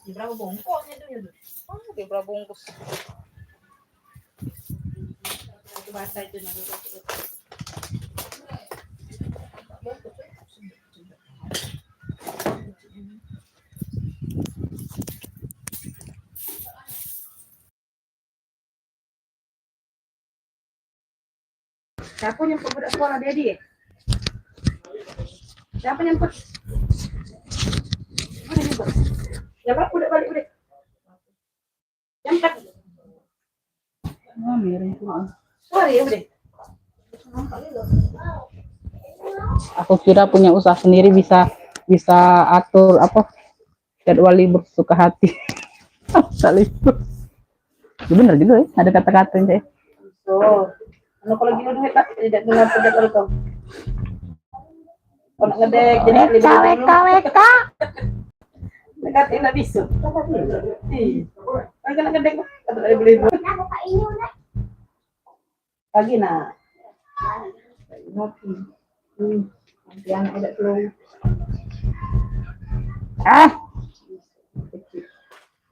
Berapa bungkus itu ya? Oh, dia berapa bungkus? Itu basah itu nanti. Siapa nyemput budak sekolah Dedi? Siapa nyemput? Mana nyemput? Siapa budak balik budak? Nyemput. Oh, miring tuh. Sorry ya budak. Aku kira punya usaha sendiri bisa atur apa jadwal libur suka hati. Libur. Bener juga ya, ada kata-katanya. So, kalau gini udah hebat, tidak dengar tidak kalau kau. Kalau ngedek jadi WK. dekat tidak bisa. Kan kena ngedek kata dari beli. Pagi nak. Nanti anak tidak keluar.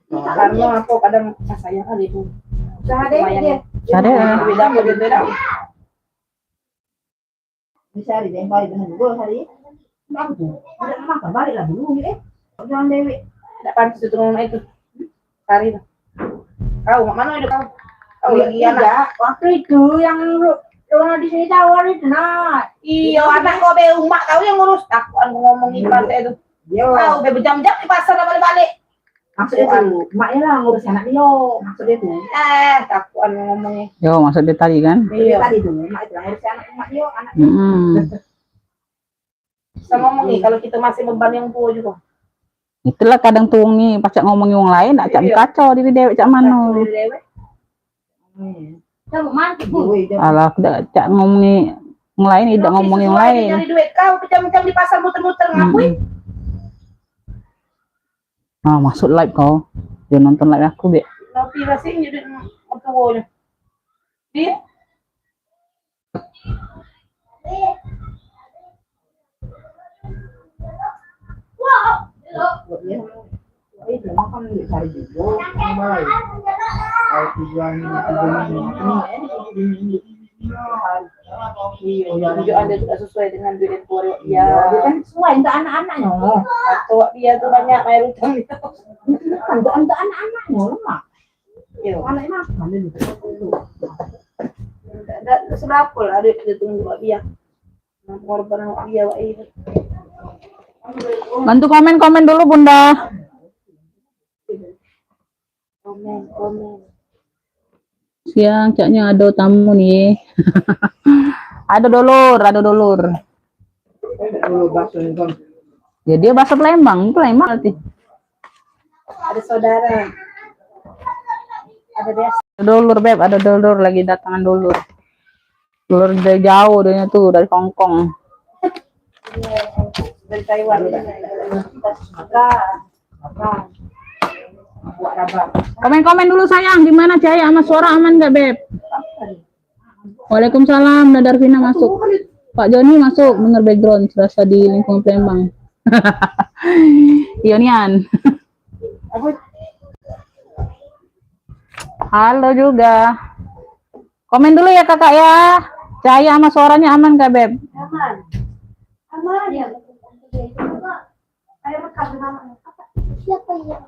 Karena aku kadang sayang kali itu. Ada. Beda beda. Bisa di balik dengan dulu hari. Udah makan balik lah dulu nih. Jangan Dewi. Tidak pantas itu rumah itu. Hari itu. Kau mana itu kau? Kau lagi anak. Waktu itu yang di sini tawar itu nah. Iya, anak kau be umak tahu yang ngurus. Aku ngomongin pantai itu. Kau be berjam-jam di pasar balik-balik. Maksudnya tuh, emaknya lah ngurus anak dia. Maksudnya tuh. Aku ngomongnya. Yo, maksudnya tadi kan? Iya. Tadi tuh, emak itu ngurus anak dia, anak. Saya ngomongin kalau kita masih beban yang tua juga. Itulah kadang tuh nih pacak ngomongin orang lain, acak kacau diri dewek cak mano. Alah, cak ngomongin orang lain, tidak ngomongin orang lain. Nyari duit kau pecah-pecah di pasar muter-muter ngapain? Ah, masuk live kau. Dia nonton live aku, Be. Nopi masih jadi apa dia? Wow. Itu makan cari juga. Iya, Anda tidak sesuai dengan duit keluarga dia. Kan sesuai untuk anak-anaknya. Atau dia tuh banyak bayar utang itu. Untuk anak-anaknya lemah. Iya. Anaknya makan dulu. Ada seberapa lah ada tunggu dia. Korban dia ini. Bantu komen dulu Bunda. Komen. Siang caknya ada tamu nih. ada dulur. Ya dia bahasa Palembang berarti. Ada saudara. Ada desa. Dulur Beb, ada dulur lagi datangan dulur. Dulur dari jauh dia tuh dari Hongkong. Dari Taiwan. Komen dulu sayang, gimana Cahaya sama suara aman nggak Beb? Waalaikumsalam, Darvina masuk. Pak Joni masuk, denger background, serasa di lingkungan Palembang. Ionian. Halo juga. Komen dulu ya kakak ya. Cahaya sama suaranya aman nggak Beb? Aman ya. Ayo rekam nama. Siapa yang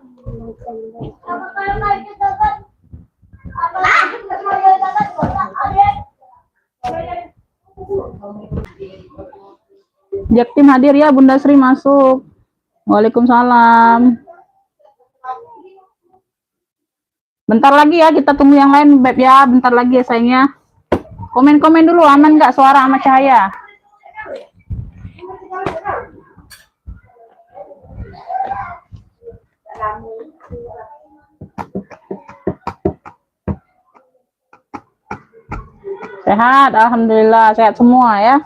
Jaktim hadir ya, Bunda Sri masuk. Waalaikumsalam. Bentar lagi ya, kita tunggu yang lain Beb ya, bentar lagi ya sayangnya. Komen dulu, aman nggak suara sama Cahaya? Sehat, alhamdulillah sehat semua ya.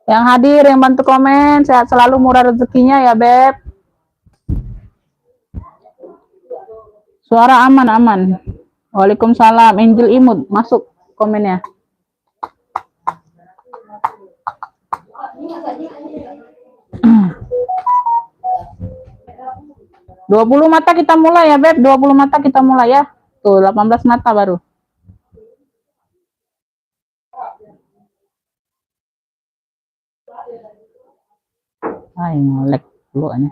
Yang hadir, yang bantu komen, sehat selalu, murah rezekinya ya Beb. Suara aman. Waalaikumsalam. Angel Imut masuk komennya. 20 mata kita mulai ya, Beb. 20 mata kita mulai ya. Tuh, 18 mata baru. Ay, ngelek dulu aja.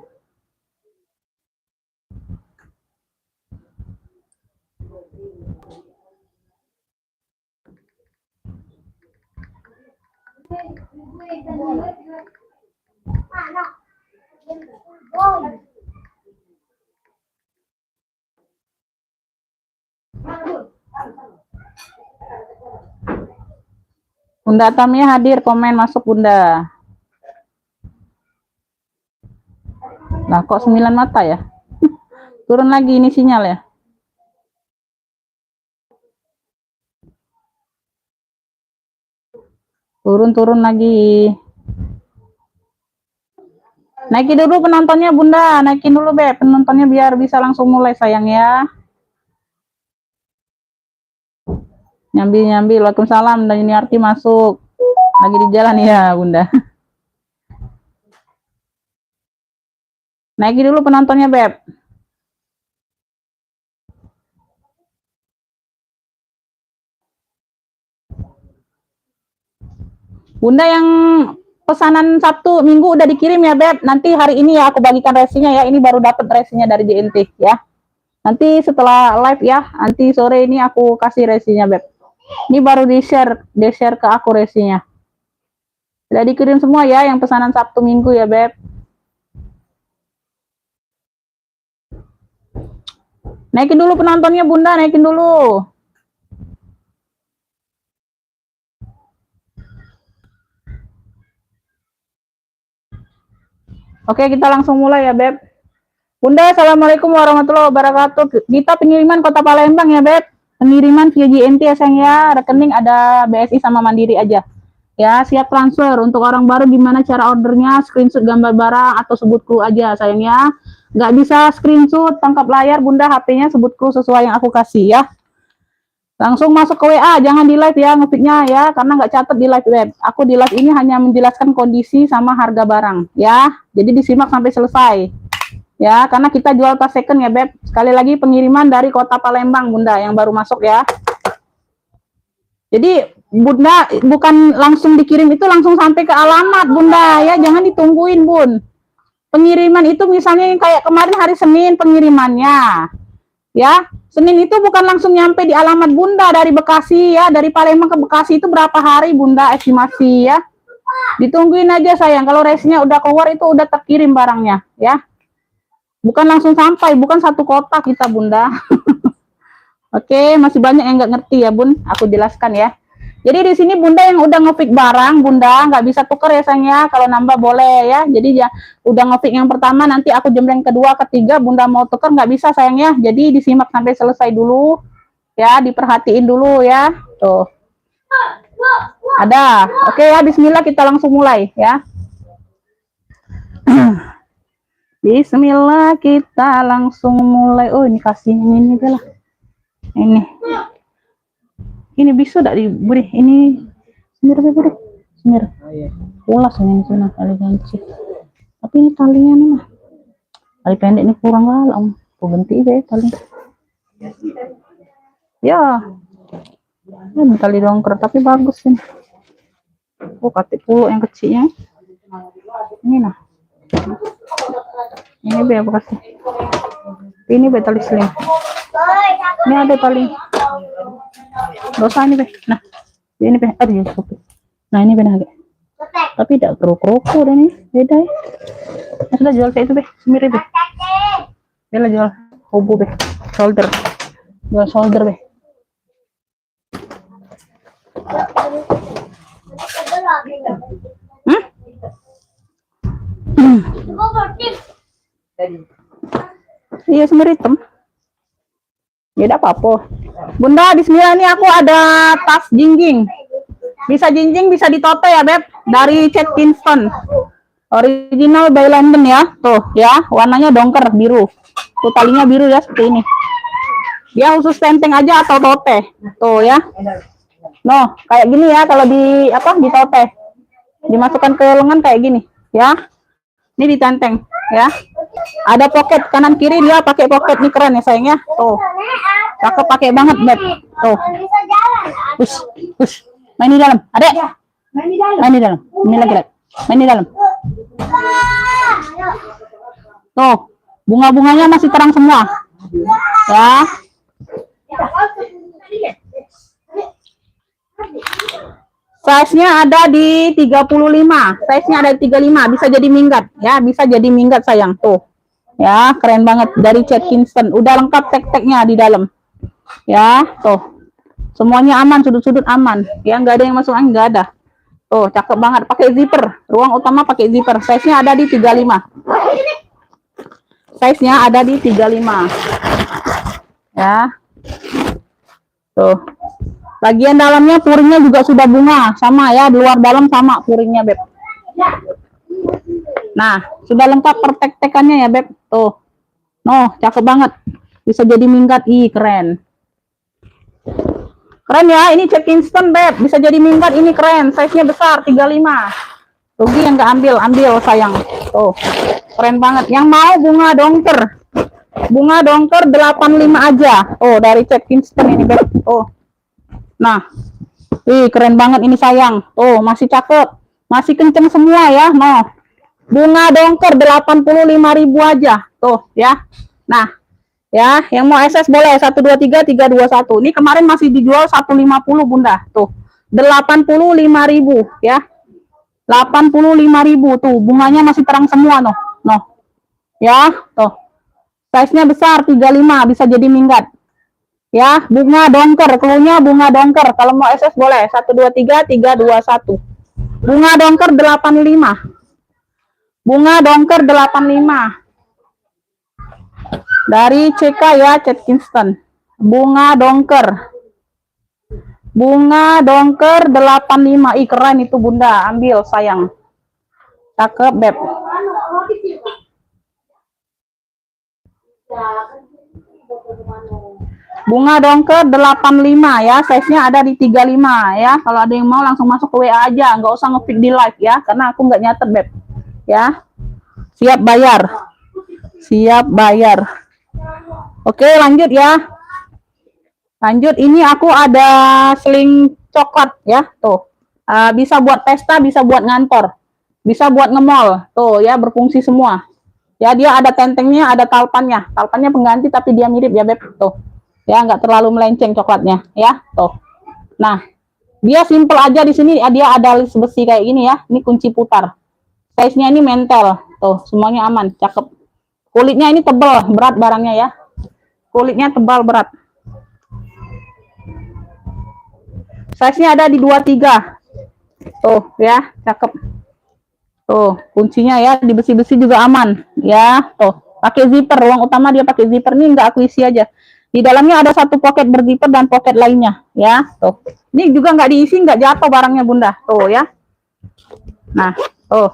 Bunda Tamia hadir, komen masuk Bunda. Nah, kok 9 mata ya? Turun lagi ini sinyal ya. Turun lagi. Naikin dulu penontonnya Bunda, naikin dulu Beb, penontonnya biar bisa langsung mulai sayang ya. Nyambi. Waalaikumsalam, dan ini arti masuk. Lagi di jalan ya Bunda. Naikin dulu penontonnya Beb. Bunda yang pesanan Sabtu Minggu udah dikirim ya Beb. Nanti hari ini ya aku bagikan resinya ya. Ini baru dapat resinya dari JNT ya. Nanti setelah live ya, nanti sore ini aku kasih resinya Beb. Ini baru di-share ke aku resinya. Udah dikirim semua ya yang pesanan Sabtu Minggu ya Beb. Naikin dulu penontonnya Bunda, naikin dulu. Oke, kita langsung mulai ya Beb. Bunda, Assalamualaikum warahmatullahi wabarakatuh. Kita pengiriman Kota Palembang ya Beb. Pengiriman via JNT ya sayang ya. Rekening ada BSI sama Mandiri aja. Ya, siap transfer. Untuk orang baru gimana cara ordernya? Screenshot gambar barang atau sebut kru aja sayang ya. Nggak bisa screenshot, tangkap layar Bunda, HP-nya sebut kru sesuai yang aku kasih ya. Langsung masuk ke WA, jangan di live ya ngefiknya ya, karena nggak catat di live Web. Aku di live ini hanya menjelaskan kondisi sama harga barang ya. Jadi disimak sampai selesai. Ya, karena kita jual pas second ya Beb. Sekali lagi pengiriman dari Kota Palembang Bunda yang baru masuk ya. Jadi Bunda bukan langsung dikirim, itu langsung sampai ke alamat Bunda ya, jangan ditungguin Bun. Pengiriman itu misalnya yang kayak kemarin hari Senin pengirimannya. Ya, Senin itu bukan langsung nyampe di alamat Bunda dari Bekasi ya, dari Palembang ke Bekasi itu berapa hari Bunda estimasi ya. Ditungguin aja sayang, kalau resinya udah keluar itu udah terkirim barangnya ya. Bukan langsung sampai, bukan satu kota kita Bunda. Oke, masih banyak yang nggak ngerti ya Bun, aku jelaskan ya. Jadi di sini Bunda yang udah nge-fix barang, Bunda nggak bisa tuker ya sayangnya, kalau nambah boleh ya. Jadi ya udah nge-fix yang pertama, nanti aku jembreng kedua, ketiga, Bunda mau tuker nggak bisa sayangnya. Jadi disimak sampai selesai dulu, ya diperhatiin dulu ya. Tuh, ada. Oke ya, Bismillah kita langsung mulai ya. Bismillah kita langsung mulai. Oh ini kasih ini lah. Ini bisa tidak diberi ini semir beri semir. Ulas ini sana tali ganci. Tapi ini talinya nih mah. Tali pendek ini kurang lah om. Aku ganti deh tali. Ya. Ini tali dongker tapi bagus ini. Oh katik puluh yang kecilnya. Ini nah. Ini be apa kasih? Ini be tali sling. Ini ada tali. Dosa ini be. Nah, ini be. Aduh ya Nah ini be nah. Tapi tidak kroko dan ini beda ya. Nah, sudah jual kayak itu be. Semir be. Bela jual hobo be. Shoulder. Jual shoulder be. Iya semir hitam. Ya tidak apa-apa. Bunda, bismillah nih aku ada tas jinjing. Bisa jinjing, bisa ditote ya Beb. Dari Cat Kingston. Original by London ya. Tuh ya, warnanya dongker biru. Tuh talinya biru ya seperti ini. Dia khusus tenteng aja atau tote. Tuh ya. No, kayak gini ya kalau di apa di tote. Dimasukkan ke lengan kayak gini ya. Ini ditenteng. ya. Ada pocket kanan kiri, dia pakai pocket nih, keren ya sayangnya. Tuh, cakep, pakai banget Beb. Tuh, push, push. Main di dalam, adek. Main di dalam. Main di dalam. Ini lagi, Dek. Main di dalam. Tuh, bunga-bunganya masih terang semua. Ya. Size-nya ada di 35. Size-nya ada di 35, bisa jadi minggat ya, bisa jadi minggat sayang. Tuh. Ya, keren banget dari Chad Kingston. Udah lengkap tag-tagnya di dalam. Ya, tuh. Semuanya aman, sudut-sudut aman. Ya, nggak ada yang masuk angin, nggak ada. Tuh, cakep banget. Pakai zipper. Ruang utama pakai zipper. Size-nya ada di 35. Size-nya ada di 35. Ya. Tuh. Bagian dalamnya puringnya juga sudah bunga, sama ya, di luar dalam sama puringnya, Beb. Nah, sudah lengkap pertek-tekannya ya, Beb. Tuh. Noh, cakep banget. Bisa jadi minggat. Ih, keren. Keren ya, ini Chad Kingston, Beb. Bisa jadi minggat, ini keren. Size-nya besar, 35. Rugi yang nggak ambil sayang. Tuh. Keren banget. Yang mau bunga dongker. Bunga dongker 85 aja. Oh, dari Chad Kingston ini, Beb. Oh. Nah, keren banget ini sayang. Tuh, masih cakep. Masih kenceng semua ya. Noh. Bunga dongker 85.000 aja. Tuh, ya. Nah, ya, yang mau SS boleh 123 321. Ini kemarin masih dijual 150, Bunda. Tuh. 85.000 ya. 85.000 tuh. Bunganya masih terang semua noh. Noh. Ya, tuh. Size-nya besar 35, bisa jadi minggat. Ya, bunga dongker, cluenya bunga dongker. Kalau mau SS boleh 123 321. Bunga dongker 85. Bunga dongker 85. Dari CK ya, Chad Kingston. Bunga dongker. Bunga dongker 85. Ih, keren itu, Bunda. Ambil sayang. Cakep, Beb. Bunga dongker 85 ya, size-nya ada di 35 ya. Kalau ada yang mau langsung masuk ke WA aja, nggak usah nge-feed di live ya, karena aku nggak nyatet, Beb. Ya. Siap bayar. Siap bayar. Oke, lanjut ya. Lanjut, ini aku ada seling coklat ya, tuh. Bisa buat pesta, bisa buat ngantor. Bisa buat nge-mall. Tuh ya, berfungsi semua. Ya, dia ada tentengnya, ada talpannya. Talpannya pengganti tapi dia mirip ya, Beb. Tuh. Ya, nggak terlalu melenceng coklatnya ya. Tuh. Nah, dia simple aja di sini. Dia ada list besi kayak gini ya. Ini kunci putar. Size-nya ini mentel. Tuh, semuanya aman, cakep. Kulitnya ini tebal, berat barangnya ya. Kulitnya tebal, berat. Size-nya ada di 23. Tuh ya, cakep. Tuh, kuncinya ya di besi-besi juga aman ya. Tuh, pakai zipper. Ruang utama dia pakai zipper, nih nggak aku isi aja. Di dalamnya ada satu pocket berzipper dan pocket lainnya ya. Tuh, ini juga nggak diisi, nggak jatuh barangnya, Bunda. Tuh ya. Nah, tuh,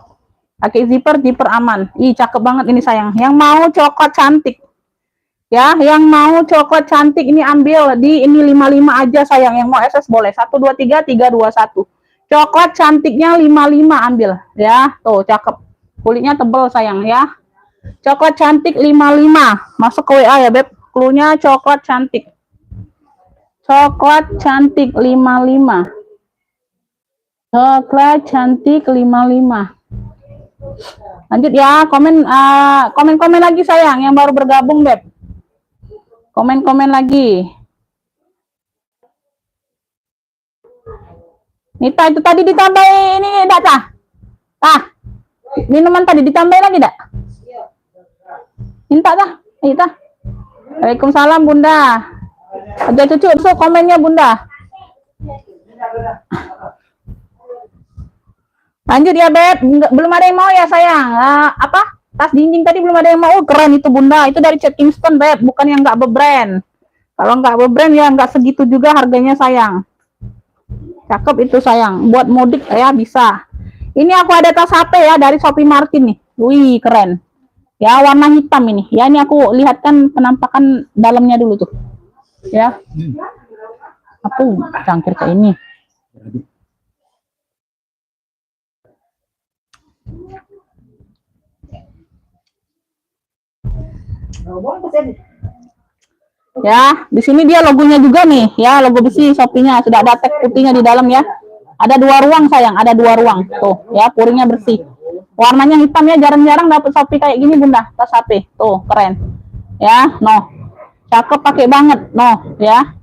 pakai zipper aman. Ih, cakep banget ini sayang. Yang mau coklat cantik ya, yang mau coklat cantik ini ambil di ini 55 aja sayang. Yang mau SS boleh 123 321. Coklat cantiknya 55 ambil ya. Tuh, cakep. Kulitnya tebal sayang ya. Coklat cantik 55. Masuk ke WA ya, Beb. Cluenya coklat cantik. Coklat cantik 55. Coklat cantik 55. Lanjut ya, komen lagi sayang yang baru bergabung, Beb. Komen lagi. Nita, itu tadi ditambahin ini enggak tah? Tah. Minuman tadi ditambahin lagi enggak? Minta tah? Ayo tah. Waalaikumsalam, Bunda. Aja cucu so komennya, Bunda. Lanjut ya, Beb. Belum ada yang mau ya, sayang. Apa? Tas jinjing tadi belum ada yang mau. Keren itu, Bunda. Itu dari Chad Kingston, Beb. Bukan yang nggak bebrand. Kalau nggak bebrand ya nggak segitu juga harganya, sayang. Cakep itu, sayang. Buat mudik ya bisa. Ini aku ada tas HP ya dari Shopee Martin nih. Wih, keren. Ya, warna hitam ini. Ya, ini aku lihatkan penampakan dalamnya dulu tuh. Ya. Aku cangkir ke ini. Oh, boleh pesen. Ya, di sini dia logonya juga nih, ya, logo besi Shopee-nya sudah ada tag putihnya di dalam ya. Ada 2 ruang sayang, ada 2 ruang. Tuh, ya, puringnya bersih. Warnanya hitam ya, jarang-jarang dapet Shopee kayak gini Bunda, tas HP. Tuh, keren. Ya, noh. Cakep pakai banget, noh, ya.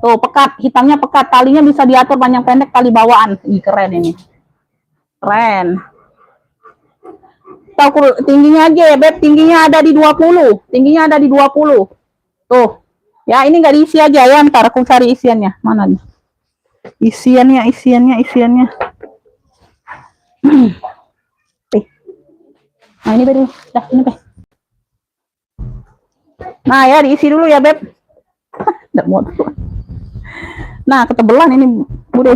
Tuh, pekat, hitamnya pekat, talinya bisa diatur panjang pendek, tali bawaan. Ih, keren ini. Keren. Tahu tingginya aja ya, Beb, tingginya ada di 20. Tingginya ada di 20. Tuh. Ya, ini nggak diisi aja ya, ntar aku cari isiannya. Mana nih? Isiannya. Nah, ini baru. Dah, ini, Beb. Nah, ya diisi dulu ya, Beb. Nggak mau. Nah, ketebelan ini, Bude.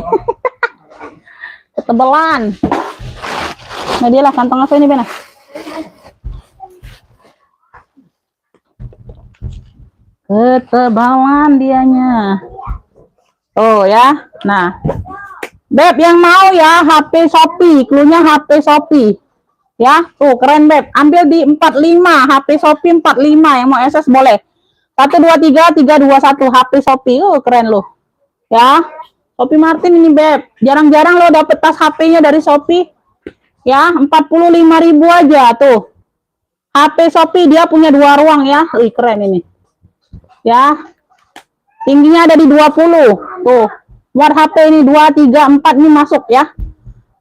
Ketebelan. Nah, dia lah kantong apa ini, Bena? Ketebalan dianya. Oh ya. Nah, Beb yang mau ya HP Shopee, cluenya HP Shopee. Ya, tuh keren Beb. Ambil di 45, HP Shopee 45 yang mau SS boleh. 123 321 HP Shopee. Keren loh. Ya. Shopee Martin ini Beb. Jarang-jarang lo dapet tas HP-nya dari Shopee. Ya, 45.000 aja tuh. HP Shopee dia punya 2 ruang ya. Keren ini. Ya, tingginya ada di 20. Tuh, buat HP ini 2, 3, 4 ini masuk ya.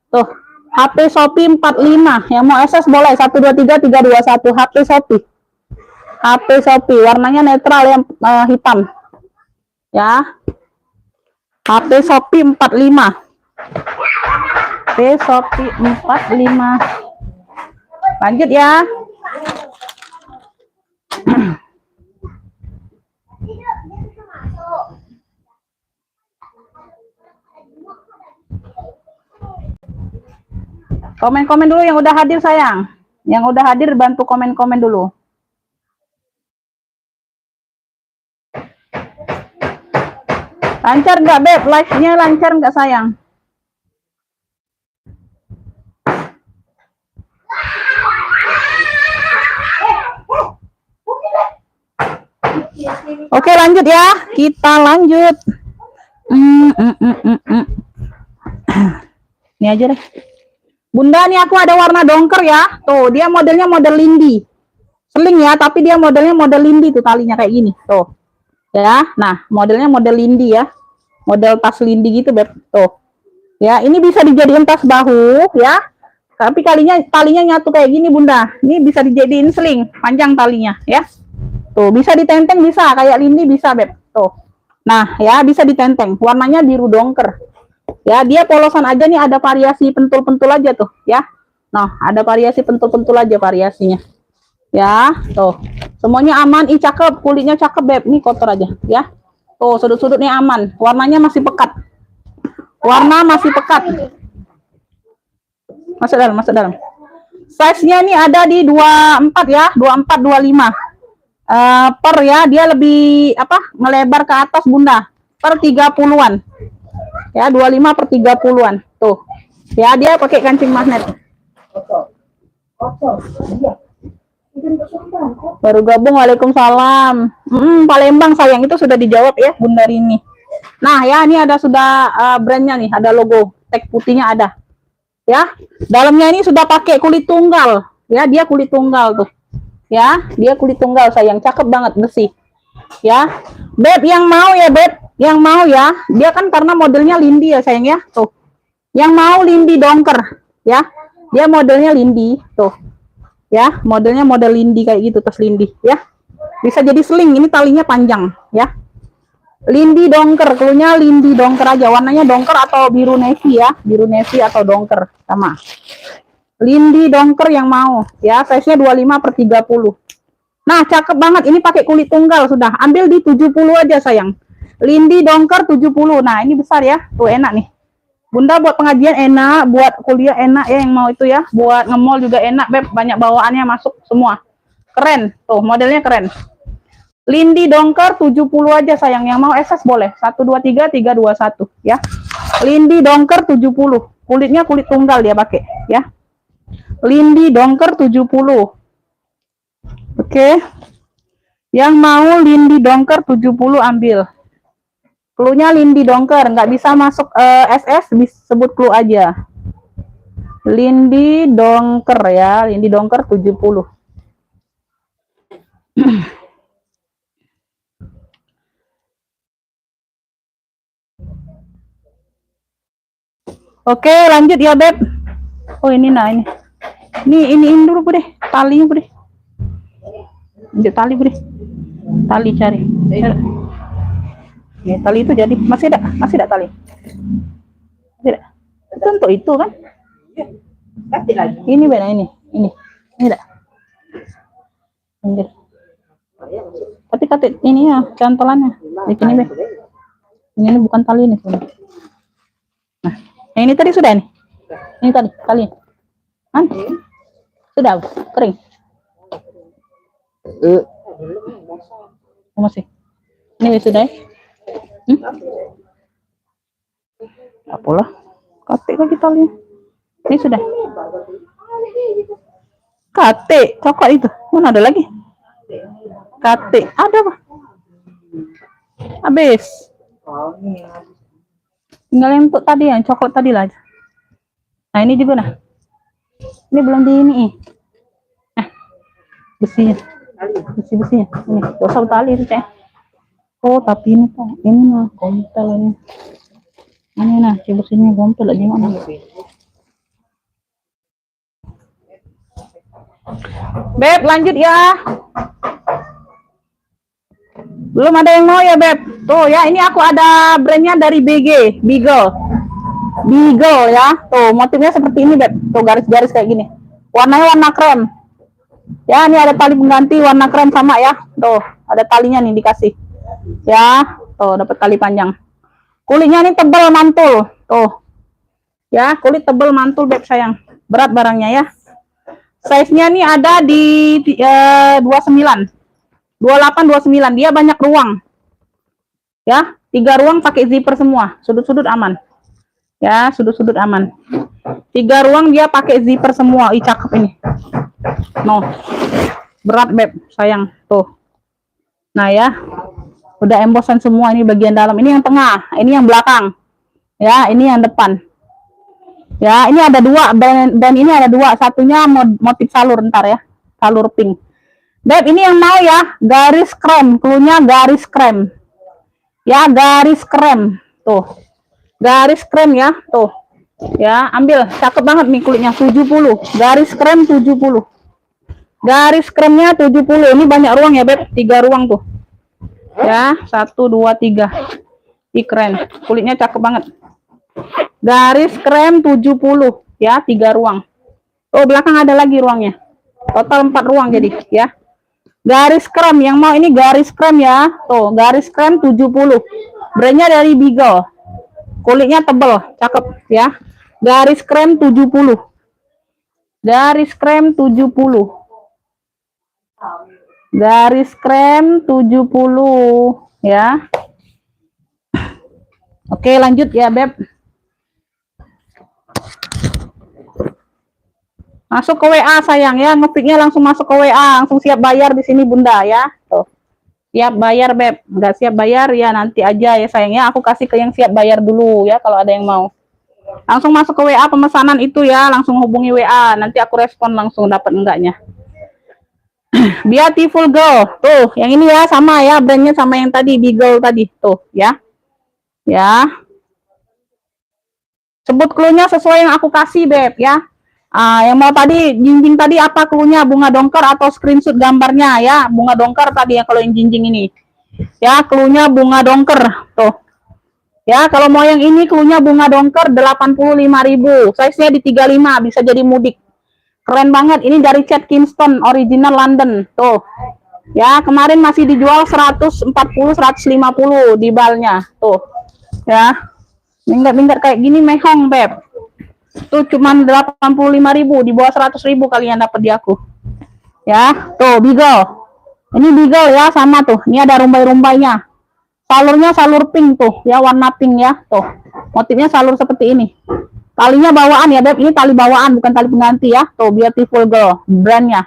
Tuh, HP Shopee 45. Yang mau SS boleh 123 321 HP Shopee. HP Shopee warnanya netral yang hitam. Ya. HP Shopee 45. HP Shopee 45. Lanjut ya. Komen-komen dulu yang udah hadir sayang. Yang udah hadir bantu komen-komen dulu. Lancar nggak Beb? Live-nya lancar nggak sayang? Oke lanjut ya. Kita lanjut. Ini aja deh. Bunda nih aku ada warna dongker ya. Tuh, dia modelnya model lindi. Seling ya, tapi dia modelnya model lindi tuh talinya kayak gini. Tuh. Ya, nah modelnya model lindi ya. Model tas lindi gitu, Beb. Tuh. Ya, ini bisa dijadiin tas bahu ya. Tapi talinya nyatu kayak gini, Bunda. Ini bisa dijadiin seling, panjang talinya ya. Tuh, bisa ditenteng bisa, kayak lindi bisa, Beb. Tuh. Nah, ya bisa ditenteng. Warnanya biru dongker. Ya, dia polosan aja nih, ada variasi pentul-pentul aja tuh, ya. Nah, ada variasi pentul-pentul aja variasinya. Ya, tuh. Semuanya aman, cakep, kulitnya cakep, Beb. Ini kotor aja, ya. Tuh, sudut-sudutnya aman. Warnanya masih pekat. Warna masih pekat. Masuk dalam. Size-nya nih ada di 24 ya, 24 25. Per ya, dia lebih melebar ke atas, Bunda. Per 30-an. Ya, 25 per 30-an. Tuh. Ya, dia pakai kancing magnet. Baru gabung, Waalaikumsalam. Palembang sayang, itu sudah dijawab ya, Bunda Rini. Nah, ya ini ada sudah brandnya nih, ada logo, tag putihnya ada. Ya, dalamnya ini sudah pakai kulit tunggal. Ya, dia kulit tunggal tuh. Ya, dia kulit tunggal sayang, cakep banget, bersih. Ya, Beb yang mau ya, Beb. Yang mau ya, dia kan karena modelnya lindi ya sayang ya, tuh. Yang mau lindi dongker, ya. Dia modelnya lindi, tuh. Ya, modelnya model lindi kayak gitu, tas lindi, ya. Bisa jadi seling, ini talinya panjang, ya. Lindi dongker, cluenya lindi dongker aja, warnanya dongker atau biru navy ya, biru navy atau dongker, sama. Lindi dongker yang mau, ya, size-nya 25 per 30. Nah, cakep banget, ini pakai kulit tunggal sudah, ambil di 70 aja sayang. Lindi dongker 70. Nah, ini besar ya. Tuh enak nih. Bunda buat pengajian enak, buat kuliah enak ya yang mau itu ya. Buat nge-mall juga enak, Beb. Banyak bawaannya masuk semua. Keren. Tuh, modelnya keren. Lindi dongker 70 aja sayang. Yang mau SS boleh. 123 321 ya. Lindi dongker 70. Kulitnya kulit tunggal dia pakai ya. Lindi dongker 70. Oke. Yang mau Lindi Dongker 70 ambil. Clue-nya Lindi Dongker, nggak bisa masuk SS, sebut clue aja. Lindi Dongker ya, Lindi Dongker 70. Oke, lanjut ya, Beb. Oh, ini nah ini. Ini dulu, Bu deh. Talinya, Bu deh. Lanjut tali, Bu deh. Tali cari. Ini tali itu jadi masih ada tali. Tidak. Itu untuk itu kan? Kasih lagi. Ini beda ini. Ini enggak. Anjir. Tapi kata ini ya, cantolannya. Di sini, Be. Ini bukan tali ini, nah, ini tadi sudah nih. Ini tali. Sudah kering. Masih. Ini sudah. Apalah. Kate lagi talinya. Ini sudah. Kate, coklat itu. Mana ada lagi? Kate, ada apa? Habis. Tinggal yang untuk tadi yang coklat tadi lah. Nah, ini juga nah. Ini belum di ini. Nah, besinya. Besinya. Ini, usah tali itu, Cek. Oh, tapi ini Pak, ini mah gompel ini. Ini nah, besinya gompel lagi mana? Beb, lanjut ya. Belum ada yang mau ya, Beb. Tuh ya, ini aku ada brandnya dari BG, Beagle ya. Tuh, motifnya seperti ini, Beb. Tuh, garis-garis kayak gini. Warnanya warna krem. Ya, ini ada tali pengganti warna krem sama ya. Tuh, ada talinya nih dikasih. Ya, tuh dapat tali panjang. Kulitnya ini tebal mantul. Tuh. Ya, kulit tebal mantul, Beb sayang. Berat barangnya ya. Size-nya nih ada di 29. 28 29. Dia banyak ruang. Ya, 3 ruang pakai zipper semua. Sudut-sudut aman. Ya, sudut-sudut aman. 3 ruang dia pakai zipper semua. Ih, cakep ini. No. Berat, Beb sayang. Tuh. Nah, ya. Udah embossan semua ini bagian dalam. Ini yang tengah, ini yang belakang. Ya, ini yang depan. Ya, ini ada 2 dan ini ada 2. Satunya motif salur ntar ya. Salur pink. Beb, ini yang mau ya, garis krem. Cluenya garis krem. Ya, garis krem. Tuh. Garis krem ya, tuh. Ya, ambil. Cakep banget nih kulitnya 70. Garis krem 70. Garis kremnya 70. Ini banyak ruang ya, Beb. 3 ruang tuh. Ya, 1 2 3. Ih, keren. Kulitnya cakep banget. Garis krem 70 ya, 3 ruang. Oh, belakang ada lagi ruangnya. Total 4 ruang jadi ya. Garis krem yang mau ini garis krem ya. Tuh, garis krem 70. Brandnya dari Beagle. Kulitnya tebal, cakep ya. Garis krem 70. Garis krem 70. Garis krem 70 ya. Oke, lanjut ya, Beb. Masuk ke WA sayang ya, ngefiknya langsung masuk ke WA, langsung siap bayar di sini Bunda ya. Tuh. Siap bayar, Beb. Enggak siap bayar ya nanti aja ya sayangnya. Aku kasih ke yang siap bayar dulu ya kalau ada yang mau. Langsung masuk ke WA pemesanan itu ya, langsung hubungi WA, nanti aku respon langsung dapat enggaknya. Beautiful Girl. Tuh, yang ini ya sama ya, brandnya sama yang tadi, Beagle tadi. Tuh, ya. Ya. Sebut cluenya sesuai yang aku kasih, Beb, ya. Yang mau tadi, jinjing tadi apa cluenya? Bunga dongker atau screenshot gambarnya ya. Bunga dongker tadi ya kalau yang jinjing ini. Ya, cluenya bunga dongker. Tuh. Ya, kalau mau yang ini cluenya bunga dongker 85.000. Size-nya di 35, bisa jadi mudik. Keren banget, ini dari Cat Kingston, original London. Tuh. Ya, kemarin masih dijual 140 150 di balnya. Tuh. Ya. Minggat-minggat kayak gini mehong, Beb. Tuh cuman 85.000, di bawah 100.000 kalian dapat di aku. Ya, tuh Beagle. Ini Beagle ya, sama tuh. Ini ada rumbai-rumbainya. Salurnya salur pink tuh, ya warna pink ya. Tuh. Motifnya salur seperti ini. Talinya bawaan ya, Beb. Ini tali bawaan, bukan tali pengganti ya. Tuh, Beautiful Girl, brandnya.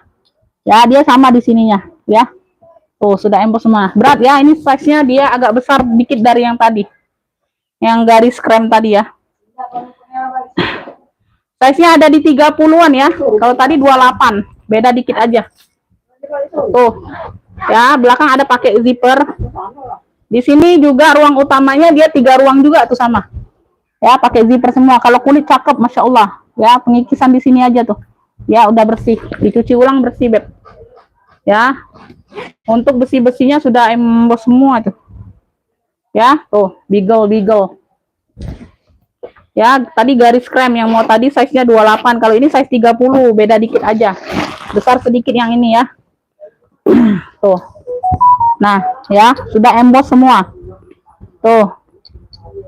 Ya, dia sama di sininya, ya. Tuh, sudah emboss semua. Berat ya, ini size-nya dia agak besar dikit dari yang tadi. Yang garis krem tadi ya. Size-nya ada di 30-an ya. Kalau tadi 28, beda dikit aja. Tuh. Ya, belakang ada pakai zipper. Di sini juga ruang utamanya dia 3 ruang juga tuh sama. Ya, pakai zipper semua. Kalau kulit cakep, Masya Allah. Ya, pengikisan di sini aja tuh. Ya, udah bersih. Dicuci ulang bersih, Beb. Ya. Untuk besi-besinya sudah emboss semua tuh. Ya, tuh, beagle. Ya, tadi garis krem yang mau tadi size-nya 28. Kalau ini size 30, beda dikit aja. Besar sedikit yang ini ya. Tuh. Nah, ya, sudah emboss semua. Tuh.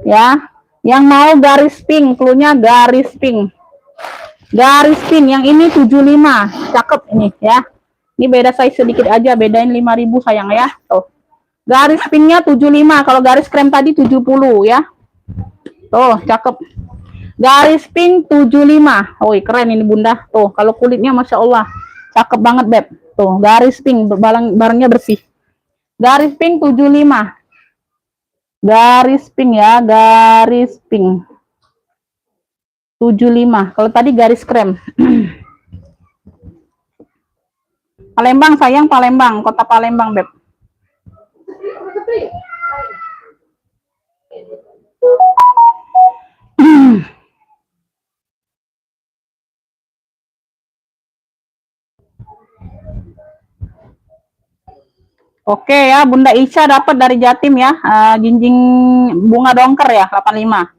Ya. Yang mau garis pink, cluenya garis pink. Garis pink yang ini 75. Cakep ini ya. Ini beda size sedikit aja, bedain 5.000 sayang ya. Tuh. Garis pinknya 75, kalau garis krem tadi 70 ya. Tuh, cakep. Garis pink 75. Oh, keren ini Bunda. Tuh, kalau kulitnya Masya Allah. Cakep banget, Beb. Tuh, garis pink, barangnya bersih. Garis pink 75. Garis pink ya, garis pink. 75. Kalau tadi garis krem. Palembang sayang, Palembang, kota Palembang, Beb. Oke ya, Bunda Isya dapat dari Jatim ya, jinjing bunga dongker ya, 85.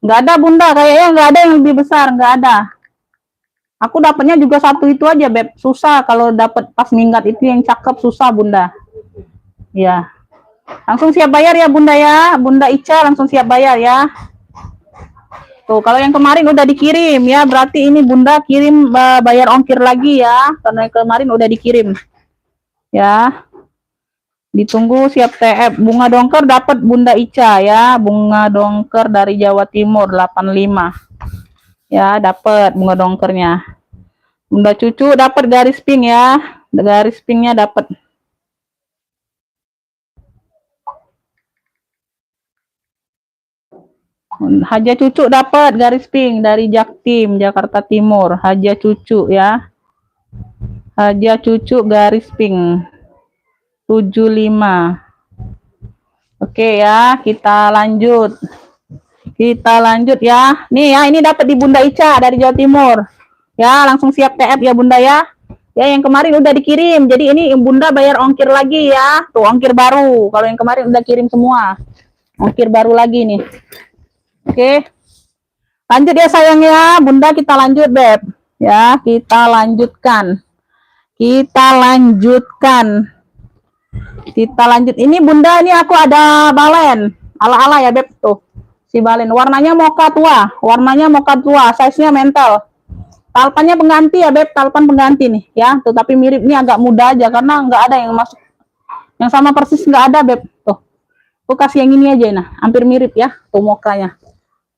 Nggak ada Bunda, kayaknya nggak ada yang lebih besar, nggak ada. Aku dapatnya juga satu itu aja, Beb. Susah kalau dapat pas minggat itu yang cakep, susah Bunda. Ya. Langsung siap bayar ya Bunda ya, Bunda Ica langsung siap bayar ya. Tuh, kalau yang kemarin udah dikirim ya, berarti ini Bunda kirim bayar ongkir lagi ya, karena yang kemarin udah dikirim. Ya, ditunggu siap TF. Bunga dongker dapat Bunda Ica ya, bunga dongker dari Jawa Timur 85 ya, dapat bunga dongkernya. Bunda Cucu dapat garis pink ya, garis pinknya dapat. Haja Cucu dapat garis pink dari Jaktim Jakarta Timur. Haja Cucu ya, Haja Cucu garis pink 75. Oke ya, kita lanjut ya. Nih ya, ini dapat di Bunda Ica dari Jawa Timur ya, langsung siap TF ya Bunda ya. Ya, yang kemarin udah dikirim, jadi ini Bunda bayar ongkir lagi ya. Tuh, ongkir baru. Kalau yang kemarin udah kirim semua, ongkir baru lagi nih. Oke, lanjut ya sayangnya Bunda, kita lanjut Beb ya, kita lanjut. Ini Bunda, ini aku ada balen ala-ala ya Beb. Tuh, si balen warnanya mocha tua, size-nya mental. Talpannya pengganti ya Beb, talpan pengganti nih ya. Tuh, tapi mirip, ini agak mudah aja karena nggak ada yang masuk yang sama persis, nggak ada Beb. Tuh, aku kasih yang ini aja, nah hampir mirip ya. Tuh mochanya.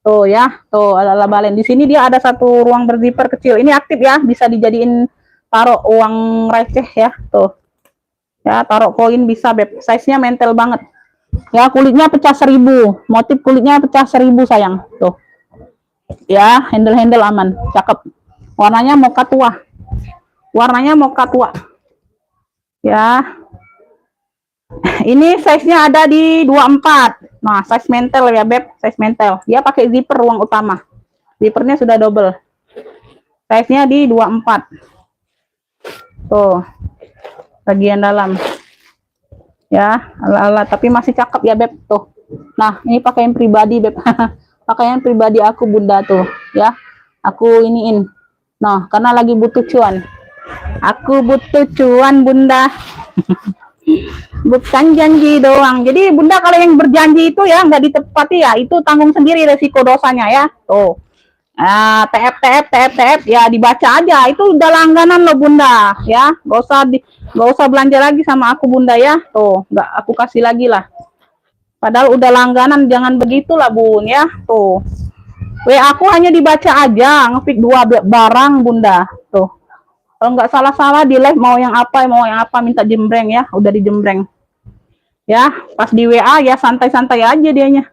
Tuh ya, tuh ala-ala balen. Di sini dia ada satu ruang berzipper kecil. Ini aktif ya, bisa dijadiin taruh uang receh ya. Tuh. Ya, taruh koin bisa Beb. Size-nya mentel banget. Ya, kulitnya pecah 1000. Motif kulitnya pecah 1000 sayang. Tuh. Ya, handle-handle aman. Cakep. Warnanya mocha tua. Ya. Ini size-nya ada di 24. Nah, size mentel ya Beb, size mentel. Dia pakai zipper ruang utama. Zippernya sudah double. Size-nya di 24. Tuh. Bagian dalam. Ya, ala-ala tapi masih cakep ya Beb tuh. Nah, ini pakaian pribadi Beb. Pakaian pribadi aku Bunda tuh, ya. Aku iniin. Nah, karena lagi butuh cuan. Aku butuh cuan Bunda. Bukan janji doang. Jadi Bunda kalau yang berjanji itu ya nggak ditepati ya, itu tanggung sendiri resiko dosanya ya. Tuh. Nah, TF ya dibaca aja. Itu udah langganan loh Bunda ya. Gak usah belanja lagi sama aku Bunda ya. Tuh, nggak aku kasih lagi lah. Padahal udah langganan, jangan begitulah Bun ya. Tuh. WA aku hanya dibaca aja, ngefik 2 barang Bunda. Tuh. Kalau nggak salah-salah di live mau yang apa minta jembreng ya, udah dijembreng. Ya, pas di WA ya santai-santai aja dianya.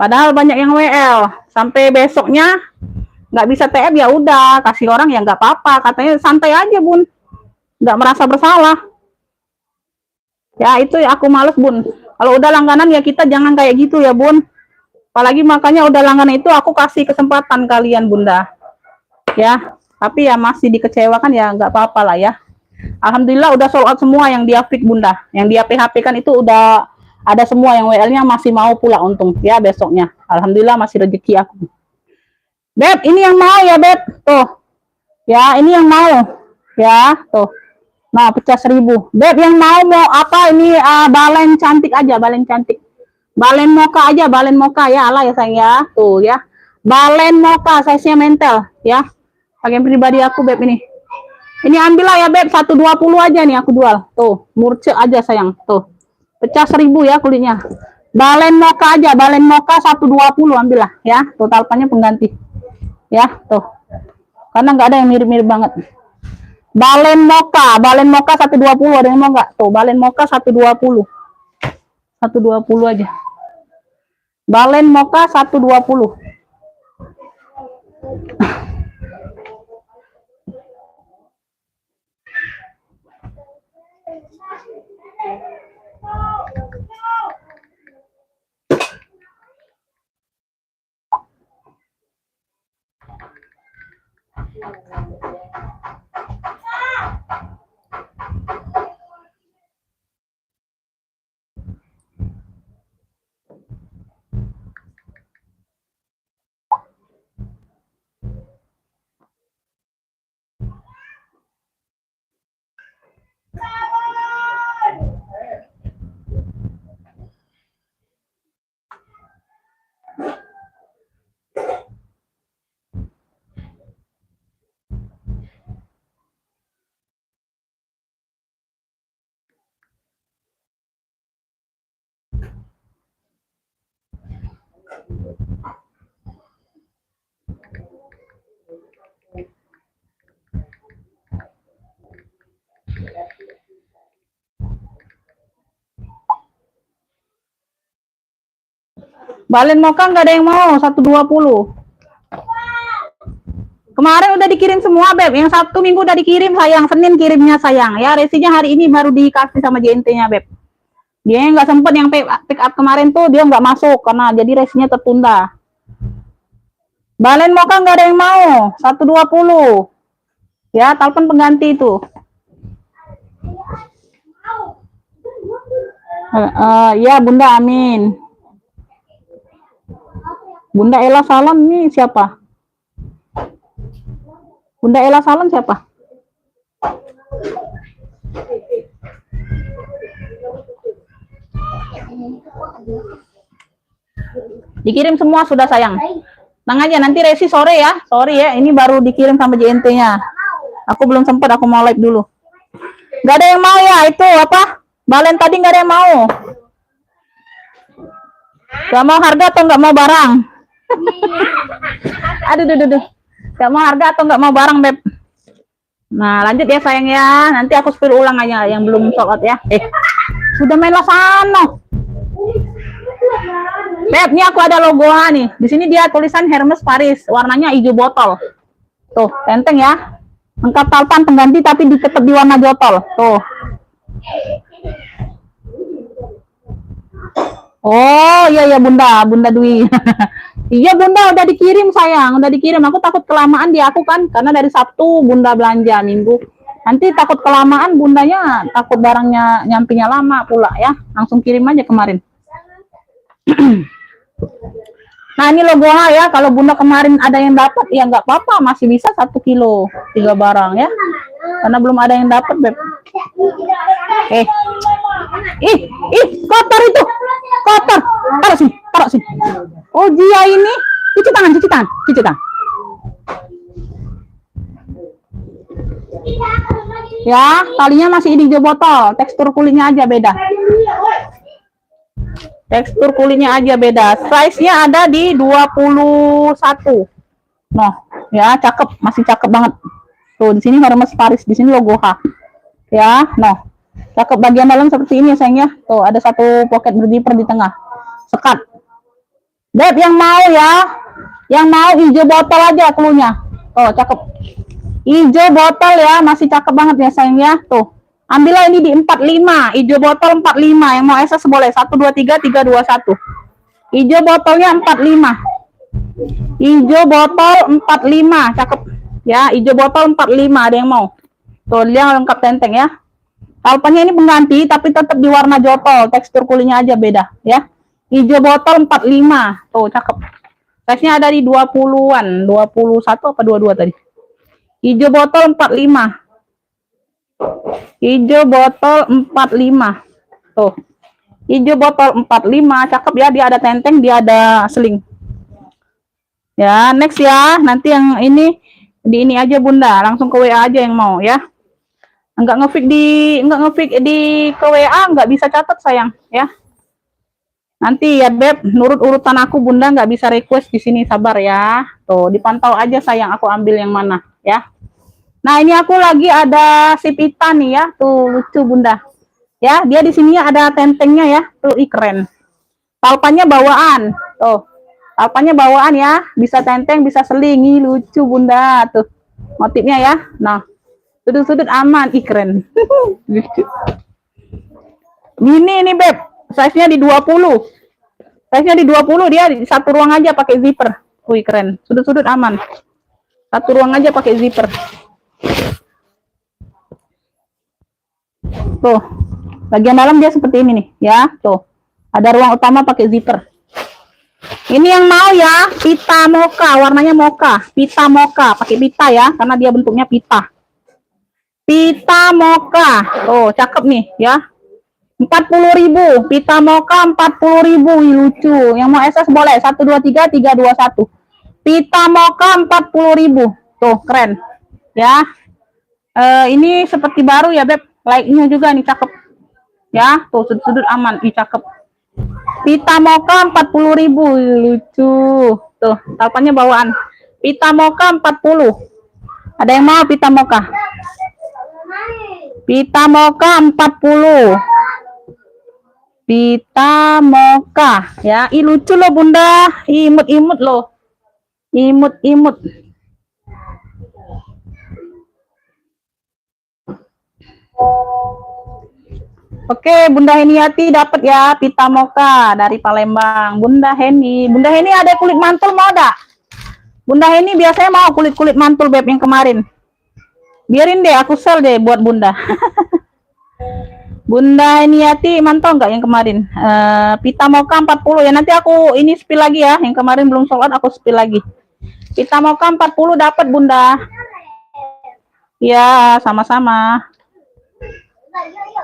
Padahal banyak yang WL. Sampai besoknya nggak bisa TF ya udah kasih orang ya nggak apa-apa. Katanya santai aja bun, nggak merasa bersalah. Ya itu ya aku males bun. Kalau udah langganan ya kita jangan kayak gitu ya bun. Apalagi makanya udah langganan itu aku kasih kesempatan kalian bunda. Ya, tapi ya masih dikecewakan ya nggak apa-apa lah ya. Alhamdulillah udah sold out semua yang dia fit bunda. Yang dia PHP kan itu udah ada semua, yang WL-nya masih mau pula untung ya besoknya. Alhamdulillah masih rezeki aku. Beb, ini yang mau ya Beb. Tuh. Ya, ini yang mau. Ya, tuh. Nah, pecah 1000. Beb yang mau apa ini balen cantik aja, balen cantik. Balen mocha aja, balen mocha ya, ala ya sayang ya. Tuh ya. Balen mocha size-nya mentel ya. Pakai pribadi aku Beb ini. Ini ambil lah ya Beb, 120 aja nih aku jual. Tuh, murce aja sayang. Tuh. Pecah 1000 ya kulitnya. Balen mocha aja, balen mocha 120 ambil lah ya. Total pannya pengganti. Ya, tuh. Karena nggak ada yang mirip-mirip banget. Balen mocha 120 ada yang mau nggak? Tuh, balen mocha 120. 120 aja. Balen mocha 120. Balen mocha nggak ada yang mau 120. Kemarin udah dikirim semua Beb, yang Sabtu Minggu udah dikirim sayang, Senin kirimnya sayang. Ya resinya hari ini baru dikasih sama JNT-nya Beb. Dia nggak sempet yang pick up kemarin tuh, dia nggak masuk karena jadi resinya tertunda. Balen mocha nggak ada yang mau 120. Ya, telepon pengganti itu. Ya Bunda, amin. Bunda Ella Salam nih siapa? Bunda Ella Salam siapa? Dikirim semua sudah sayang. Tenang aja, nanti resi sore ya. Sorry ya, ini baru dikirim sama JNT-nya. Aku belum sempat, aku mau live dulu. Gak ada yang mau ya, itu apa? Balen tadi gak ada yang mau. Gak mau harga atau gak mau barang? Aduh. Gak mau harga atau gak mau barang, Beb? Nah, lanjut ya sayang ya. Nanti aku spill ulang aja yang belum sold out ya. Sudah main Lasano. Beb, ini aku ada logo nih. Di sini dia tulisan Hermes Paris, warnanya hijau botol. Tuh, tenteng ya. Lengkap talpan pengganti tapi tetap di warna jotol. Tuh. Oh, iya Bunda Dwi. Iya Bunda, udah dikirim sayang, udah dikirim. Aku takut kelamaan di aku kan, karena dari Sabtu Bunda belanja Minggu. Nanti takut kelamaan Bundanya, takut barangnya nyampinya lama pula ya. Langsung kirim aja kemarin. Nah ini logo ya, kalau Bunda kemarin ada yang dapat ya nggak apa-apa, masih bisa 1 kilo 3 barang ya. Karena belum ada yang dapat Beb. Kotor itu, kotor. Taruh sini. Oh dia ini, cuci tangan. Ya, talinya masih hijau botol, tekstur kulitnya aja beda. Tekstur kulitnya aja beda. Size-nya ada di 21. Noh, ya cakep, masih cakep banget. Tuh, di sini Hermes Paris, di sini logo H. Ya, no. Cakep. Bagian dalam seperti ini ya sayangnya. Tuh, ada satu pocket berzipper di tengah. Sekat. Beb, yang mau ya. Yang mau hijau botol aja cluenya. Tuh, cakep. Hijau botol ya, masih cakep banget ya sayangnya. Tuh. Ambillah ini di 45, hijau botol 45. Yang mau SS boleh 1 2 3 3 2 1. Hijau botolnya 45. Hijau botol 45, cakep. Ya, hijau botol 45 ada yang mau. Tuh, dia lengkap tenteng ya. Talpannya ini pengganti tapi tetap di warna jotol, tekstur kulitnya aja beda ya. Hijau botol 45. Tuh, cakep. Size-nya ada di 20-an, 21 apa 22 tadi. Hijau botol 45. Hijau botol 45. Tuh. Hijau botol 45, cakep ya, dia ada tenteng, dia ada seling. Ya, next ya. Nanti yang ini di ini aja Bunda, langsung ke WA aja yang mau ya. Enggak ngefik di ke WA, enggak bisa catat sayang ya. Nanti ya Beb, nurut urutan aku Bunda nggak bisa request di sini, sabar ya. Tuh, dipantau aja sayang, aku ambil yang mana ya. Nah, ini aku lagi ada si pita nih ya. Tuh, lucu Bunda. Ya, dia di sini ada tentengnya ya. Tuh, keren. Talpannya bawaan. Tuh. Talpannya bawaan ya. Bisa tenteng, bisa selingi, lucu Bunda. Tuh. Motifnya ya. Nah, sudut-sudut aman, keren. Ini Beb, size-nya di 20. Size-nya di 20, dia di satu ruang aja pakai zipper. Wih, keren. Sudut-sudut aman. Satu ruang aja pakai zipper. Tuh. Bagian dalam dia seperti ini nih, ya. Tuh. Ada ruang utama pakai zipper. Ini yang mau ya, pita mocha, warnanya mocha. Pita mocha, pakai pita ya, karena dia bentuknya pita. Pita mocha. Oh, cakep nih ya. 40.000. Pita mocha 40.000. Lucu. Yang mau SS boleh 1 2 3 3 2 1. Pita mocha 40.000. Tuh, keren. Ya. Ini seperti baru ya, Beb. Like-nya juga nih cakep. Ya, tuh sudut-sudut aman, ih cakep. Pita mocha 40.000. Lucu. Tuh, talpannya bawaan. Pita mocha 40. Ada yang mau pita mocha? Pita mocha 40. Pita mocha ya. Ih lucu loh Bunda. Imut-imut loh. Imut-imut. Oke, Bunda Heniati dapat ya pita mocha dari Palembang. Bunda Heni ada kulit mantul mau enggak? Bunda Heni biasanya mau kulit-kulit mantul Beb yang kemarin. Biarin deh, aku sel deh buat Bunda. Bunda Niati mantau nggak yang kemarin? Pita mocha 40 ya. Nanti aku ini spill lagi ya. Yang kemarin belum sold out, aku spill lagi. Pita mocha 40 dapat Bunda. Ya, sama-sama.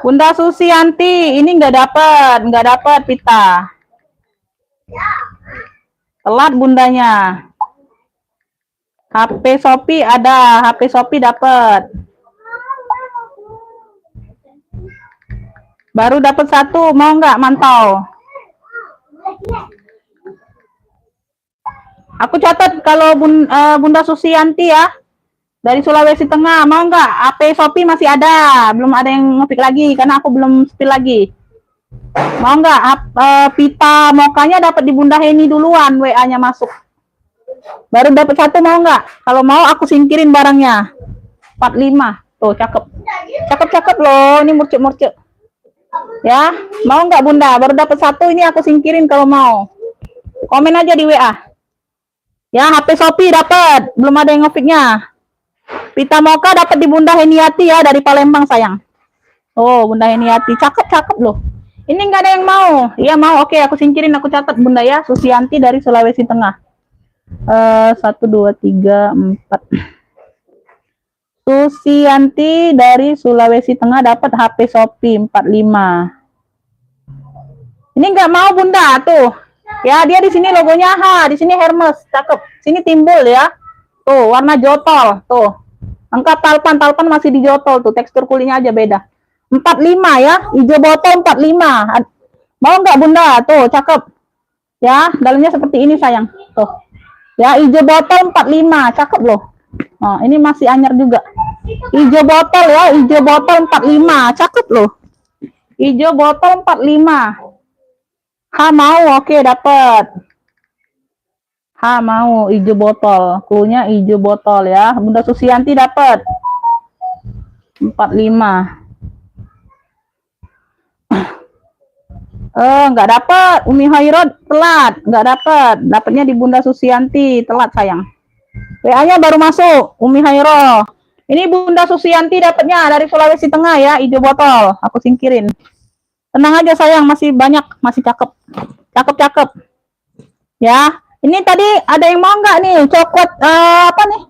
Bunda Susianti, ini nggak dapat pita. Telat Bundanya. HP Shopee ada, HP Shopee dapat. Baru dapat satu, mau nggak mantau? Aku catat kalau Bunda Susianti ya, dari Sulawesi Tengah, mau nggak? HP Shopee masih ada, belum ada yang nge-pick lagi, karena aku belum spill lagi. Mau nggak? Pita mokanya dapat di Bunda Heni duluan, WA-nya masuk. Baru dapat satu, mau nggak? Kalau mau aku singkirin barangnya. 45, tuh cakep. Cakep-cakep loh, ini murcek-murcek. Ya, mau nggak Bunda? Baru dapat satu, ini aku singkirin kalau mau. Komen aja di WA. Ya, HP Shopee dapat, belum ada yang nge-pick-nya. Pita mocha dapat di Bunda Heniati ya, dari Palembang sayang. Oh, Bunda Heniati, cakep-cakep loh. Ini nggak ada yang mau. Iya mau, oke aku singkirin, aku catat Bunda ya. Susianti dari Sulawesi Tengah. 1 2 3 4. Susianti dari Sulawesi Tengah dapat HP Shopee 45. Ini nggak mau Bunda tuh. Ya, dia di sini logonya H, di sini Hermes, cakep. Sini timbul ya. Tuh, warna jotol, tuh. Lengkap talpan masih di jotol tuh, tekstur kulitnya aja beda. 45 ya, hijau botol 45. Mau nggak Bunda? Tuh, cakep. Ya, dalamnya seperti ini sayang. Tuh. Ya, hijau botol 45, cakep loh. Oh, ini masih anyar juga. Hijau botol ya, hijau botol 45. Cakep loh. Hijau botol 45. Mau, oke dapat. Mau hijau botol. Cluenya hijau botol ya. Bunda Susianti dapat. 45. Nggak dapat. Umi Hairod telat, nggak dapat. Dapatnya di Bunda Susianti, telat sayang. WA-nya baru masuk, Umi Hairod. Ini Bunda Susianti dapatnya dari Sulawesi Tengah ya, hijau botol. Aku singkirin. Tenang aja sayang, masih banyak, masih cakep. Cakep-cakep. Ya, ini tadi ada yang mau nggak nih? Coklat apa nih?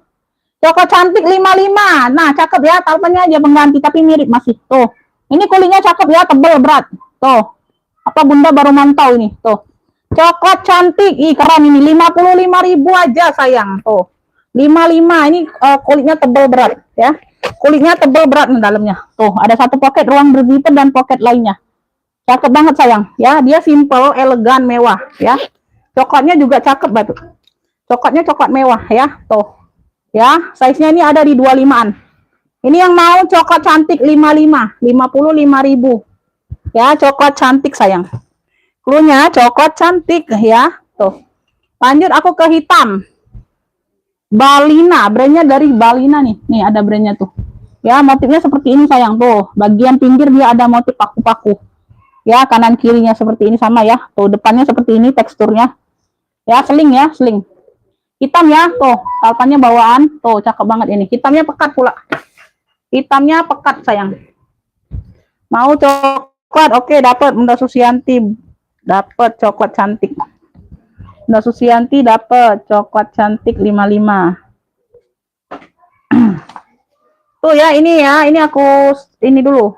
Coklat cantik 55. Nah, cakep ya, talpannya aja pengganti tapi mirip masih. Tuh. Ini kulitnya cakep ya, tebel berat. Tuh. Apa Bunda baru mantau ini tuh, coklat cantik, keren ini, 55.000 aja sayang. Tuh 55 ini kulitnya tebal berat ya, kulitnya tebal berat di dalamnya. Tuh ada satu pocket ruang berzipper dan pocket lainnya, cakep banget sayang ya. Dia simple, elegan, mewah ya. Coklatnya juga cakep batu, coklatnya coklat mewah ya. Tuh ya, size nya ini ada di 25an. Ini yang mau coklat cantik 55.000 ya, coklat cantik sayang. Cluenya coklat cantik ya. Tuh. Lanjut aku ke hitam. Balina, brandnya dari Balina nih. Nih ada brandnya tuh. Ya, motifnya seperti ini sayang. Tuh, bagian pinggir dia ada motif paku-paku. Ya, kanan kirinya seperti ini sama ya. Tuh, depannya seperti ini teksturnya. Ya, seling ya, seling. Hitam ya, tuh. Talpannya bawaan. Tuh, cakep banget ini. Hitamnya pekat pula. Hitamnya pekat sayang. Mau coklat, oke dapat Bunda Susianti, dapat coklat cantik. Bunda Susianti dapat coklat cantik 55. Tuh ya, ini aku ini dulu.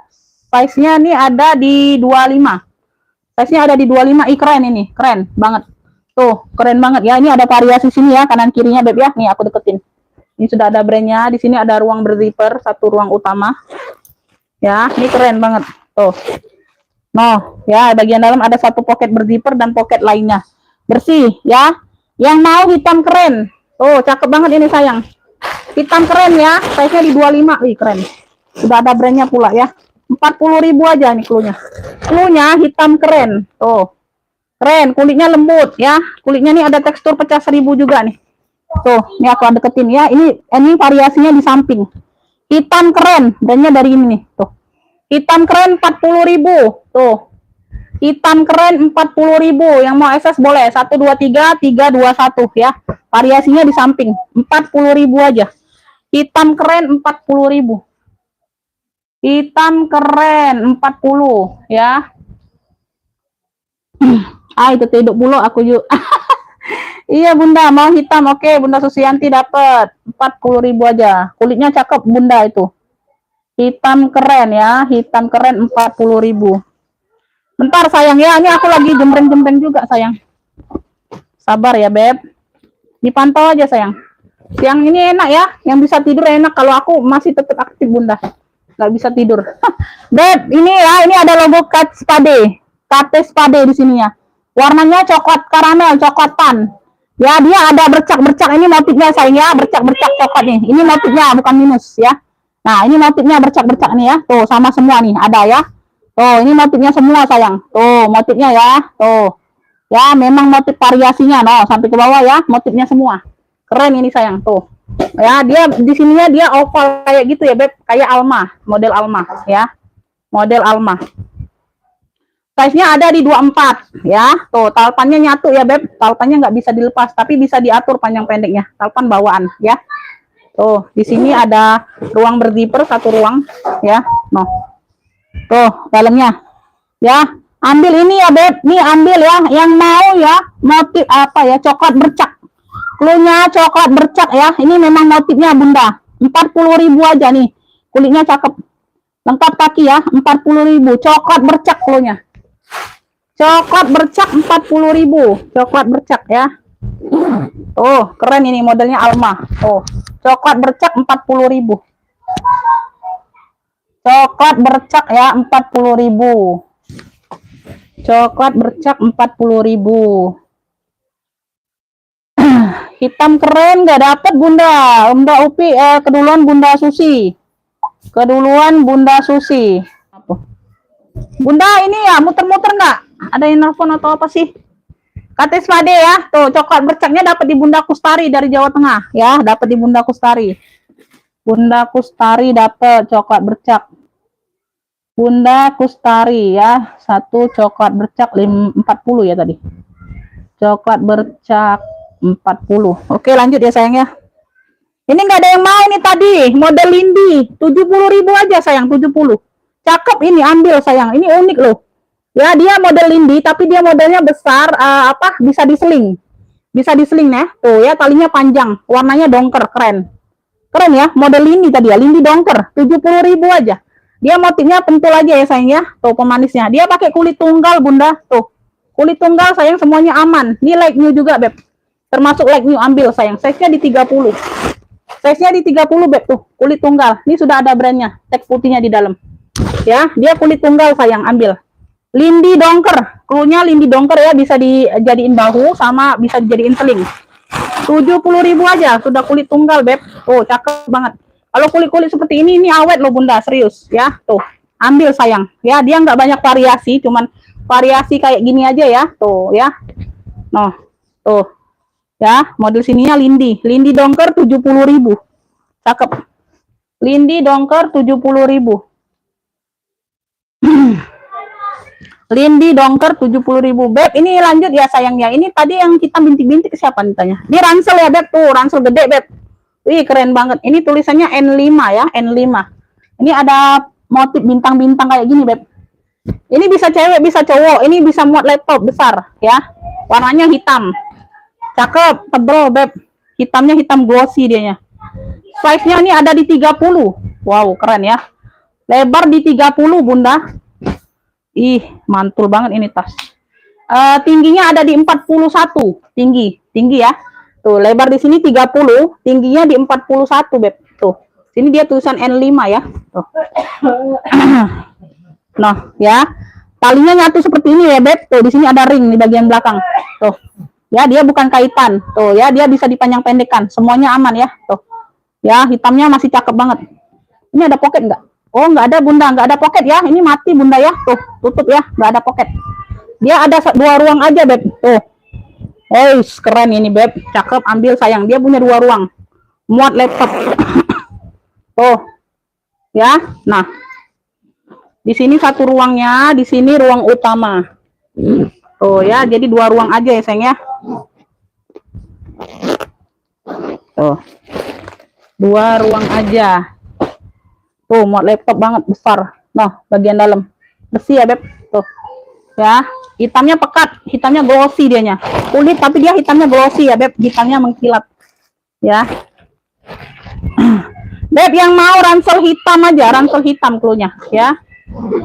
Size-nya ini ada di 25. Size-nya ada di 25. Keren ini, keren banget. Tuh, keren banget ya. Ini ada variasi sini ya, kanan kirinya beb ya. Nih aku deketin. Ini sudah ada brandnya. Di sini ada ruang berzipper, satu ruang utama. Ya, ini keren banget. Tuh. Nah, ya bagian dalam ada satu pocket berzipper dan pocket lainnya. Bersih ya. Yang mau hitam keren. Tuh, cakep banget ini sayang. Hitam keren ya. Size-nya di 25. Wih, keren. Sudah ada brandnya pula ya. 40.000 aja nih cluenya. Cluenya hitam keren. Tuh. Keren, kulitnya lembut ya. Kulitnya nih ada tekstur pecah 1000 juga nih. Tuh, ini aku deketin ya. Ini variasinya di samping. Hitam keren. Brandnya dari ini nih. Tuh. Hitam keren 40.000. Tuh. Hitam keren 40.000. Yang mau SS boleh. 1 2 3 3 2 1 ya. Variasinya di samping. 40.000 aja. Hitam keren 40.000. Hitam keren 40 ya. Itu tidur puluh aku yuk. Iya Bunda, mau hitam. Oke, Bunda Susianti dapat 40.000 aja. Kulitnya cakep Bunda itu. Hitam keren ya, hitam keren 40.000. Bentar sayang ya, ini aku lagi jembreng-jembreng juga sayang. Sabar ya beb. Dipantau aja sayang. Yang ini enak ya, yang bisa tidur enak. Kalau aku masih tetap aktif Bunda, nggak bisa tidur. Beb, ini ya, ini ada logo Kate Spade. Kate Spade di sini ya. Warnanya coklat karamel, coklat tan. Ya, dia ada bercak-bercak. Ini motifnya sayang ya, bercak-bercak coklat nih. Ini motifnya bukan minus ya. Nah, ini motifnya bercak-bercak nih ya. Tuh, sama semua nih, ada ya. Tuh, ini motifnya semua sayang. Tuh, motifnya ya. Tuh. Ya, memang motif variasinya no, sampai ke bawah ya, motifnya semua. Keren ini sayang, tuh. Ya, dia di sininya dia oval kayak gitu ya, Beb. Kayak Alma, model Alma ya. Model Alma. Size-nya ada di 24 ya. Tuh, talpannya nyatu ya, Beb. Talpannya nggak bisa dilepas, tapi bisa diatur panjang pendeknya. Talpan bawaan ya. Tuh, di sini ada ruang berzipper, satu ruang ya. Noh. Tuh, dalamnya. Ya, ambil ini ya, Beb. Nih ambil ya, yang mau ya, motif apa ya? Coklat bercak. Cluenya coklat bercak ya. Ini memang motifnya Bunda. 40.000 aja nih. Kulitnya cakep. Lengkap kaki ya, 40.000. Coklat bercak cluenya. Coklat bercak 40.000. Coklat bercak ya. Oh, keren ini modelnya Alma. Oh, coklat bercak 40.000. Coklat bercak ya 40.000. Coklat bercak 40.000. hitam keren nggak dapat Bunda. Mbak Upi keduluan Bunda Susi. Keduluan Bunda Susi. Apa? Bunda ini ya muter-muter nggak? Ada yang nelfon atau apa sih? Katis Pade ya. Tuh coklat bercaknya dapat di Bunda Kustari dari Jawa Tengah ya, dapat di Bunda Kustari. Bunda Kustari dapat coklat bercak. Bunda Kustari ya, satu coklat bercak 40 ya tadi. Coklat bercak 40. Oke, lanjut ya sayang ya. Ini nggak ada yang mau ini tadi, model Lindi 70.000 aja sayang, 70. Cakep ini, ambil sayang. Ini unik loh. Ya, dia model Lindi tapi dia modelnya besar, bisa diseling. Bisa diseling ya. Tuh ya, talinya panjang, warnanya dongker, keren. Keren ya, model Lindi tadi ya, Lindi dongker, 70.000 aja. Dia motifnya pentul aja ya sayang ya. Tuh pemanisnya. Dia pakai kulit tunggal Bunda. Tuh. Kulit tunggal sayang, semuanya aman. Ini like new juga Beb. Termasuk like new, ambil sayang. Size-nya di 30. Size-nya di 30 Beb tuh. Kulit tunggal. Ini sudah ada brandnya. Tag putihnya di dalam. Ya, dia kulit tunggal sayang, ambil. Lindi dongker. Cluenya Lindi dongker ya, bisa dijadiin bahu sama bisa dijadiin seling. 70.000 aja, sudah kulit tunggal Beb. Oh, cakep banget. Kalau kulit-kulit seperti ini awet loh Bunda, serius ya. Tuh, ambil sayang. Ya, dia nggak banyak variasi, cuman variasi kayak gini aja ya. Tuh ya. Noh, tuh. Ya, model sininya Lindi. Lindi dongker 70.000. Cakep. Lindi dongker 70.000. Lindi dongker 70.000 Beb. Ini lanjut ya sayangnya. Ini tadi yang kita bintik-bintik siapa nih tanya? Ini ransel ya Beb, tuh ransel gede Beb. Wih, keren banget. Ini tulisannya N5 ya, N5. Ini ada motif bintang-bintang kayak gini Beb. Ini bisa cewek, bisa cowok. Ini bisa muat laptop besar ya. Warnanya hitam. Cakep, tebel Beb. Hitamnya hitam glossy dianya. Size-nya ini ada di 30. Wow, keren ya. Lebar di 30 Bunda. Ih, mantul banget ini tas. Tingginya ada di 41. Tinggi ya. Tuh, lebar di sini 30, tingginya di 41 Beb. Tuh. Sini dia tulisan N5 ya. Tuh. Nah, ya. Talinya nyatu seperti ini ya Beb. Tuh, di sini ada ring di bagian belakang. Tuh. Ya, dia bukan kaitan. Tuh, ya, dia bisa dipanjang pendekkan. Semuanya aman ya. Tuh. Ya, hitamnya masih cakep banget. Ini ada pocket nggak? Oh, nggak ada Bunda, nggak ada pocket ya. Ini mati Bunda ya. Tuh, tutup ya, nggak ada pocket. Dia ada 2 ruang aja Beb. Tuh. Oh, keren ini Beb. Cakep, ambil sayang. Dia punya 2 ruang. Muat laptop. Tuh. Ya. Nah. Di sini 1 ruangnya, di sini ruang utama. Tuh ya, jadi 2 ruang aja ya sayang ya. Tuh. 2 ruang aja. Tuh, muat laptop banget, besar. Nah, bagian dalam. Bersih ya Beb. Tuh. Ya, hitamnya pekat, hitamnya glossy dianya. Kulit tapi dia hitamnya glossy ya Beb, hitamnya mengkilat. Ya. Beb yang mau ransel hitam aja, ransel hitam cluenya ya.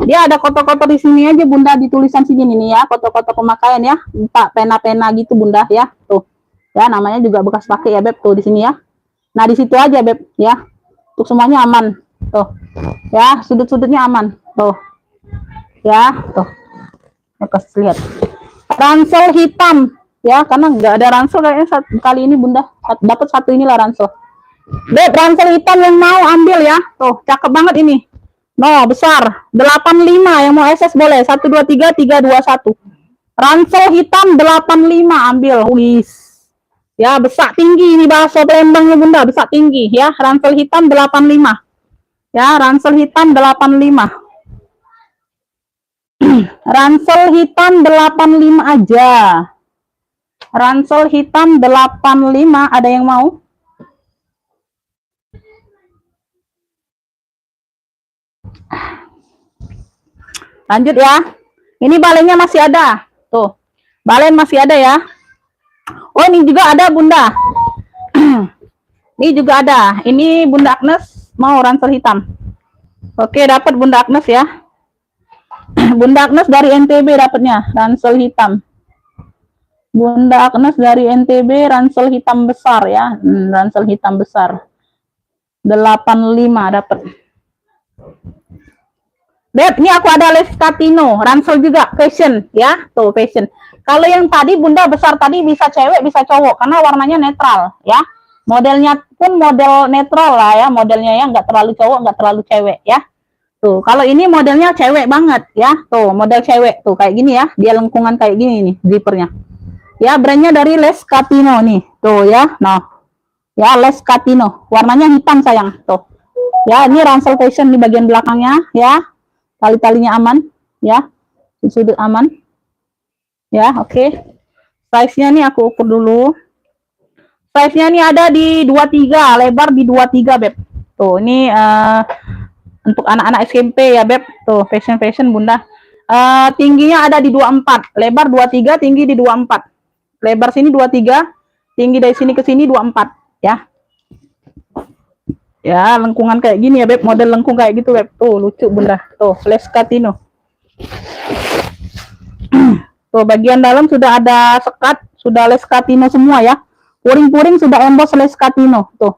Dia ada kotor-kotor di sini aja Bunda, di tulisan sini nih ya, kotor-kotor pemakaian ya. Pak pena-pena gitu Bunda ya. Tuh. Ya, namanya juga bekas pakai ya Beb, tuh di sini ya. Nah, di situ aja Beb ya. Untuk semuanya aman. Tuh. Ya, sudut-sudutnya aman. Tuh. Ya, tuh. Kasih lihat. Ransel hitam ya, karena nggak ada ransel kayaknya kali ini Bunda. Dapat 1 inilah ransel. Beb, ransel hitam yang mau ambil ya. Tuh, cakep banget ini. No, besar. 85 yang mau SS boleh. 1 2 3 3 2 1. Ransel hitam 85 ambil. Wis. Ya, besar tinggi ini bakso Palembangnya Bunda, besar tinggi ya. Ransel hitam 85. Ya, ransel hitam 85. Ransel hitam 85 aja. Ransel hitam 85, ada yang mau? Lanjut ya. Ini balennya masih ada. Tuh. Balen masih ada ya. Oh, ini juga ada Bunda. Ini juga ada. Ini Bunda Agnes mau ransel hitam. Oke, dapat Bunda Agnes ya. Bunda Agnes dari NTB dapatnya ransel hitam. Bunda Agnes dari NTB ransel hitam besar ya. Ransel hitam besar. 85 dapat. Beb, ini aku ada Les Catino, ransel juga, fashion ya, tuh fashion. Kalau yang tadi bunda besar tadi bisa cewek bisa cowok karena warnanya netral ya. Modelnya pun model netral lah ya, modelnya ya nggak terlalu cowok nggak terlalu cewek ya. Tuh, kalau ini modelnya cewek banget ya. Tuh, model cewek tuh kayak gini ya. Dia lengkungan kayak gini nih zippernya. Ya, brandnya dari Les Catino nih. Tuh ya. Nah, ya Les Catino. Warnanya hitam sayang. Tuh. Ya, ini ransel fashion di bagian belakangnya ya. Tali-talinya aman ya. Sudut aman. Ya, oke. Okay. Size-nya nih aku ukur dulu. Size-nya nih ada di 23, lebar di 23, Beb. Tuh, ini untuk anak-anak SMP ya, Beb. Tuh, fashion bunda. Tingginya ada di 24, lebar 23, tinggi di 24. Lebar sini 23, tinggi dari sini ke sini 24 ya. Ya, lengkungan kayak gini ya, Beb. Model lengkung kayak gitu, Beb. Tuh, lucu bunda. Tuh, Les Catino. Tuh, bagian dalam sudah ada sekat, sudah Les Catino semua ya. Puring-puring sudah emboss Les Catino. Tuh.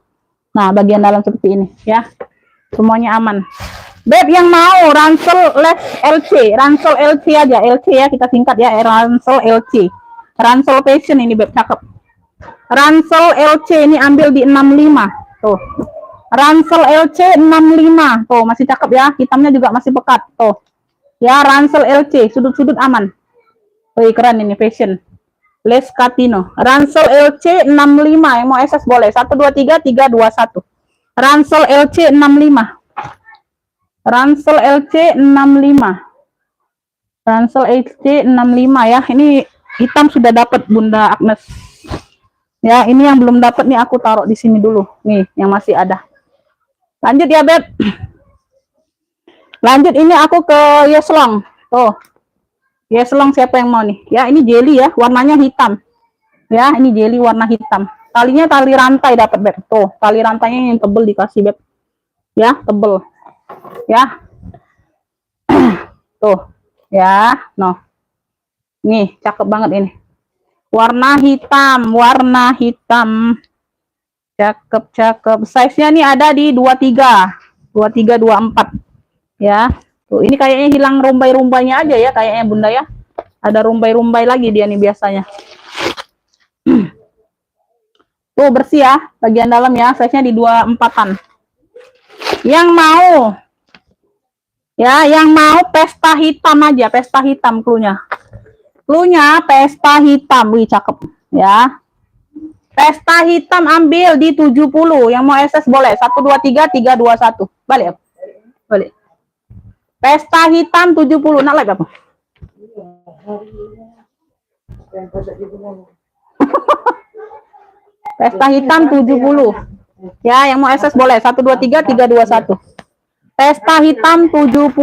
Nah, bagian dalam seperti ini ya. Semuanya aman. Beb yang mau ransel Les LC, ransel LC aja, LC ya kita singkat ya, ransel LC. Ransel fashion ini Beb cakep. Ransel LC ini ambil di 65. Tuh. Ransel LC 65. Tuh, masih cakep ya. Hitamnya juga masih pekat. Tuh. Ya, ransel LC, sudut-sudut aman. Wih, keren ini fashion. Les Catino. Ransel LC 65. Yang mau SS boleh. 123 321. Ransel LC 65. Ransel LC 65. Ransel LC 65 ya. Ini hitam sudah dapat Bunda Agnes. Ya, ini yang belum dapat nih aku taruh di sini dulu. Nih, yang masih ada. Lanjut ya, Beb. Lanjut ini aku ke Yeslong. Tuh. Yeslong siapa yang mau nih? Ya, ini jelly ya, warnanya hitam. Ya, ini jelly warna hitam. Talinya tali rantai dapat, Beb. Tuh, tali rantainya yang tebel dikasih, Beb. Ya, tebel. Ya. Tuh. Ya, noh. Nih, cakep banget ini. Warna hitam, warna hitam. Cakep. Size-nya nih ada di 23. 23 24. Ya. Tuh, ini kayaknya hilang rumbai-rumbainya aja ya kayaknya Bunda ya. Ada rumbai-rumbai lagi dia nih biasanya. Tuh bersih ya, bagian dalam ya, size-nya di 24-an. Yang mau ya, yang mau pesta hitam aja, pesta hitam cluenya. Cluenya pesta hitam, wih cakep ya. Pesta hitam ambil di 70, yang mau SS boleh. 123 321. Balik ya. Balik. Pesta hitam 70. Nak live apa? Pesta hitam 70. Ya, yang mau SS boleh. 123 321. Pesta hitam 70.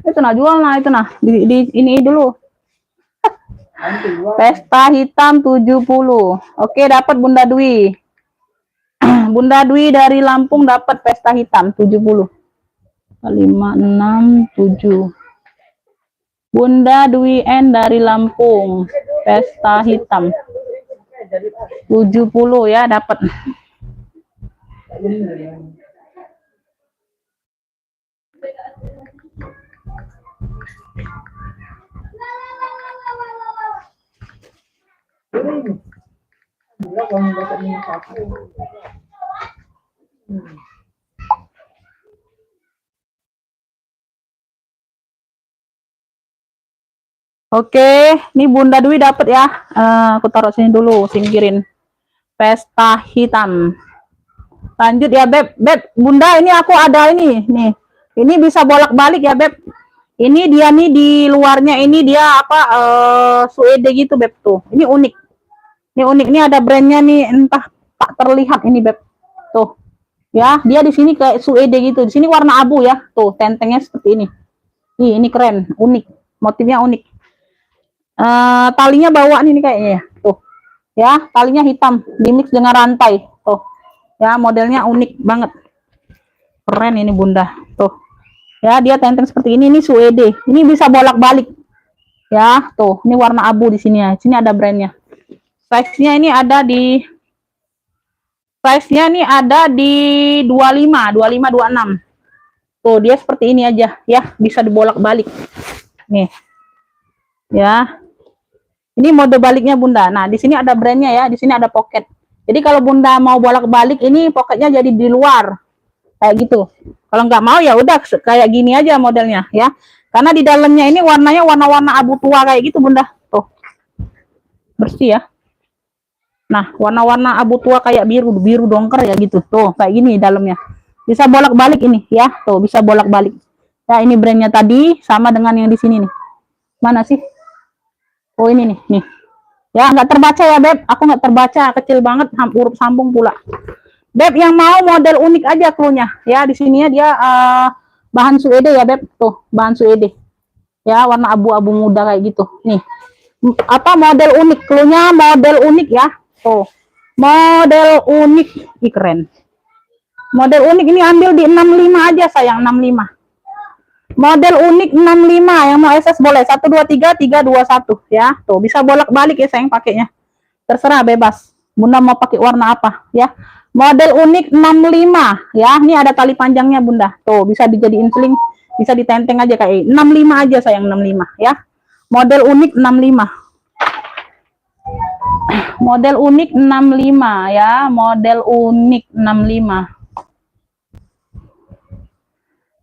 Itu nah jual nah itu nah. Di ini dulu. Pesta hitam 70. Oke, dapat Bunda Dwi. Bunda Dwi dari Lampung dapat pesta hitam 70. 567. Bunda Dwi N dari Lampung, pesta hitam 70 ya dapat. Oke, ini Bunda Dwi dapat ya. Aku taruh sini dulu, singkirin. Pesta hitam. Lanjut ya, Beb. Beb, Bunda ini aku ada ini, nih. Ini bisa bolak-balik ya, Beb. Ini dia nih di luarnya ini dia apa suede gitu, Beb tuh. Ini unik. Ini unik. Ini ada brandnya nih, entah tak terlihat ini, Beb. Tuh. Ya, dia di sini kayak suede gitu. Di sini warna abu ya. Tuh, tentengnya seperti ini. Ini keren, unik. Motifnya unik. Talinya bawaan ini kayaknya ya. Tuh. Ya, talinya hitam, dimix dengan rantai. Tuh. Ya, modelnya unik banget. Keren ini Bunda. Tuh. Ya, dia tenteng seperti ini suede. Ini bisa bolak-balik. Ya, tuh. Ini warna abu di sini ya. Sini ada brandnya. Size-nya ini ada di 25, 26. Tuh, dia seperti ini aja ya, bisa dibolak-balik. Nih. Ya. Ini mode baliknya Bunda. Nah, di sini ada brandnya ya, di sini ada pocket. Jadi kalau Bunda mau bolak-balik ini pokoknya jadi di luar. Kayak gitu. Kalau nggak mau ya udah kayak gini aja modelnya ya. Karena di dalamnya ini warnanya warna-warna abu tua kayak gitu Bunda. Tuh. Bersih ya. Nah, warna-warna abu tua kayak biru dongker ya gitu. Tuh, kayak gini dalamnya. Bisa bolak-balik ini ya. Tuh, bisa bolak-balik. Ya, ini brandnya tadi sama dengan yang di sini nih. Mana sih? Oh, ini nih. Ya, nggak terbaca ya, Beb. Aku nggak terbaca, kecil banget, huruf sambung pula. Beb, yang mau model unik aja cluenya. Ya, di sini ya dia bahan suede ya, Beb. Tuh, bahan suede. Ya, warna abu-abu muda kayak gitu. Nih. Apa model unik? Cluenya model unik ya. Tuh. Model unik. Ih, keren. Model unik ini ambil di 65 aja, sayang, 65. Model unik 65 yang mau SS boleh 123 321 ya. Tuh, bisa bolak-balik ya sayang pakainya. Terserah bebas. Bunda mau pakai warna apa ya. Model unik 65 ya. Ini ada tali panjangnya Bunda. Tuh, bisa dijadiin sling, bisa ditenteng aja kayak 65 aja sayang, 65 ya. Model unik 65. Model unik 65 ya. Model unik 65.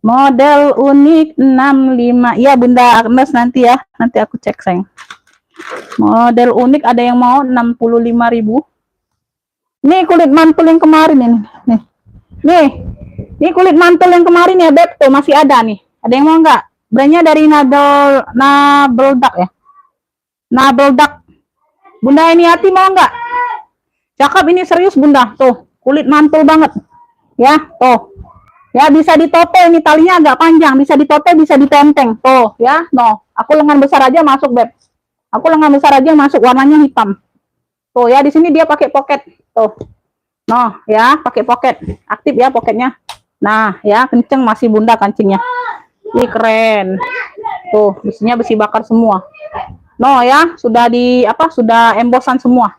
Model unik 65. Iya Bunda Agnes, nanti ya. Nanti aku cek sayang. Model unik ada yang mau 65.000. Nih kulit mantul yang kemarin ini. Nih. Nih kulit mantul yang kemarin ya Beb. Tuh masih ada nih. Ada yang mau nggak? Brandnya dari Nabeldak ya. Nabeldak. Bunda ini hati mau nggak? Cakep ini, serius Bunda. Tuh kulit mantul banget. Ya tuh. Ya, bisa ditote, ini talinya agak panjang, bisa ditote, bisa ditenteng. Tuh, ya, no. Aku lengan besar aja masuk, Beb. Aku lengan besar aja masuk, warnanya hitam. Tuh, ya, di sini dia pakai pocket. Tuh. No, ya, pakai pocket. Aktif ya poketnya. Nah, ya, kenceng masih Bunda kancingnya. Ini keren. Tuh, besinya besi bakar semua. No, ya, sudah sudah embosan semua.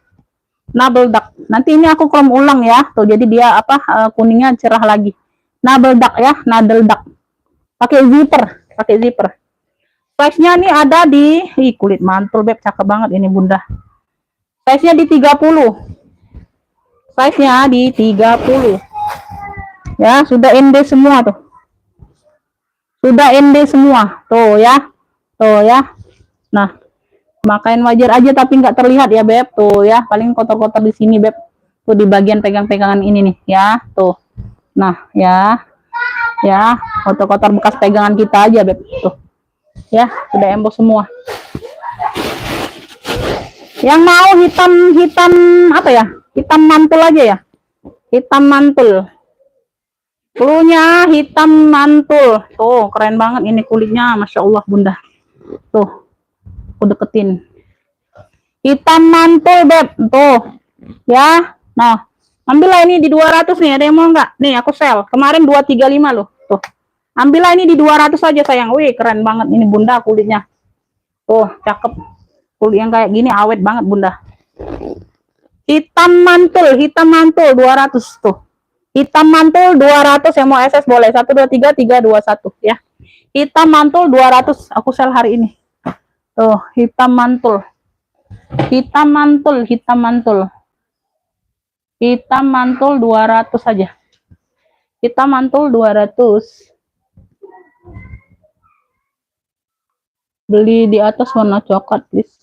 Nabeldak. Nanti ini aku chrome ulang ya. Tuh, jadi dia kuningnya cerah lagi. Nabeldak ya, Nabeldak. Pakai zipper. Size-nya nih ada di kulit mantul Beb, cakep banget ini Bunda. Size-nya di 30. Size-nya di 30. Ya, sudah ND semua tuh. Sudah ND semua. Tuh ya. Tuh ya. Nah, makain wajar aja tapi nggak terlihat ya Beb. Tuh ya, paling kotor-kotor di sini Beb. Tuh di bagian pegang-pegangan ini nih ya. Tuh. Nah, ya, kotor-kotor bekas pegangan kita aja, Beb. Tuh, ya, sudah embos semua. Yang mau hitam apa ya? Hitam mantul aja ya. Hitam mantul. Cluenya hitam mantul. Tuh, keren banget ini kulitnya, Masya Allah, Bunda. Tuh, aku deketin. Hitam mantul, Beb. Tuh, ya. Nah, ambillah ini di 200 nih, ada yang mau nggak? Nih aku sel, kemarin 235 loh. Tuh, ambillah ini di 200 aja sayang. Wih, keren banget ini Bunda kulitnya. Tuh, cakep. Kulit yang kayak gini awet banget Bunda. Hitam mantul 200 tuh. Hitam mantul 200 yang mau SS boleh 123 321 ya. Hitam mantul 200 aku sel hari ini. Tuh, hitam mantul. Hitam mantul 200 saja. Hitam mantul 200. Beli di atas warna coklat, please.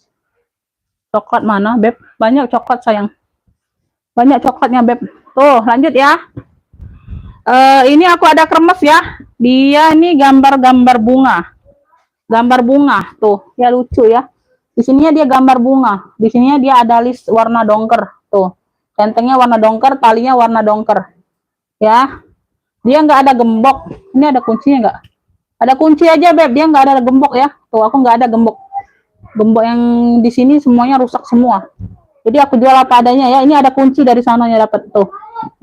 Coklat mana, Beb? Banyak coklat, sayang. Banyak coklatnya, Beb. Tuh, lanjut ya. Ini aku ada kremes ya. Dia ini gambar-gambar bunga. Gambar bunga, tuh. Ya lucu ya. Di sininya dia gambar bunga. Di sininya dia ada list warna dongker, tuh. Tentengnya warna dongker, talinya warna dongker. Ya. Dia nggak ada gembok. Ini ada kuncinya nggak? Ada kunci aja, Beb. Dia nggak ada gembok ya. Tuh, aku nggak ada gembok. Gembok yang di sini semuanya rusak semua. Jadi aku jual apa adanya ya. Ini ada kunci dari sononya dapat tuh.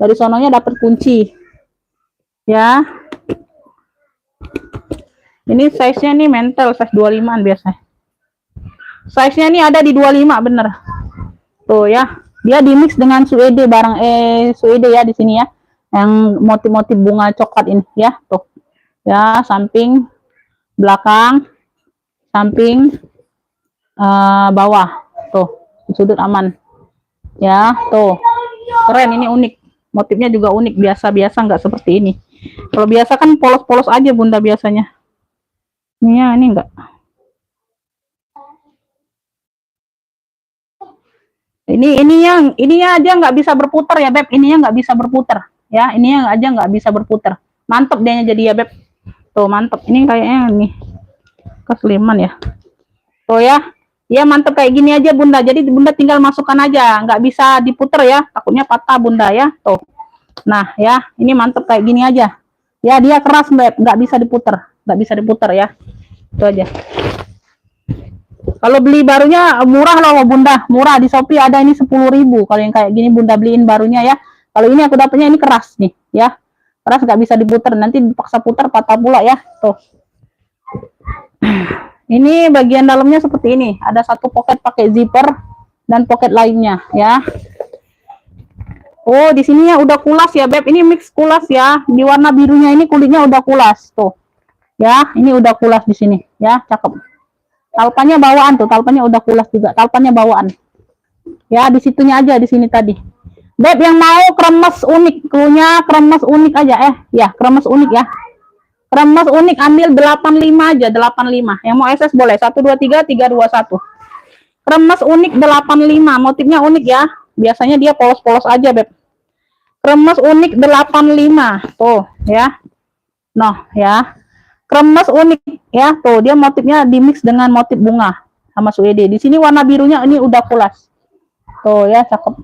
Dari sononya dapat kunci. Ya. Ini size-nya nih mental, size 25-an biasanya. Size-nya nih ada di 25 bener. Tuh ya. Dia dimix dengan suede barang suede ya di sini ya. Yang motif-motif bunga coklat ini ya. Tuh. Ya, samping, belakang, samping, bawah. Tuh, sudut aman. Ya, tuh. Keren, ini unik. Motifnya juga unik, biasa-biasa nggak seperti ini. Kalau biasa kan polos-polos aja Bunda biasanya. Ini ya, ini enggak. Ininya aja nggak bisa berputar ya Beb. Ininya nggak bisa berputar. Ya, ininya aja nggak bisa berputar. Mantep dia jadi ya Beb. Tuh mantep. Ini kayaknya nih keseliman ya. Tuh ya. Ya mantep kayak gini aja Bunda. Jadi Bunda tinggal masukkan aja. Nggak bisa diputar ya. Takutnya patah Bunda ya. Tuh. Nah ya. Ini mantep kayak gini aja. Ya dia keras Beb. Nggak bisa diputar. Nggak bisa diputar ya. Itu aja. Kalau beli barunya murah loh Bunda, murah di Shopee ada ini 10.000. Kalau yang kayak gini Bunda beliin barunya ya. Kalau ini aku dapatnya ini keras nih ya. Keras nggak bisa diputar, nanti dipaksa putar patah pula ya. Tuh. Ini bagian dalamnya seperti ini. Ada satu pocket pakai zipper dan pocket lainnya ya. Oh, di sininya udah kulas ya Beb. Ini mix kulas ya. Di warna birunya ini kulitnya udah kulas tuh. Ya, ini udah kulas di sini ya, cakep. Talpannya bawaan tuh, talpannya udah kulas juga, talpannya bawaan. Ya, di situnya aja di sini tadi. Beb yang mau kremes unik, klunya kremes unik aja ya, kremes unik ya. Kremes unik ambil 85 aja, 85. Yang mau SS boleh 1 2 3 3 2 1. Kremes unik 85, motifnya unik ya. Biasanya dia polos-polos aja, Beb. Kremes unik 85. Tuh, ya. Noh, ya. Kremes unik ya, tuh dia motifnya dimix dengan motif bunga sama suede. Di sini warna birunya ini udah kulas. Tuh ya, cakep.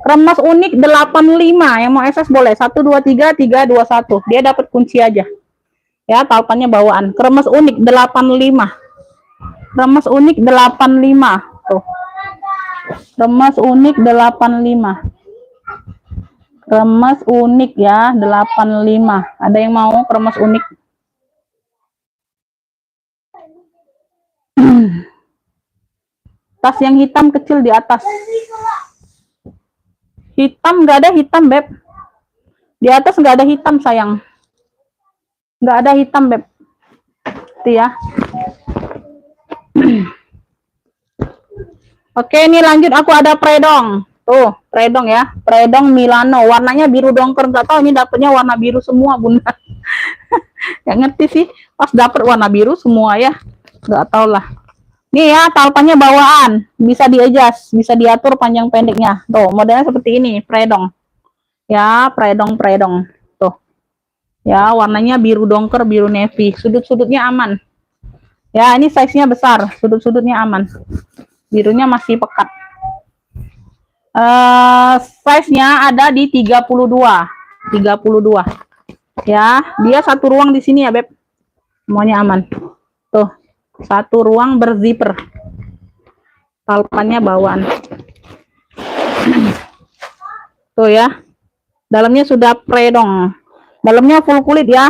Kremes unik 85, yang mau SS boleh 1 2 3 3 2 1. Dia dapat kunci aja. Ya, talpannya bawaan. Kremes unik 85. Kremes unik 85. Tuh. Kremes unik 85. Kremes unik ya, 85. Ada yang mau kremes unik? Tas yang hitam kecil di atas. Hitam nggak ada hitam Beb. Di atas nggak ada hitam sayang. Nggak ada hitam Beb. Itu ya. Oke, ini lanjut aku ada predong. Tuh, predong ya. Predong Milano. Warnanya biru dongker. Nggak tahu ini dapetnya warna biru semua Bunda. Nggak ngerti sih. Pas dapet warna biru semua ya. Nggak tahu lah. Nih ya, talpannya bawaan, bisa di-adjust, bisa diatur panjang pendeknya. Tuh, modelnya seperti ini, predong. Ya, predong. Tuh. Ya, warnanya biru dongker, biru navy. Sudut-sudutnya aman. Ya, ini size-nya besar, sudut-sudutnya aman. Birunya masih pekat. Size-nya ada di 32. 32. Ya, dia satu ruang di sini ya, Beb. Semuanya aman. Tuh. Satu ruang berzipper. Talpannya bawaan. Tuh ya. Dalamnya sudah predong. Dalamnya full kulit ya.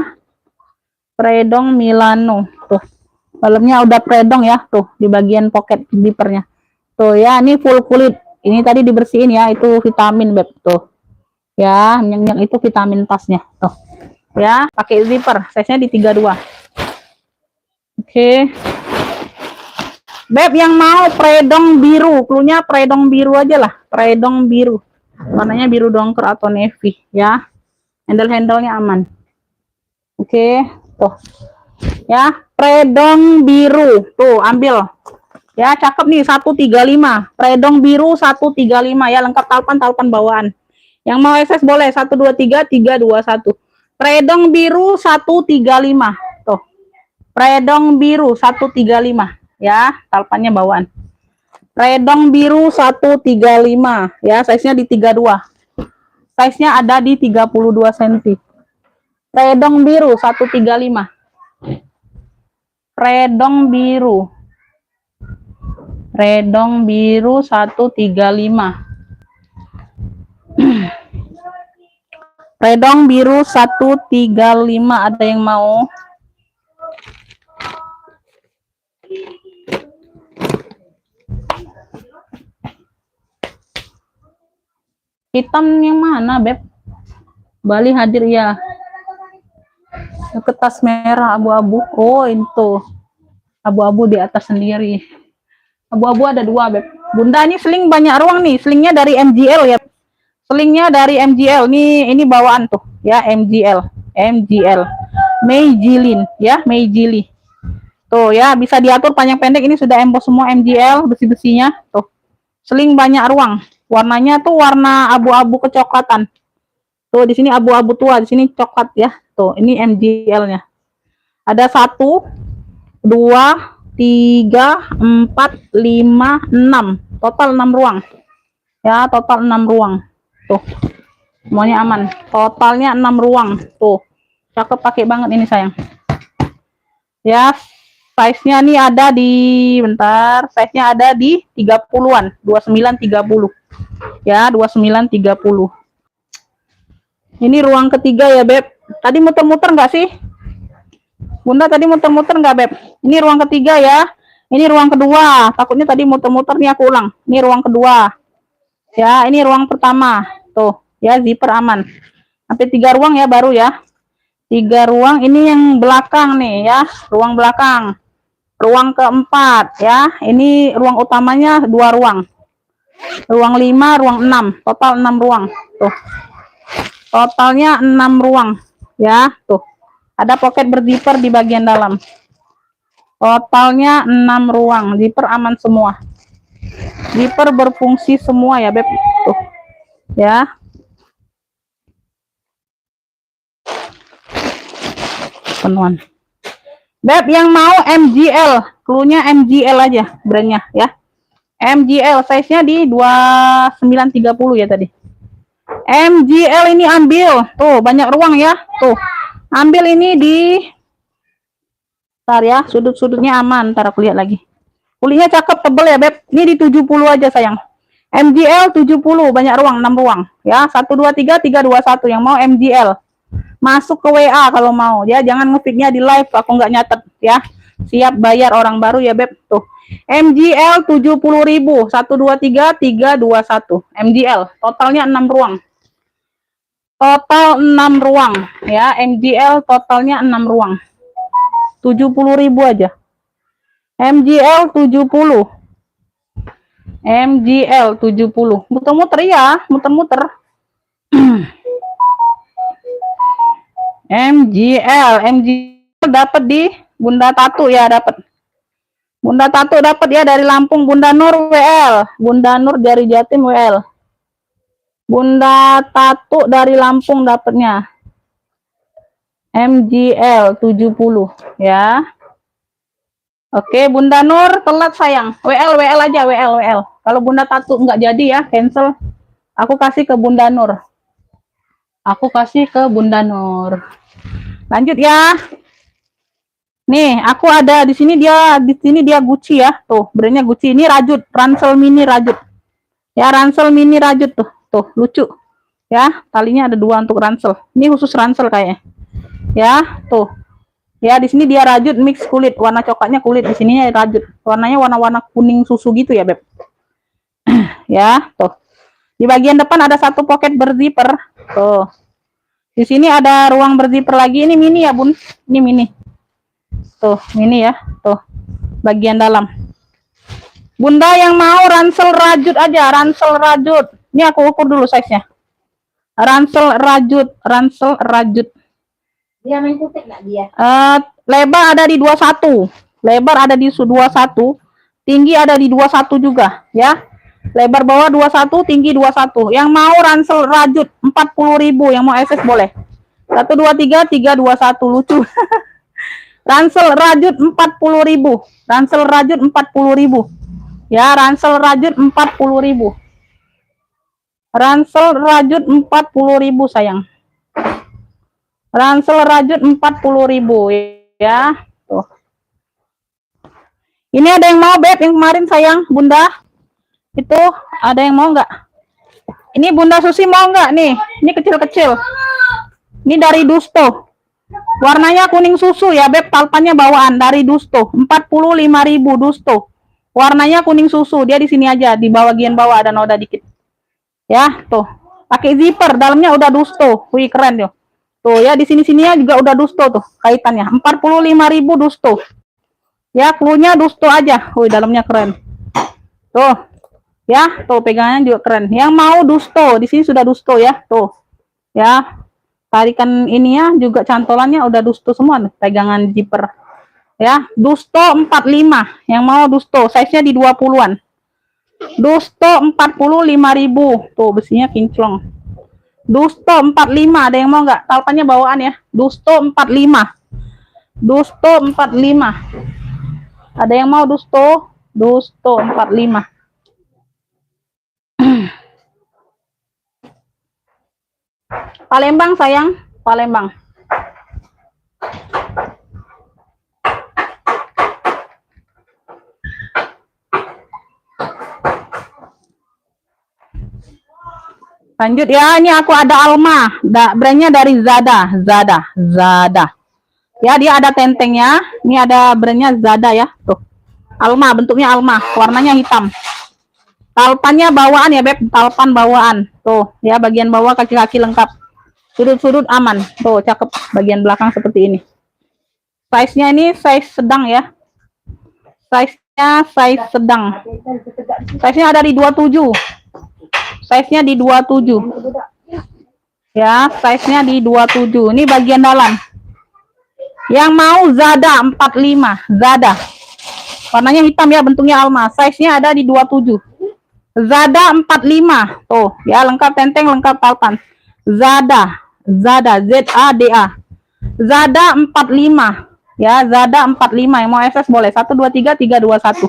Predong Milano. Tuh. Dalamnya udah predong ya. Tuh, di bagian pocket zippernya. Tuh ya, ini full kulit. Ini tadi dibersihin ya, itu vitamin Beb. Tuh. Ya, yang itu vitamin tasnya. Tuh. Ya, pakai zipper. Size-nya di 32. Oke. Beb yang mau predong biru, klunya predong biru aja lah, predong biru. Warnanya biru dongker atau navy ya. Handle-handlenya aman. Oke, tuh. Ya, predong biru. Tuh, ambil. Ya, cakep nih 135. Predong biru 135 ya, lengkap talpan bawaan. Yang mau SS boleh 1 2 3 3 2 1. Predong biru 135. Tuh. Predong biru 135. Ya, talpannya bawaan. Predong biru 135 ya, size-nya di 32. Size-nya ada di 32 cm. Predong biru 135. Predong biru. Predong biru 135. Predong biru 135, ada yang mau? Hitam yang mana, Beb? Bali hadir ya. Ke tas merah abu-abu. Oh, itu. Abu-abu di atas sendiri. Abu-abu ada 2, Beb. Bunda, ini seling banyak ruang nih. Selingnya dari MGL ya. Selingnya dari MGL. Ini bawaan tuh ya, MGL. MGL. Meijilin ya, Meijili. Tuh ya, bisa diatur panjang pendek. Ini sudah emboss semua MGL, besi-besinya. Tuh. Seling banyak ruang. Warnanya tuh warna abu-abu kecoklatan. Tuh di sini abu-abu tua, di sini coklat ya. Tuh, ini MGL-nya. Ada 1 2 3 4 5 6. Total 6 ruang. Ya, total 6 ruang. Tuh. Semuanya aman. Totalnya 6 ruang. Tuh. Cakep, pakai banget ini sayang. Ya, size-nya nih ada di size-nya ada di 30-an, 29 30. Ya, 29 30. Ini ruang ketiga ya, Beb. Tadi muter-muter nggak sih? Bunda tadi muter-muter nggak, Beb? Ini ruang ketiga ya. Ini ruang kedua. Takutnya tadi muter-muter nih, aku ulang. Ini ruang kedua. Ya, ini ruang pertama. Tuh, ya, zipper aman. Sampai 3 ruang ya, baru ya. 3 ruang. Ini yang belakang nih ya, ruang belakang. Ruang keempat ya. Ini ruang utamanya 2 ruang. Ruang 5, ruang 6. Total 6 ruang. Tuh. Totalnya 6 ruang ya. Tuh. Ada pocket berzipper di bagian dalam. Totalnya 6 ruang. Zipper aman semua. Zipper berfungsi semua ya, Beb. Tuh. Ya. Penuhan. Beb, yang mau MGL, cluenya MGL aja brandnya ya. MGL size-nya di 2930 ya tadi. MGL ini ambil, tuh banyak ruang ya, tuh. Ambil ini di ntar ya, sudut-sudutnya aman, ntar aku lihat lagi. Kulitnya cakep, tebel ya, Beb. Ini di 70 aja sayang. MGL 70, banyak ruang, 6 ruang ya. 1 2 3 3 2 1 yang mau MGL. Masuk ke WA kalau mau ya, jangan ngefiknya di live, aku nggak nyatet ya. Siap bayar orang baru ya, Beb. Tuh. MGL 70.000. 1 2 3 3 2 1. MGL. Totalnya 6 ruang. Total 6 ruang ya. MGL totalnya 6 ruang. 70.000 aja. MGL 70. MGL 70. Muter-muter ya, muter-muter. MGL dapat di Bunda Tatu ya, dapat. Bunda Tatu dapat ya dari Lampung. Bunda Nur WL. Bunda Nur dari Jatim WL. Bunda Tatu dari Lampung dapatnya. MGL 70 ya. Oke, Bunda Nur telat sayang. WL aja, WL. Kalau Bunda Tatu nggak jadi ya, cancel. Aku kasih ke Bunda Nur. Lanjut ya. Nih, aku ada di sini dia Gucci ya. Tuh, brandnya Gucci. Ini rajut, ransel mini rajut. Ya, ransel mini rajut tuh. Tuh, lucu. Ya, talinya ada 2 untuk ransel. Ini khusus ransel kayaknya. Ya, tuh. Ya, di sini dia rajut mix kulit, warna coklatnya kulit, di sini rajut. Warnanya warna-warna kuning susu gitu ya, Beb. Ya, tuh. Di bagian depan ada 1 pocket berzipper. Tuh. Di sini ada ruang berzipper lagi. Ini mini ya, Bun. Ini mini. Tuh, mini ya. Tuh. Bagian dalam. Bunda yang mau ransel rajut aja, ransel rajut. Ini aku ukur dulu size-nya. Ransel rajut. Dia main kutek nggak dia? Lebar ada di 21. Lebar ada di 21. Tinggi ada di 21 juga, ya. Lebar bawah 21, tinggi 21. Yang mau ransel rajut 40.000, yang mau SS boleh. 1 2 3 3 2 1 lucu. Ransel rajut 40.000. Ransel rajut 40.000. Ya, ransel rajut 40.000. Ransel rajut 40.000 sayang. Ransel rajut 40.000 ya. Tuh. Ini ada yang mau, Beb, yang kemarin sayang, Bunda. Itu ada yang mau nggak? Ini Bunda Susi mau nggak nih? Ini kecil-kecil. Ini dari Dusto. Warnanya kuning susu ya, Beb. Talpannya bawaan dari Dusto. 45.000 Dusto. Warnanya kuning susu. Dia di sini aja, di bagian bawah ada noda dikit. Ya, tuh. Pakai zipper, dalamnya udah Dusto. Wih, keren yo. Tuh ya, di sini-sini ya juga udah dusto tuh kaitannya. 45.000 dusto. Ya, cluenya dusto aja. Wih, dalamnya keren. Tuh. Ya, tuh pegangannya juga keren. Yang mau dusto, di sini sudah dusto ya. Tuh. Ya. Tarikan ini ya juga cantolannya udah dusto semua nih, pegangan zipper. Ya, dusto 45. Yang mau dusto, size-nya di 20-an. Dusto 45.000. Tuh, besinya kinclong. Dusto 45, ada yang mau nggak? Talpannya bawaan ya. Dusto 45. Dusto 45. Ada yang mau dusto? Dusto 45. Palembang sayang, Palembang. Lanjut ya, ini aku ada Alma, brandnya dari Zada. Ya, dia ada tentengnya. Ini ada brandnya Zada ya, tuh. Alma, bentuknya Alma, warnanya hitam. Talpannya bawaan ya beb, talpan bawaan. Tuh, ya bagian bawah kaki-kaki lengkap. Sudut-sudut aman. Tuh, cakep. Bagian belakang seperti ini. Size-nya ini size sedang ya. Size-nya size sedang. Size-nya ada di 27. Size-nya di 27. Ya, size-nya di 27. Ini bagian dalam. Yang mau Zada 45. Zada. Warnanya hitam ya, bentuknya Alma. Size-nya ada di 27. Zada 45. Tuh, ya lengkap tenteng, lengkap talpan. Zada, Z-A-D-A. Zada 45. Ya, Zada 45. Yang mau SS boleh. 1 2 3 3 2 1.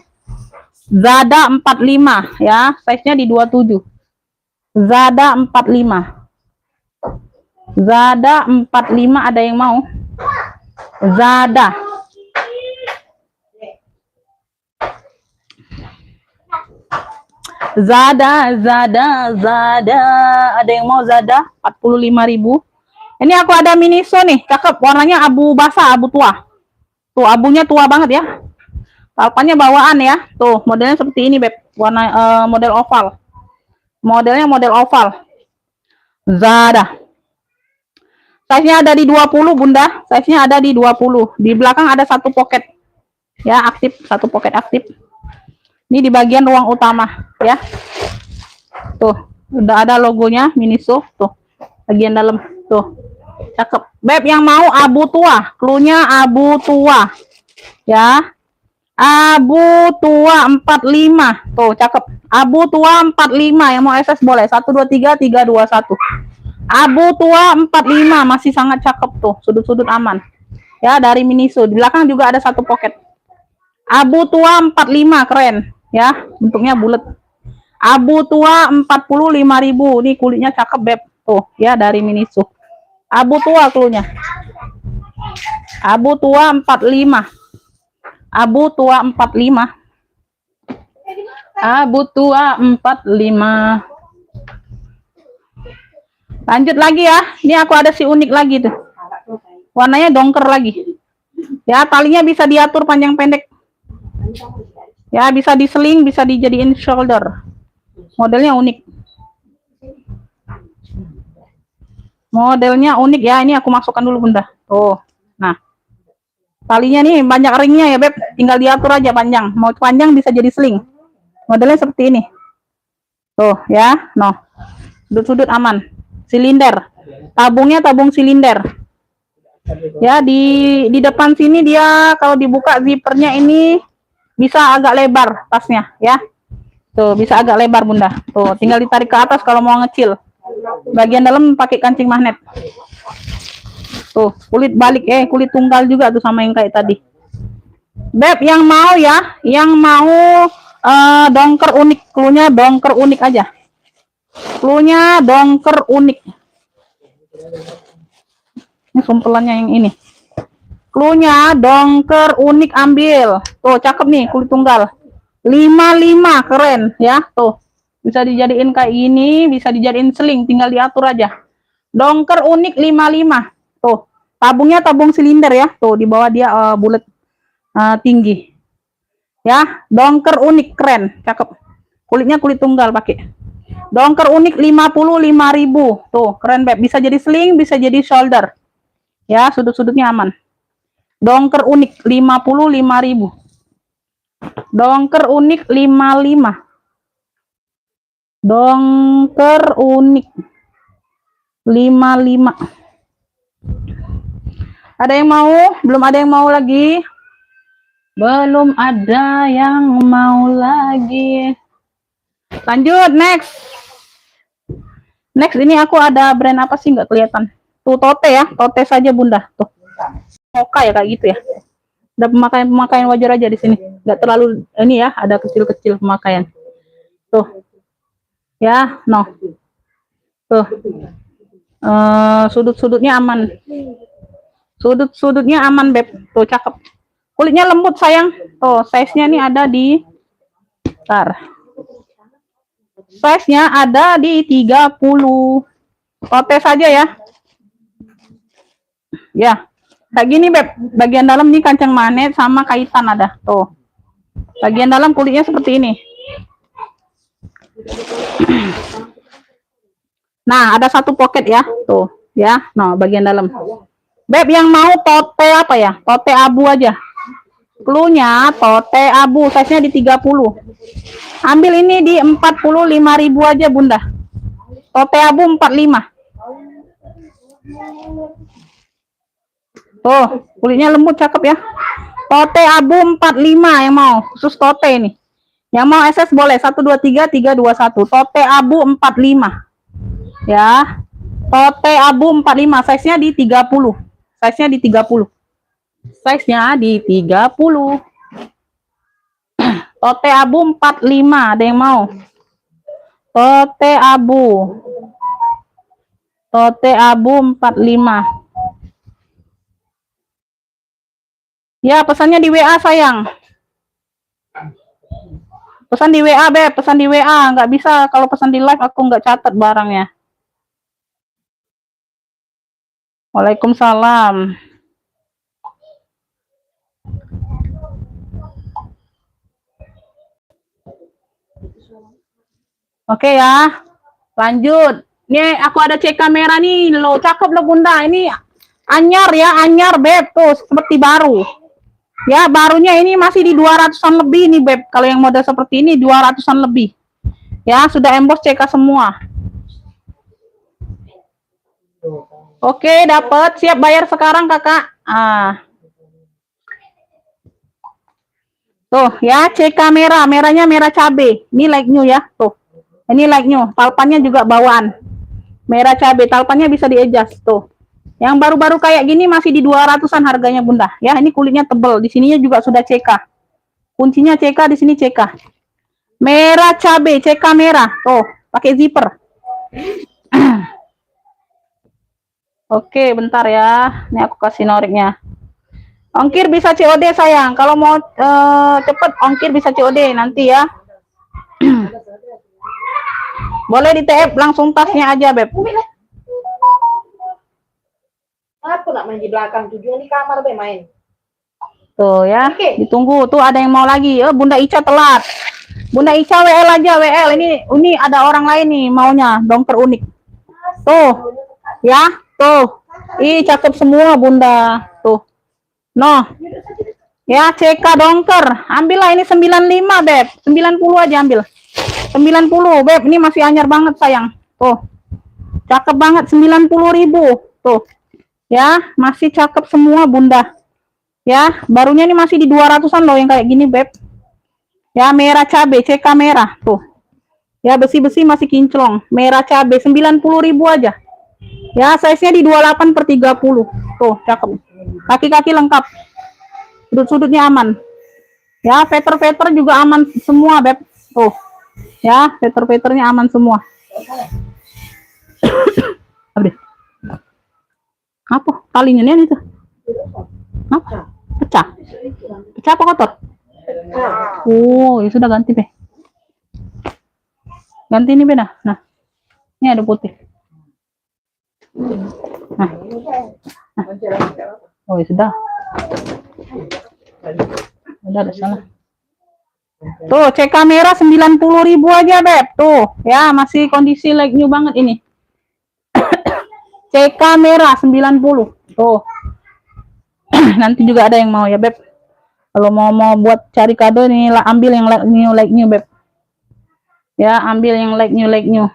Zada 45 ya, size-nya di 27. Zada 45. Zada 45 ada yang mau? Zada. Zada. Ada yang mau Zada? 45.000. Ini aku ada Miniso nih, cakep. Warnanya abu basah, abu tua. Tuh, abunya tua banget ya. Talpannya bawaan ya. Tuh, modelnya seperti ini, beb. Warna model oval. Modelnya model oval. Zada. Size-nya ada di 20, Bunda. Size-nya ada di 20. Di belakang ada satu pocket. Ya, aktif, satu pocket aktif. Ini di bagian ruang utama, ya. Tuh, udah ada logonya Miniso, tuh. Bagian dalam, tuh. Cakep. Beb, yang mau abu tua, cluenya abu tua. Ya. Abu tua 45. Tuh, cakep. Abu tua 45, yang mau SS boleh. 1 2 3 3 2 1. Abu tua 45, masih sangat cakep tuh, sudut-sudut aman. Ya, dari Miniso. Di belakang juga ada satu pocket. Abu tua 45, keren. Ya, bentuknya bulat. Abu tua 45.000. Ini kulitnya cakep, beb. Tuh, ya dari Miniso. Abu tua cluenya. Abu tua 45. Abu tua 45. Abu tua 45. Lanjut lagi ya. Ini aku ada si unik lagi tuh. Warnanya dongker lagi. Ya, talinya bisa diatur panjang pendek. Ya, bisa diseling, bisa dijadiin shoulder. Modelnya unik. Modelnya unik ya. Ini aku masukkan dulu, Bunda. Tuh. Nah. Talinya nih banyak ringnya ya, beb. Tinggal diatur aja panjang. Mau panjang bisa jadi sling. Modelnya seperti ini. Tuh, ya. No. Sudut-sudut aman. Silinder. Tabungnya tabung silinder. Ya, di depan sini dia kalau dibuka zippernya ini bisa agak lebar tasnya, ya. Tuh, bisa agak lebar, Bunda. Tuh, tinggal ditarik ke atas kalau mau ngecil. Bagian dalam pakai kancing magnet. Tuh, kulit balik kulit tunggal juga tuh sama yang kayak tadi. Beb, yang mau ya, yang mau dongker unik, cluenya dongker unik aja. Cluenya dongker unik. Ini sumpelannya yang ini. Cluenya dongker unik, ambil. Tuh, cakep nih kulit tunggal. 55, keren ya, tuh. Bisa dijadiin kayak gini, bisa dijadiin seling, tinggal diatur aja. Dongker unik 55. Tuh, tabungnya tabung silinder ya. Tuh, di bawah dia bulat tinggi. Ya, dongker unik keren, cakep. Kulitnya kulit tunggal pakai. Dongker unik 55.000. Tuh, keren, beb. Bisa jadi sling, bisa jadi shoulder. Ya, sudut-sudutnya aman. Dongker unik 55.000. Dongker unik 55. Dongker unik 55. Ada yang mau? Belum ada yang mau lagi? Belum ada yang mau lagi. Lanjut, next. Next, ini aku ada brand apa sih? Nggak kelihatan. Tuh, Tote ya. Tote saja, Bunda. Tuh. Moka ya, kayak gitu ya. Ada pemakaian wajar aja di sini. Nggak terlalu, ini ya, ada kecil-kecil pemakaian. Tuh. Ya, no. Tuh. Sudut-sudutnya aman. Sudut-sudutnya aman, Beb. Tuh, cakep. Kulitnya lembut, sayang. Tuh, size-nya nih ada di... Bentar. Size-nya ada di 30. Tote saja ya. Ya. Kayak gini, Beb. Bagian dalam nih kancang manet sama kaitan ada. Tuh. Bagian dalam kulitnya seperti ini. Nah, ada satu pocket ya. Tuh, ya. Nah, bagian dalam. Beb, yang mau tote apa ya? Tote abu aja. Cluenya tote abu, size-nya di 30. Ambil ini di 45.000 aja, Bunda. Tote abu 45. Tuh, kulitnya lembut, cakep ya. Tote abu 45 yang mau. Khusus tote ini. Yang mau SS boleh 123 321. Tote abu 45. Ya. Tote abu 45, size-nya di 30. Size-nya di 30. Size-nya di 30. Tote abu 45, ada yang mau? Tote abu. Tote abu 45. Ya, pesannya di WA, sayang. Pesan di WA, Beb. Pesan di WA. Nggak bisa kalau pesan di live, aku nggak catat barangnya. Waalaikumsalam. Oke ya. Lanjut. Nih, aku ada cek kamera nih. Lo, cakep lo, Bunda. Ini anyar ya, anyar, Beb. Tuh, seperti baru. Ya, barunya ini masih di 200-an lebih nih, Beb. Kalau yang model seperti ini 200-an lebih. Ya, sudah emboss CK semua. Oke, dapat. Siap bayar sekarang, Kakak. Tuh, ya, cek kamera. Merahnya merah cabe. Ini like new ya, tuh. Ini like new. Talpannya juga bawaan. Merah cabe, talpannya bisa di-adjust, tuh. Yang baru-baru kayak gini masih di 200-an harganya, Bunda. Ya, ini kulitnya tebel. Di sininya juga sudah CK. Kuncinya CK, di sini CK. Merah cabe, CK merah. Tuh, pakai zipper. Oke, bentar ya. Ini aku kasih noriknya. Ongkir bisa COD, sayang. Kalau mau cepet, ongkir bisa COD nanti ya. Boleh di TF langsung tasnya aja, Beb. Aku nak main di belakang, tujuan di kamar, Beb, main. Tuh ya, ditunggu. Tuh ada yang mau lagi. Bunda Ica telat. Bunda Ica WL aja, WL. Ini ada orang lain nih maunya, dongker unik. Tuh. Ya, tuh. Ih, cakep semua, Bunda. Tuh. No. Ya, CK dongker. Ambillah ini 95, Beb. 90 aja ambil. 90, Beb. Ini masih anyar banget, sayang. Tuh. Cakep banget, 90.000. Tuh. Ya, masih cakep semua, Bunda. Ya, barunya ini masih di 200-an loh yang kayak gini, Beb. Ya, merah cabe, CK merah. Tuh. Ya, besi-besi masih kinclong. Merah cabe, 90.000 aja. Ya, size-nya di 28/30. Tuh, cakep. Kaki-kaki lengkap. Sudut-sudutnya aman. Ya, feather-feather juga aman semua, Beb. Tuh. Ya, feather-feathernya aman semua. Apa? Talinya nih itu. Apa? Pecah. Pecah apa kotor? Oh, ya sudah ganti, Be. Ganti ini, Be. Nah. Ini ada putih. Nah. Oh, ya sudah. Udah ada salah. Tuh, cek kamera 90.000 aja, Beb. Tuh, ya masih kondisi like new banget ini. Cek kamera 90. Tuh, Nanti juga ada yang mau ya, Beb. Kalau mau buat cari kado nih, lah ambil yang like new, Beb. Ya, ambil yang like new.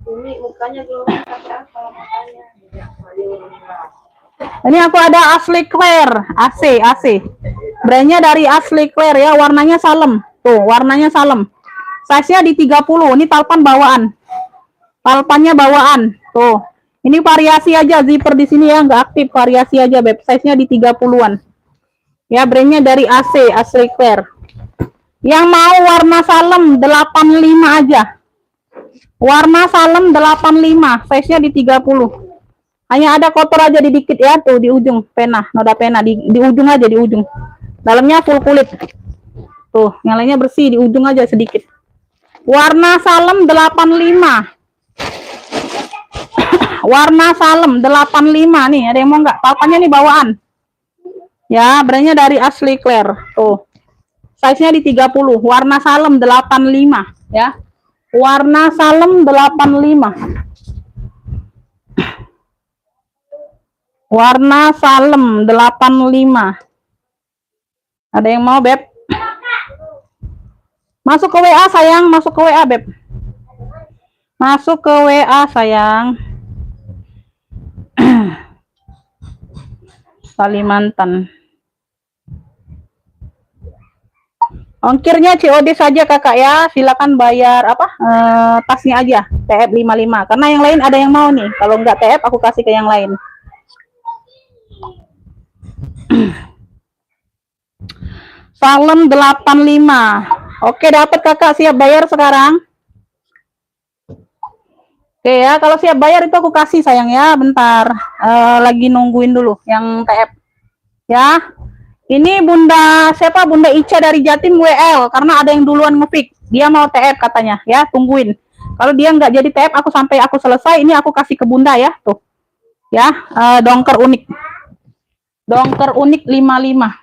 Ini mukanya glowing tapi apa matanya? Ini aku ada Ashley Claire, AC. Brandnya dari Ashley Claire ya, warnanya salem. Tuh, warnanya salem. Size-nya di 30. Ini talpan bawaan. Talpannya bawaan. Tuh. Ini variasi aja, zipper di sini ya, nggak aktif, variasi aja, Beb. Size-nya di 30-an. Ya, brandnya dari Ashley Claire. Yang mau warna salem 85 aja. Warna salem 85, size-nya di 30. Hanya ada kotor aja di dikit ya, tuh di ujung pena, noda pena di ujung aja, di ujung. Dalamnya full kulit. Tuh, yang lainnya bersih, di ujung aja sedikit. Warna salem 85. Warna salem 85 nih, ada yang mau nggak? Talpannya nih bawaan. Ya, brandnya dari Ashley Claire. Tuh. Size-nya di 30, warna salem 85 ya. Warna salem 85. Warna salem 85. Ada yang mau, Beb? Masuk ke WA sayang, masuk ke WA, Beb. Masuk ke WA sayang. Kalimantan. Ongkirnya COD saja kakak ya, silakan bayar apa tasnya aja TF 55 karena yang lain ada yang mau nih, kalau nggak TF aku kasih ke yang lain. Salem 85. Oke, dapat kakak, siap bayar sekarang. Oke ya, kalau siap bayar itu aku kasih sayang ya, bentar. Lagi nungguin dulu yang TF. Ya. Ini Bunda siapa? Bunda Ica dari Jatim WL karena ada yang duluan ngepick. Dia mau TF katanya, ya, tungguin. Kalau dia nggak jadi TF aku sampai aku selesai, ini aku kasih ke Bunda ya, tuh. Ya, dongker unik. Dongker unik 55.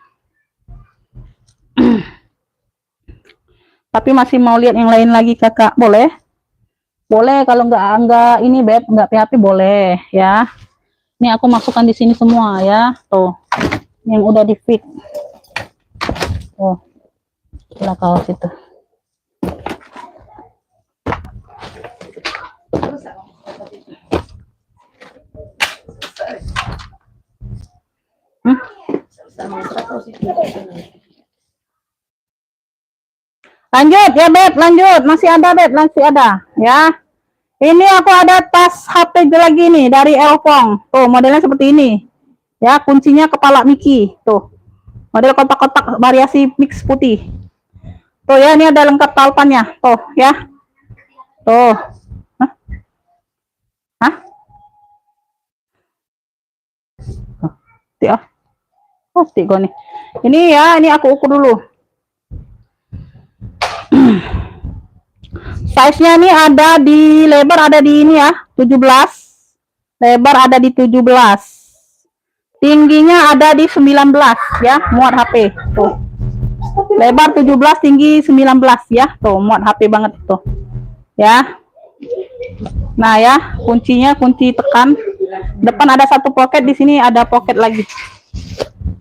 Tapi masih mau lihat yang lain lagi kakak, boleh? Boleh, kalau nggak ini Beb, nggak PHP boleh ya. Ini aku masukkan di sini semua ya, tuh. Yang udah di fit. Oh, itulah kaos itu. Lanjut ya Beb, lanjut. Masih ada Beb, masih ada ya. Ini aku ada tas HP lagi nih dari Elfong. Tuh, modelnya seperti ini. Ya, kuncinya kepala Mickey. Tuh. Model kotak-kotak variasi mix putih. Tuh ya, ini ada lengkap talpannya. Tuh ya. Tuh. Hah? Hah? Oh, tiga nih. Ini ya, ini aku ukur dulu. Size-nya ini ada di lebar, ada di ini ya, 17. Lebar ada di 17. Tingginya ada di 19 ya, muat HP. Tuh. Lebar 17, tinggi 19 ya. Tuh, muat HP banget tuh. Ya. Nah, ya, kuncinya kunci tekan. Depan ada satu pocket, di sini ada pocket lagi.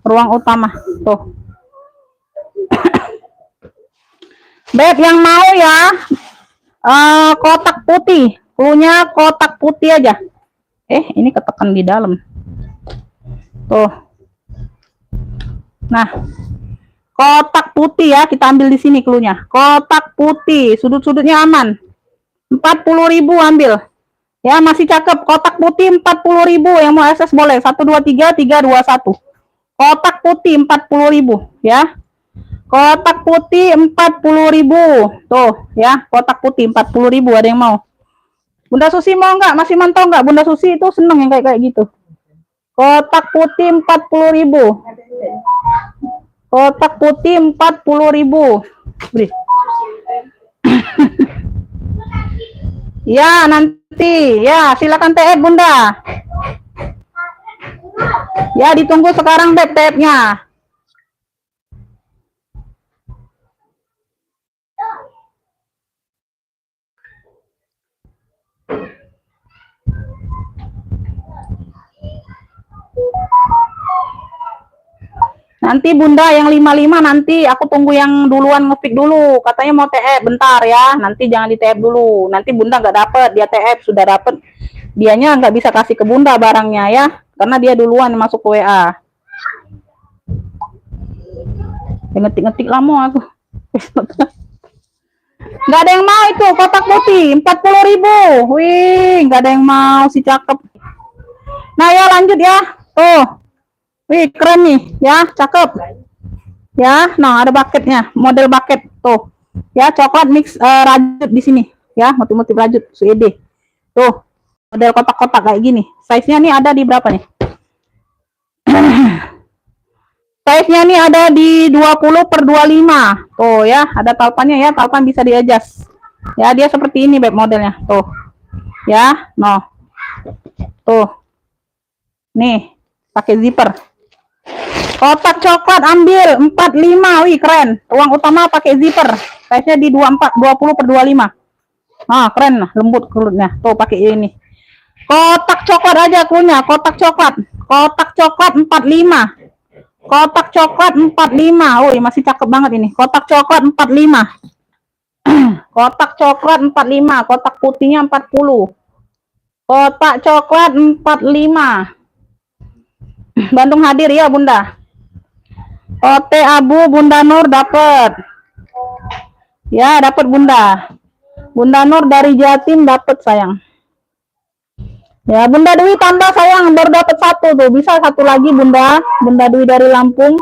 Ruang utama. Tuh. Beb, yang mau ya, kotak putih, punya kotak putih aja. Ini ketekan di dalam. Tuh. Nah, kotak putih ya, kita ambil di sini klunya. Kotak putih, sudut-sudutnya aman. 40.000 ambil. Ya, masih cakep. Kotak putih 40.000, yang mau SS boleh. 123 321. Kotak putih 40.000 ya. Kotak putih 40.000. Tuh, ya, kotak putih 40.000, ada yang mau? Bunda Susi mau nggak? Masih mantau nggak? Bunda Susi itu seneng yang kayak gitu. Kotak putih 40.000. Kotak putih 40.000. Beri. Ya, nanti. Ya, silakan TF Bunda. Ya, ditunggu sekarang Beb TF-nya. Nanti Bunda yang 55 nanti aku tunggu yang duluan ngepick dulu. Katanya mau TF bentar ya. Nanti jangan di TF dulu. Nanti Bunda nggak dapet, dia TF sudah dapet. Dianya nggak bisa kasih ke Bunda barangnya ya, karena dia duluan masuk ke WA. Ngetik-ngetik lama aku. Nggak ada yang mau itu kotak putih 40.000. Wih, nggak ada yang mau si cakep. Nah ya lanjut ya. Tuh. Wih, keren nih, ya, cakep. Ya, nah ada bucketnya, model bucket tuh. Ya, coklat mix rajut di sini, ya, motif-motif rajut SUED. Tuh, model kotak-kotak kayak gini. Size-nya nih ada di berapa nih? Size-nya nih ada di 20/25. Tuh ya, ada talpannya ya, talpan bisa di-adjust. Ya, dia seperti ini beb modelnya. Tuh. Ya, no. Tuh. Nih, pakai zipper. Kotak coklat ambil 45. Wih, keren. Ruang utama pakai zipper. Size-nya di 20/25. Ah, keren lah, lembut kulitnya. Tuh pakai ini. Kotak coklat aja klunya, kotak coklat. Kotak coklat 45. Kotak coklat 45. Wih, masih cakep banget ini. Kotak coklat 45. Kotak coklat 45, kotak putihnya 40. Kotak coklat 45. Bandung hadir ya, Bunda. OT abu Bunda Nur dapat. Ya, dapat Bunda. Bunda Nur dari Jatim dapat sayang. Ya, Bunda Dwi tambah sayang, baru dapat satu tuh. Bisa satu lagi Bunda. Bunda Dwi dari Lampung.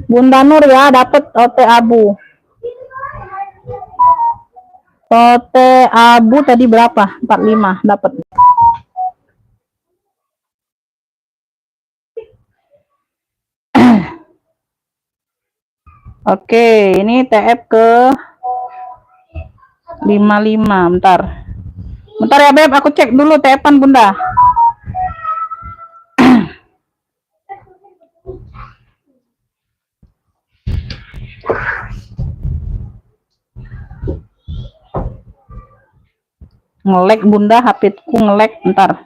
Bunda Nur ya dapat OT abu. OT abu tadi berapa? 45 dapat. Oke, ini TF ke 55, bentar. Bentar ya Beb, aku cek dulu TF-an Bunda. Ngelek Bunda, HP-ku ngelek, bentar.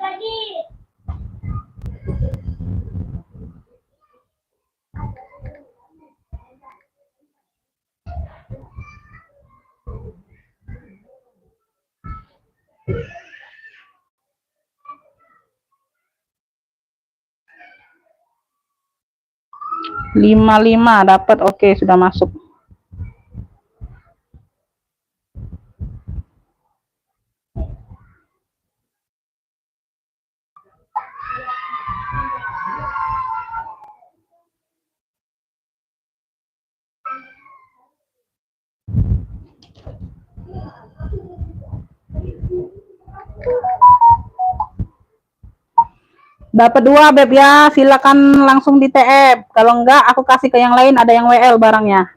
Lima dapat, oke sudah masuk. Dapat 2 Beb ya, silakan langsung di TF. Kalau enggak aku kasih ke yang lain, ada yang WL barangnya.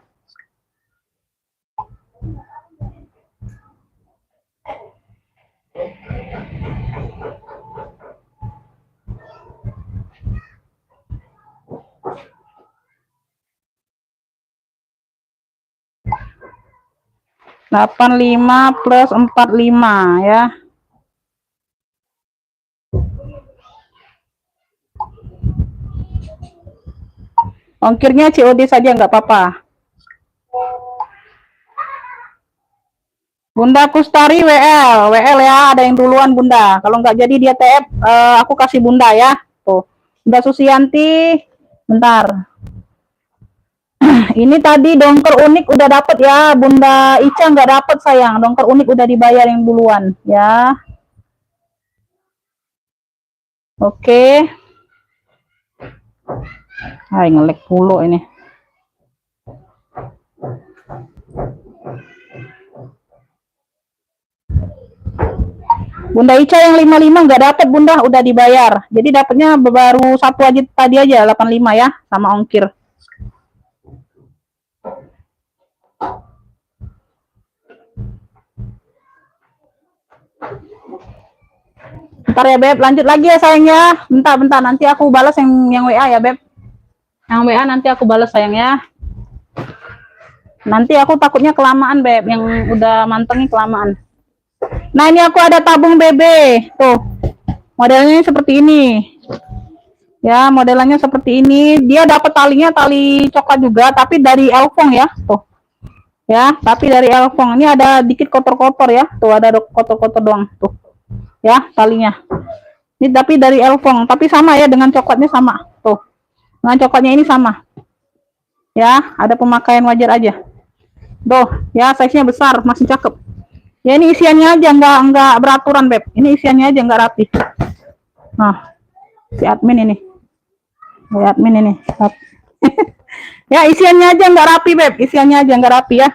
Delapan lima plus 45 ya. Ongkirnya COD saja nggak apa-apa. Bunda Kustari WL ya, ada yang duluan Bunda. Kalau nggak jadi dia TF, aku kasih Bunda ya. Tuh, Bunda Susianti, bentar. Ini tadi dongker unik udah dapet ya, Bunda Ica nggak dapet sayang. Dongker unik udah dibayar yang duluan ya. Oke. Hai, ngelek puluh ini. Bunda Ica yang 55 nggak dapet Bunda, udah dibayar. Jadi dapatnya baru satu aja tadi aja 85 ya, sama ongkir. Bentar ya Beb, lanjut lagi ya sayangnya. Bentar nanti aku balas yang WA ya Beb. Yang WA nanti aku balas sayangnya. Nanti aku takutnya kelamaan Beb, yang udah mantengin kelamaan. Nah ini aku ada tabung BB, tuh modelnya seperti ini. Ya, modelannya seperti ini. Dia dapat talinya tali coklat juga, tapi dari Elfong ya. Tuh. Ya, tapi dari Elfong. Ini ada dikit kotor-kotor ya. Tuh, ada kotor-kotor doang. Tuh. Ya, talinya. Ini tapi dari Elfong, tapi sama ya dengan coklatnya sama. Tuh. Dengan coklatnya ini sama. Ya, ada pemakaian wajar aja. Tuh, ya size-nya besar, masih cakep. Ya ini isiannya aja nggak beraturan, Beb. Ini isiannya aja nggak rapi. Nah, si admin ini. Admin ini. Ya isiannya aja nggak rapi, Beb. Isiannya aja nggak rapi ya.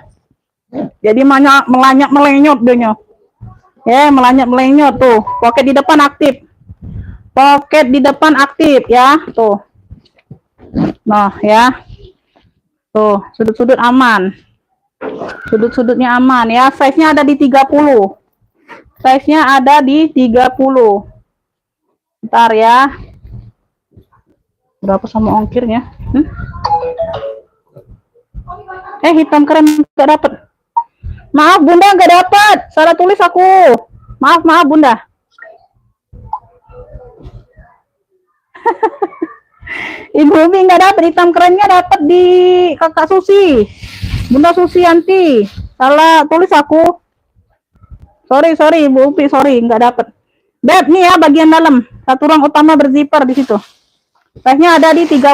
Jadi melanyap melenyot donya. Ya, melanyap melenyot tuh. Pocket di depan aktif. Pocket di depan aktif ya, tuh. Nah, ya. Tuh, sudut-sudut aman. Sudut-sudutnya aman ya. Size-nya ada di 30. Size-nya ada di 30. Bentar ya. Berapa sama ongkirnya? Hitam keren nggak dapet. Maaf Bunda, nggak dapet. Salah tulis aku. Maaf Bunda. Ibu Umi nggak dapet. Hitam kerennya dapet di Kakak Susi. Bunda Susianti. Salah tulis aku. Sorry Ibu Umi, sorry nggak dapet. Beb, nih ya bagian dalam. Satu ruang utama berzipper di situ. Size-nya ada di 30.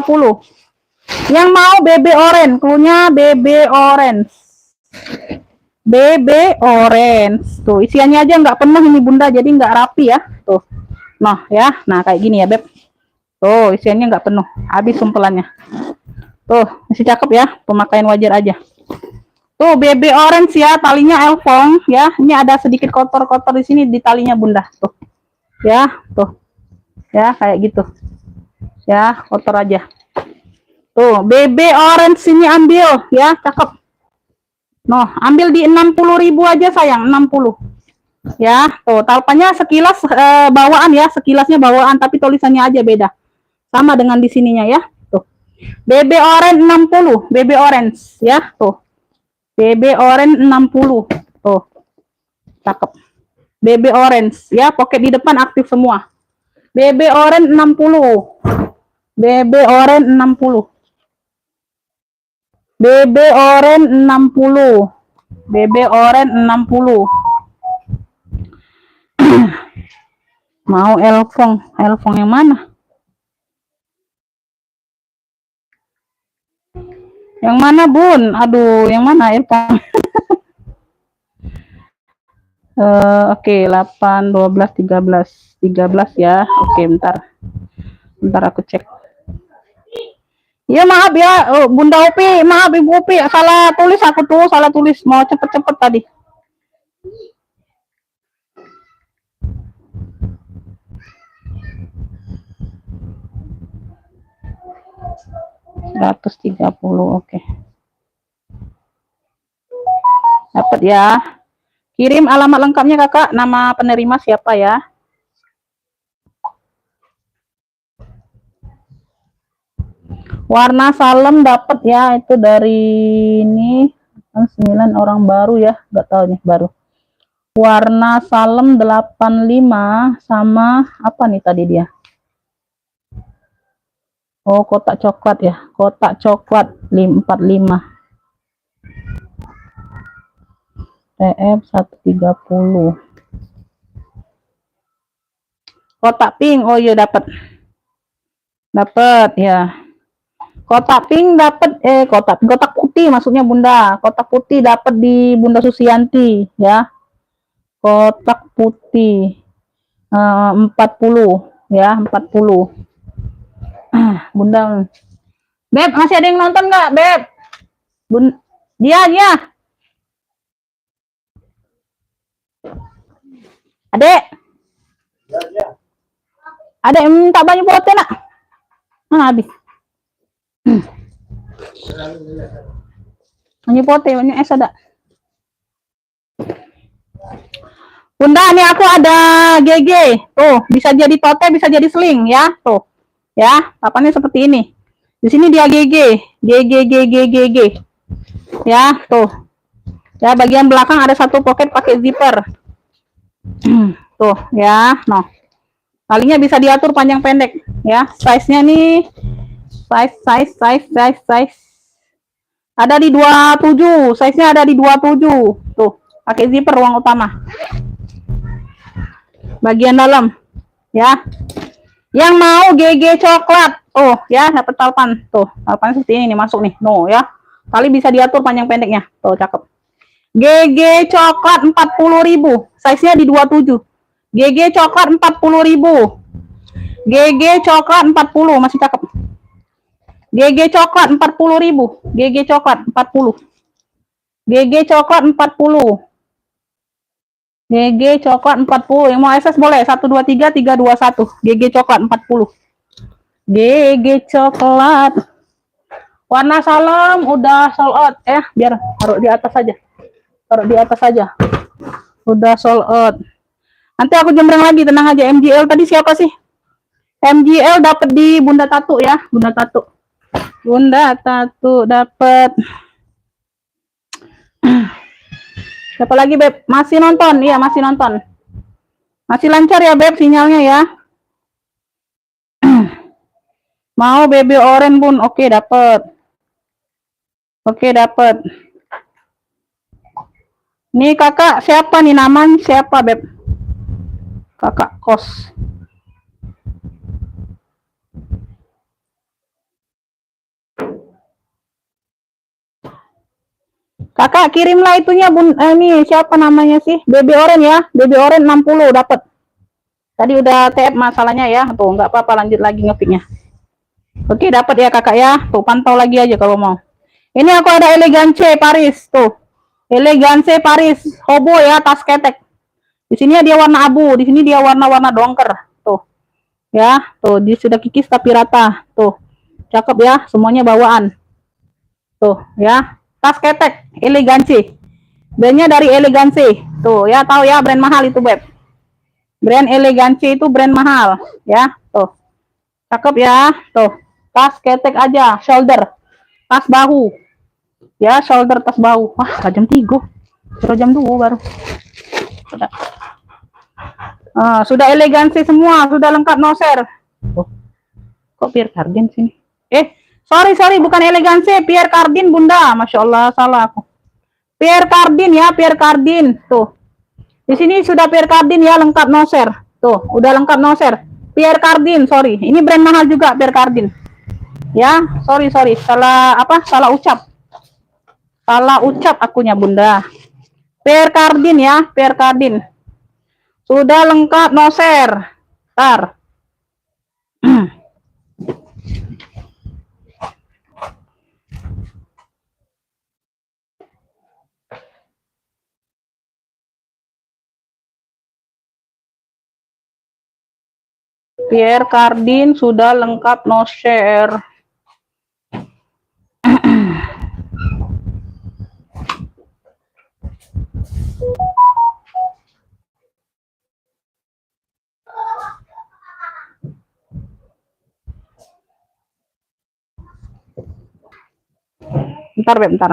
Yang mau BB orange, cluenya BB orange. BB orange. Tuh, isiannya aja nggak penuh ini Bunda, jadi nggak rapi ya. Tuh. Nah, ya. Nah, kayak gini ya, Beb. Tuh, isiannya nggak penuh. Habis sumpelannya. Tuh, masih cakep ya. Pemakaian wajar aja. Tuh, BB orange ya, talinya Elfong ya. Ini ada sedikit kotor-kotor di sini di talinya Bunda. Tuh. Ya, tuh. Ya, kayak gitu. Ya, kotor aja. Tuh, BB orange sini ambil ya, cakep. Noh, ambil di 60.000 aja sayang, 60. Ya, tuh talpannya sekilas bawaan ya, sekilasnya bawaan tapi tulisannya aja beda. Sama dengan di sininya ya. Tuh. BB orange 60, BB orange ya, tuh. BB orange 60. Tuh. Cakep. BB orange ya, pocket di depan aktif semua. BB orange 60. BB orange 60. BB orange 60. BB orange 60. Mau Elfong yang mana? Yang mana, Bun? Aduh, yang mana Elfong? Oke, 8, 12, 13. 13 ya. Oke, bentar. Bentar aku cek. Ya maaf ya, Bunda Upi, maaf Ibu Upi, salah tulis aku tuh, salah tulis, mau cepet-cepet tadi. $130, oke. Dapat ya. Kirim alamat lengkapnya Kakak, nama penerima siapa ya? Warna salem dapat ya, itu dari ini 9 orang baru ya, nggak tahu nih baru. Warna salem 85 sama apa nih tadi dia? Oh, kotak coklat ya, kotak coklat 45. TF 130. Kotak pink, oh iya dapat. Dapat ya. Kotak pink dapat kotak putih maksudnya Bunda. Kotak putih dapat di Bunda Susianti ya. Kotak putih 40 ya, 40. Bunda. Beb, masih ada yang nonton nggak, Beb? Dia. Adek. Ada yang minta banyak pote nak? Habis. Banyak pote, banyak es ada. Bunda, ini aku ada GG. Tuh, bisa jadi tote, bisa jadi sling ya. Tuh. Ya, papannya seperti ini. Di sini dia GG. Ya, tuh. Ya, bagian belakang ada satu pocket pakai zipper. Tuh, ya. Noh. Talinya bisa diatur panjang pendek ya. Size-nya nih size ada di 27, size-nya ada di 27. Tuh, pakai zipper ruang utama. Bagian dalam ya. Yang mau GG coklat, oh ya dapat talpan. Tuh, talpan seperti ini nih masuk nih. No ya. Tali bisa diatur panjang pendeknya. Tuh, cakep. GG coklat 40.000. Size-nya di 27. GG coklat 40.000. GG coklat 40 masih cakep. GG coklat 40.000. GG coklat 40. GG coklat 40. GG coklat 40. Yang mau SS boleh 1 2 3 3 2 1. GG coklat 40. GG coklat. Warna salam udah sold out ya, biar taruh di atas saja. Taruh di atas saja. Udah sold out. Nanti aku jembreng lagi, tenang aja. MGL tadi siapa sih? MGL dapat di Bunda Tatu ya, Bunda Tatu. Bunda Tatu dapat. Siapa lagi, Beb? Masih nonton? Iya, masih nonton. Masih lancar ya, Beb, sinyalnya ya. Mau baby orange, Bun? Oke, dapat. Oke, dapat. Nih kakak siapa nih, namanya siapa, Beb? Kakak kos. Kakak kirimlah itunya, Bun. Ini siapa namanya sih? Baby orange ya. Baby orange 60 dapat. Tadi udah TF masalahnya ya. Tuh, nggak apa-apa, lanjut lagi ngefiknya. Oke, dapat ya kakak ya. Tuh, pantau lagi aja kalau mau. Ini aku ada Elegance Paris tuh. Elegance Paris hobo ya, tas ketek. Di sini dia warna abu, di sini dia warna-warna dongker. Tuh. Ya, tuh dia sudah kikis tapi rata. Tuh. Cakep ya, semuanya bawaan. Tuh, ya. Tas ketek Elegance. Brandnya dari Elegance. Tuh, ya tahu ya, brand mahal itu, Beb. Brand Elegance itu brand mahal, ya. Tuh. Cakep ya. Tuh. Tas ketek aja, shoulder. Tas bahu. Ya, shoulder tas bahu. Wah, jam 3. Sudah jam 2 baru. Sudah Elegance semua, sudah lengkap no share. Oh, kok Pierre Cardin sini? Sorry, bukan Elegance, Pierre Cardin, Bunda. Masya Allah, salah aku. Pierre Cardin ya, Pierre Cardin. Tuh. Di sini sudah Pierre Cardin ya, lengkap no share. Tuh, udah lengkap no share. Pierre Cardin, sorry. Ini brand mahal juga, Pierre Cardin. Ya, sorry. Salah ucap. Salah ucap akunya, Bunda. Pierre Cardin ya, Pierre Cardin. Sudah lengkap no share. Ntar. Pierre Cardin sudah lengkap no share. Bentar, Beb, bentar.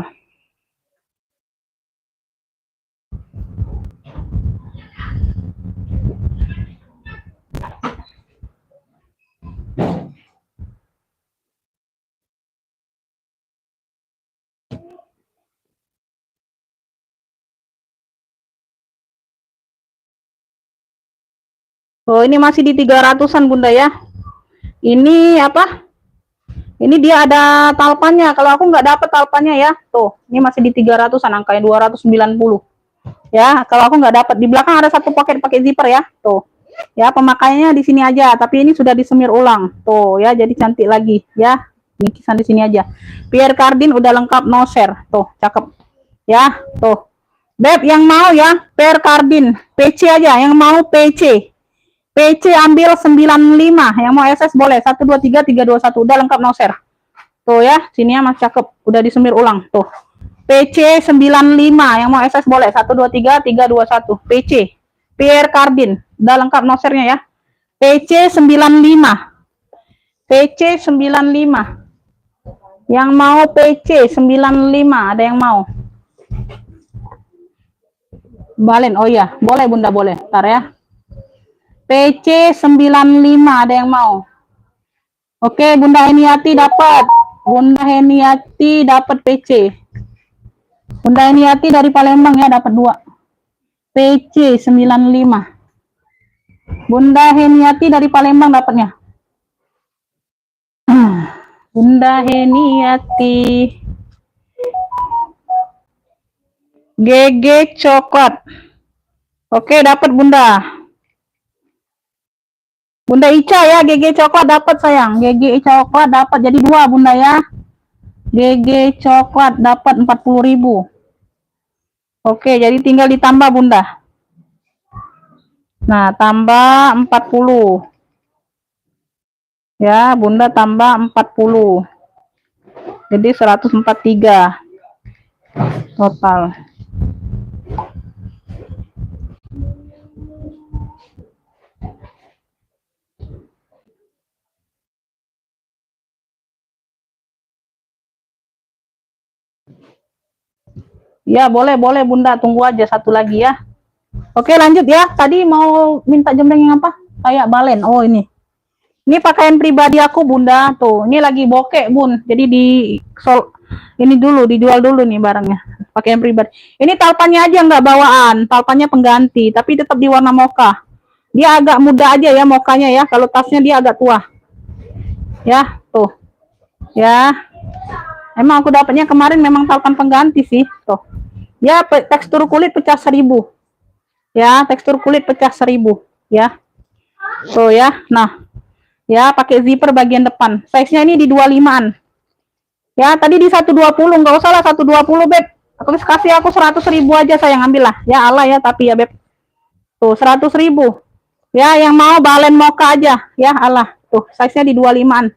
Oh, ini masih di 300-an, Bunda ya. Ini apa? Ini dia ada talpannya. Kalau aku nggak dapet talpannya ya. Tuh, ini masih di 300-an, angkanya 290. Ya, kalau aku nggak dapet. Di belakang ada satu paket pakai zipper ya. Tuh. Ya, pemakaiannya di sini aja, tapi ini sudah disemir ulang. Tuh, ya, jadi cantik lagi ya. Nikisan di sini aja. Pierre Cardin udah lengkap no share. Tuh, cakep. Ya, tuh. Beb, yang mau ya, Pierre Cardin, PC aja, yang mau PC. PC ambil 95, yang mau SS boleh 1 2 3 3 2 1, udah lengkap no share. Tuh ya, sini ya Mas, cakep, udah disemir ulang tuh. PC 95, yang mau SS boleh 1 2 3 3 2 1. PC Pierre Cardin, udah lengkap no share-nya ya. PC 95. PC 95. Yang mau PC 95, ada yang mau? Balen, oh iya, boleh Bunda, boleh. Ntar ya. PC 95 ada yang mau? Oke, Bunda Heniati dapat. Bunda Heniati dapat PC. Bunda Heniati dari Palembang ya dapat 2. PC 95. Bunda Heniati dari Palembang dapatnya. Bunda Heniati. GG coklat. Oke, dapat Bunda. Bunda Ica ya, GG coklat dapat sayang. GG coklat dapat jadi 2 Bunda ya. GG coklat dapat 40.000. Oke, jadi tinggal ditambah Bunda. Nah, tambah 40. Ya, Bunda tambah 40. Jadi 143 total. Ya, boleh Bunda, tunggu aja satu lagi ya. Oke, lanjut ya. Tadi mau minta jembreng yang apa? Kayak balen. Oh, ini. Ini pakaian pribadi aku, Bunda. Tuh, ini lagi bokek, Bun. Jadi ini dulu, dijual dulu nih barangnya. Pakaian pribadi. Ini talpannya aja nggak bawaan, talpannya pengganti, tapi tetap di warna mocha. Dia agak muda aja ya mokanya ya. Kalau tasnya dia agak tua. Ya, tuh. Ya. Emang aku dapatnya kemarin memang talpan pengganti sih, tuh. Ya, tekstur kulit pecah 1000. Ya, tekstur kulit pecah 1000, ya. Tuh ya. Nah. Ya, pakai zipper bagian depan. Size-nya ini di 25-an. Ya, tadi di 120, nggak usah lah 120, Beb. Aku kasih aku 100.000 aja sayang, ambil lah. Ya Allah ya, tapi ya, Beb. Tuh, 100.000. Ya, yang mau balen mocha aja. Ya Allah. Tuh, size-nya di 25-an.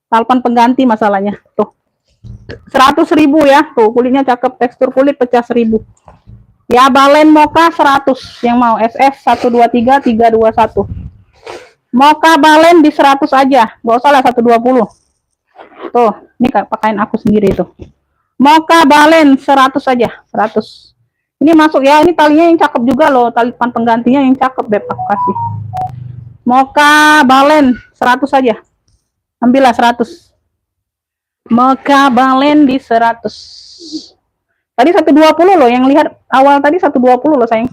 Talpan pengganti masalahnya. Tuh. 100.000 ya. Tuh, kulitnya cakep, tekstur kulit pecah 1000. Ya, balen mocha 100 yang mau. SS 123 321. Mocha balen di 100 aja. Nggak usah lah 120. Tuh, ini pakaian aku sendiri tuh. Mocha balen 100 aja, 100. Ini masuk ya, ini talinya yang cakep juga loh, tali penggantinya yang cakep, Beb, aku kasih. Mocha balen 100 aja. Ambillah 100. Mocha balen di 100. Tadi 120 loh, yang lihat awal tadi 120 loh, sayang.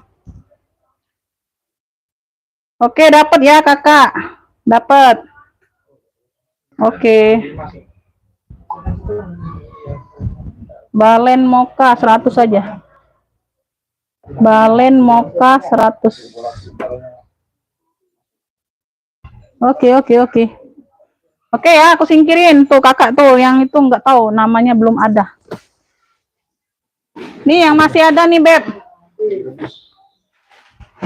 Oke, dapat ya, Kakak. Dapat. Oke. Balen mocha 100 saja. Balen mocha 100. Oke. Oke ya, aku singkirin tuh Kakak tuh yang itu nggak tahu namanya belum ada. Nih yang masih ada nih, Beb.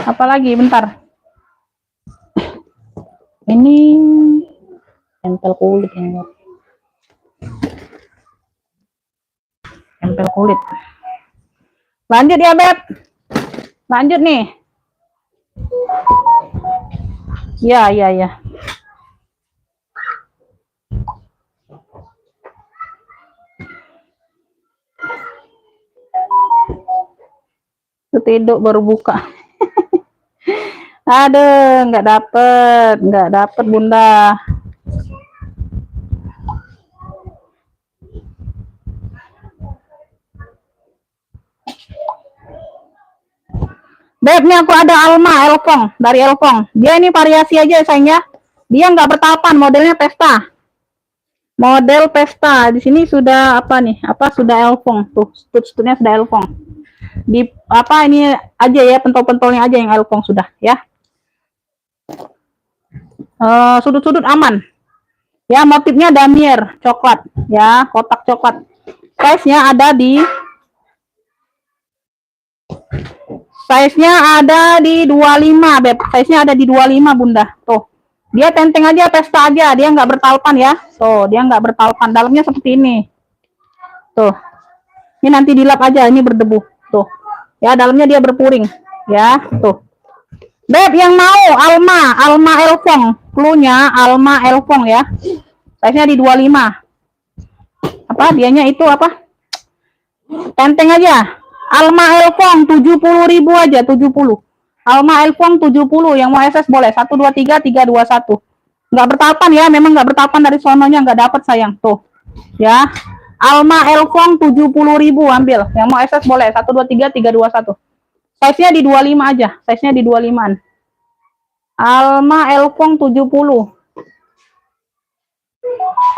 Apalagi bentar. Ini tempel kulit ini. Tempel kulit. Lanjut ya, Beb. Lanjut nih. Ya. Ketiduk baru buka. Aduh, nggak dapet Bunda. Beb, nih aku ada Alma Elfong dari Elfong. Dia ini variasi aja sayang ya. Dia nggak bertapan, modelnya pesta. Model pesta. Di sini sudah apa nih? Apa sudah Elfong? Tuh, stutnya sudah Elfong. Di apa ini aja ya, pentol-pentolnya aja yang Elfong sudah ya. Sudut-sudut aman. Ya, motifnya damier coklat ya, kotak coklat. Size-nya ada di 25, Beb. Size-nya ada di 25, Bunda. Tuh. Dia tenteng aja, pesta aja, dia nggak bertalpan ya. Tuh, dia nggak bertalpan. Dalamnya seperti ini. Tuh. Ini nanti dilap aja, ini berdebu. Tuh. Ya, dalamnya dia berpuring. Ya, tuh. Beb, yang mau Alma Elfong. Cluenya Alma Elfong ya. Size-nya di 25. Apa? Dianya itu apa? Tenteng aja. Alma Elfong 70.000 aja, 70. Alma Elfong 70, yang mau SS boleh. 1 2 3 3 2 1. Enggak bertapan ya, memang enggak bertapan dari sononya, enggak dapat sayang. Tuh. Ya. Alma Elfong 70.000 ambil. Yang mau SS boleh. 1 2 3 3 2 1. Size-nya di 25 aja. Size-nya di 25-an. Alma Elfong 70.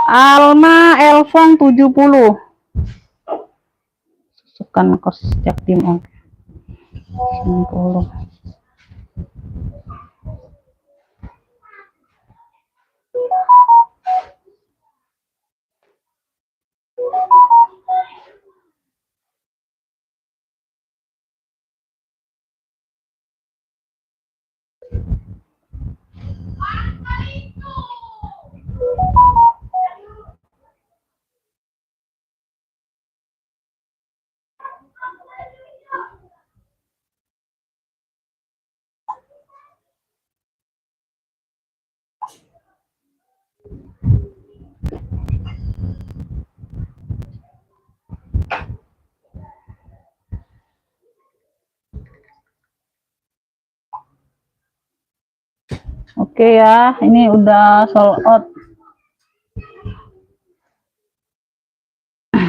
Alma Elfong 70. Sukan kos Jaktim on. 90. Oke ya, ini udah sold out.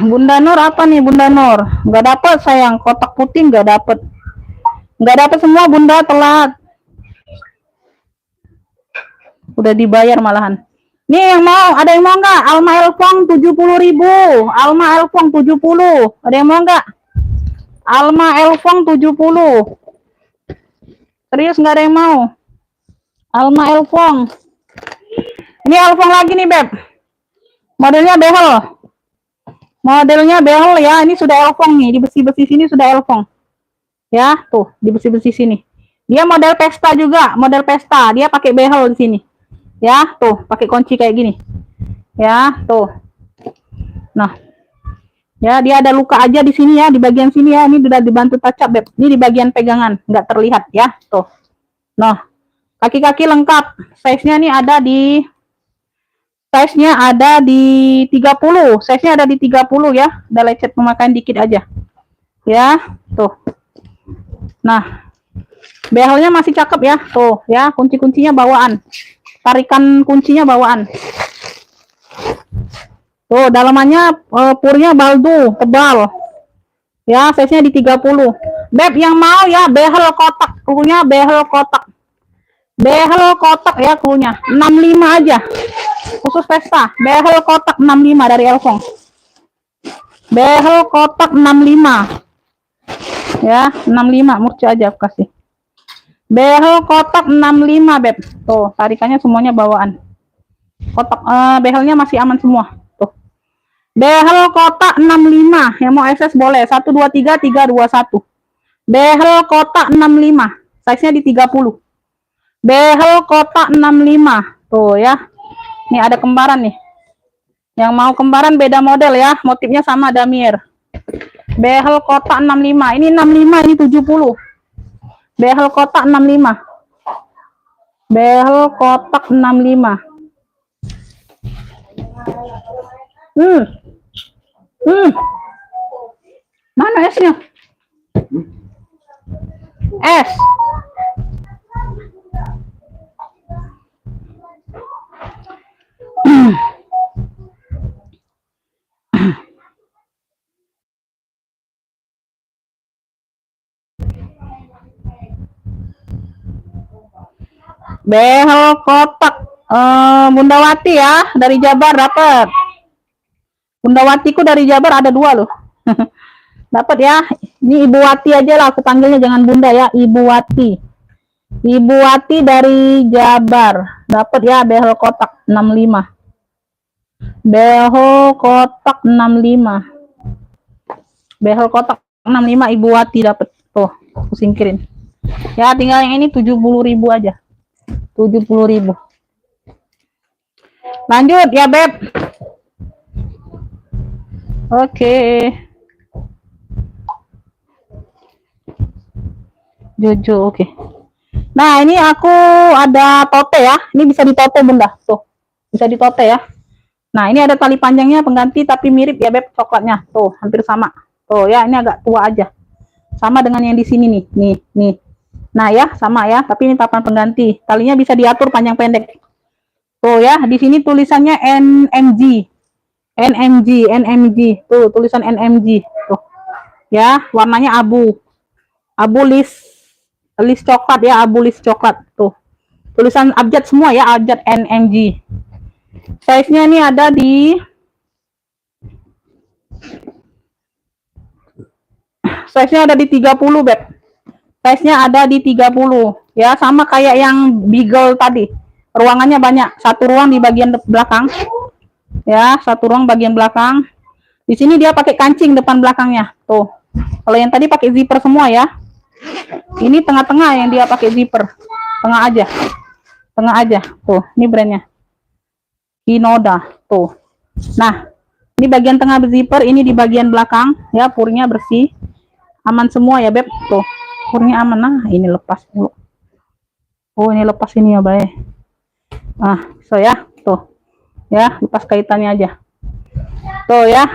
Bunda Nur apa nih Bunda Nur? Nggak dapet sayang, kotak putih nggak dapet. Nggak dapet semua Bunda, telat. Udah dibayar malahan. Nih yang mau, ada yang mau nggak? Alma Elfong 70.000. Alma Elfong 70. Ada yang mau nggak? Alma Elfong 70. Serius nggak ada yang mau? Alma Elfong. Ini Elfong lagi nih Beb. Modelnya behel. Modelnya behel ya. Ini sudah Elfong nih. Di besi-besi sini sudah Elfong. Ya, tuh di besi-besi sini. Dia model pesta juga, model pesta. Dia pakai behel di sini. Ya, tuh pakai kunci kayak gini. Ya, tuh. Nah. Ya, dia ada luka aja di sini ya, di bagian sini ya. Ini sudah dibantu touch up, Beb. Ini di bagian pegangan, nggak terlihat ya. Tuh. Nah. Kaki-kaki lengkap. Size-nya nih ada di 30. Size-nya ada di 30 ya. Ada lecet pemakaian dikit aja. Ya, tuh. Nah, behelnya masih cakep ya. Tuh, ya, kunci-kuncinya bawaan. Tarikan kuncinya bawaan. Tuh, dalamannya purnya baldu, tebal. Ya, size-nya di 30. Beb yang mau ya, behel kotak. Punya behel kotak. Behel kotak ya krunya 65 aja. Khusus pesta. Behel kotak 65 dari Elfong. Behel kotak 65. Ya, 65 murci aja aku kasih. Behel kotak 65, Beb. Tuh, tarikannya semuanya bawaan. Kotak behelnya masih aman semua. Tuh. Behel kotak 65. Yang mau SS boleh. 1 2 3 3 2 1. Behel kotak 65. Size-nya di 30. Behel kotak 65. Tuh ya. Nih ada kembaran nih. Yang mau kembaran beda model ya. Motifnya sama Damir. Behel kotak 65. Ini 65, ini 70. Behel kotak 65. Behel kotak 65. Mana esnya? Es. Behel kotak Bundawati ya, dari Jabar dapat. Bundawatiku dari Jabar ada 2 loh. Dapat ya. Ini Ibu Wati aja lah aku panggilnya, jangan Bunda ya, Ibu Wati. Ibu Wati dari Jabar. Dapat ya behel kotak 65. Behel kotak 65. Behel kotak 65 Ibu Wati dapat. Tuh, aku singkirin. Ya, tinggal yang ini 70.000 aja. 70.000. Lanjut ya, Beb. Oke. Jojo, oke. Nah, ini aku ada tote ya. Ini bisa ditote, Bunda. Tuh, bisa ditote ya. Nah, ini ada tali panjangnya pengganti tapi mirip ya, Beb, coklatnya. Tuh, hampir sama. Tuh ya, ini agak tua aja. Sama dengan yang di sini nih. Nih. Nah ya, sama ya, tapi ini papan pengganti. Talinya bisa diatur panjang pendek. Tuh ya, di sini tulisannya NMG. NMG. Tuh, tulisan NMG. Tuh. Ya, warnanya abu. Abu list coklat ya, abu list coklat. Tuh. Tulisan abjad semua ya, abjad NMG. Size-nya ini ada di size-nya ada di 30, Beb. Size-nya ada di 30. Ya, sama kayak yang Beagle tadi. Ruangannya banyak. Satu ruang di bagian belakang. Ya, satu ruang bagian belakang. Di sini dia pakai kancing depan belakangnya. Tuh. Kalau yang tadi pakai zipper semua ya. Ini tengah-tengah yang dia pakai zipper. Tengah aja. Tengah aja. Tuh, ini brandnya. Hinoda. Tuh. Nah, ini bagian tengah zipper, ini di bagian belakang. Ya, purnya bersih. Aman semua ya, Beb. Tuh. Purnya aman. Nah, ini lepas dulu. Oh, ini lepas ini ya, Bay. Nah, so ya. Tuh. Ya, lepas kaitannya aja. Tuh ya.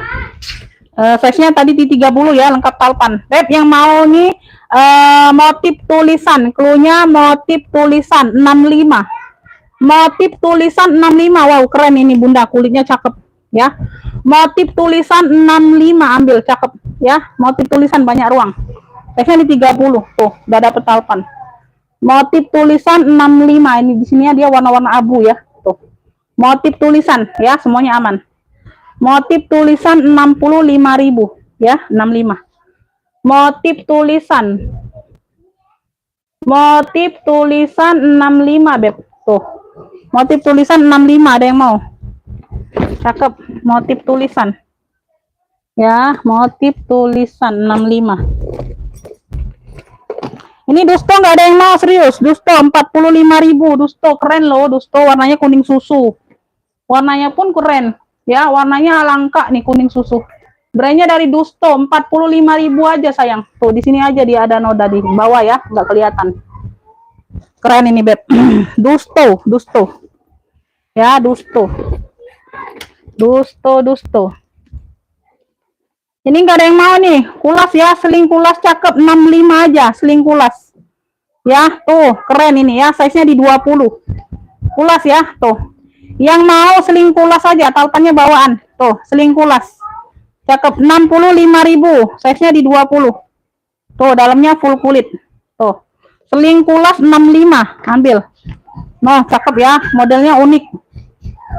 Size-nya tadi di 30 ya, lengkap talpan. Beb, yang mau nih motif tulisan, clue-nya motif tulisan 65. Motif tulisan 65. Wow, keren ini Bunda, kulitnya cakep ya. Motif tulisan 65, ambil, cakep ya. Motif tulisan banyak ruang. Size-nya di 30. Tuh, udah dapet talpan. Motif tulisan 65. Ini di sini dia warna-warna abu ya. Tuh. Motif tulisan ya, semuanya aman. Motif tulisan 65.000 ya, 65. Motif tulisan 65, Beb. Tuh. Motif tulisan 65, ada yang mau? Cakep, motif tulisan. Ya, motif tulisan 65. Ini Dusto nggak ada yang mau, serius. Dusto 45.000. Dusto keren loh, Dusto warnanya kuning susu. Warnanya pun keren. Ya, warnanya langka nih, kuning susu. Brandnya dari Dusto, 45.000 aja sayang. Tuh, di sini aja dia ada noda di bawah ya, nggak kelihatan. Keren ini, Beb. Dusto. Ya, Dusto. Ini nggak ada yang mau nih. Kulas ya, seling kulas cakep, 65 aja, seling kulas. Ya, tuh, keren ini ya, size-nya di 20. Kulas ya, tuh. Yang mau seling kulas aja, talpannya bawaan. Tuh, seling kulas. Cakep, 65.000. Size-nya di 20. Tuh, dalamnya full kulit. Tuh. Seling kulas 65, ambil. Nah, cakep ya, modelnya unik.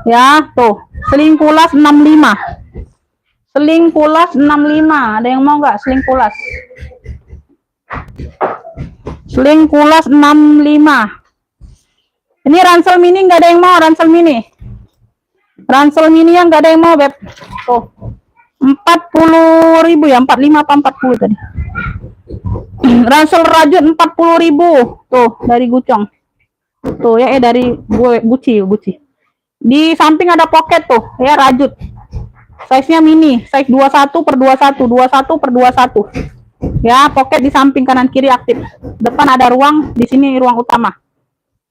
Ya, tuh. Seling kulas 65. Seling kulas 65. Ada yang mau nggak seling kulas? Seling kulas 65. Ini ransel mini nggak ada yang mau, ransel mini. Ransel mini yang nggak ada yang mau, Beb. Tuh. 40.000 ya, 45 apa 40 tadi. Ransel rajut 40.000. Tuh, dari Gucong. Tuh ya, dari Gucci. Di samping ada pocket tuh, ya rajut. Size-nya mini, size 21/21, 21/21. Ya, pocket di samping kanan kiri aktif. Depan ada ruang, di sini ruang utama.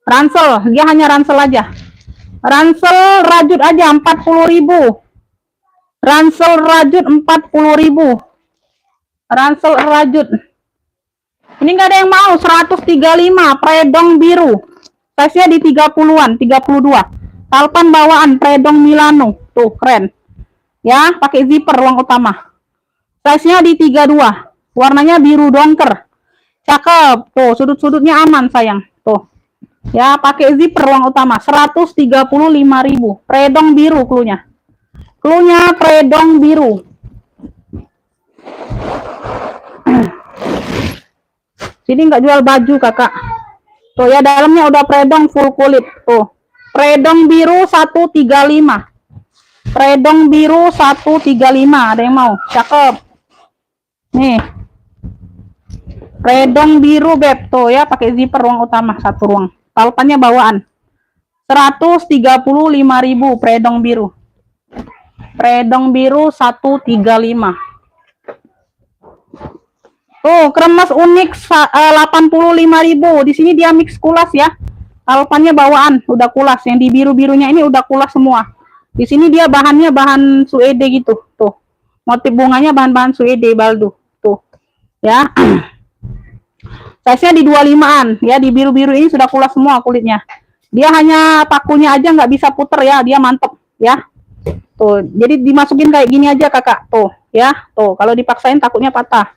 Ransel, dia hanya ransel aja. Ransel rajut aja 40.000. Ransel rajut 40.000. Ransel rajut. Ini nggak ada yang mau, 135 predong biru. Size-nya di 30-an, 32. Talpan bawaan predong Milano. Tuh, keren. Ya, pakai zipper ruang utama. Size-nya di 32. Warnanya biru dongker. Cakep. Tuh, sudut-sudutnya aman, sayang. Tuh. Ya, pakai zipper ruang utama. 135.000. Predong biru cluenya. Cluenya predong biru. Sini nggak jual baju, Kakak. Tuh ya, dalamnya udah predong full kulit. Tuh. Predong biru 135. Predong biru 135. Ada yang mau? Cakep. Nih. Predong biru, Beb. Tuh ya, pakai zipper ruang utama, satu ruang. Talpannya bawaan. 135.000 predong biru. Predong biru 135. Tuh, kremes unik 85.000. Di sini dia mix kulas ya. Talpannya bawaan, udah kulas. Yang di biru-birunya ini udah kulas semua. Di sini dia bahannya bahan suede gitu. Tuh. Motif bunganya bahan-bahan suede baldo. Tuh. Ya. Size-nya di 25-an ya, di biru-biru ini sudah pulas semua kulitnya. Dia hanya pakunya aja nggak bisa puter ya, dia mantep ya. Tuh, jadi dimasukin kayak gini aja kakak, tuh ya, tuh kalau dipaksain takutnya patah.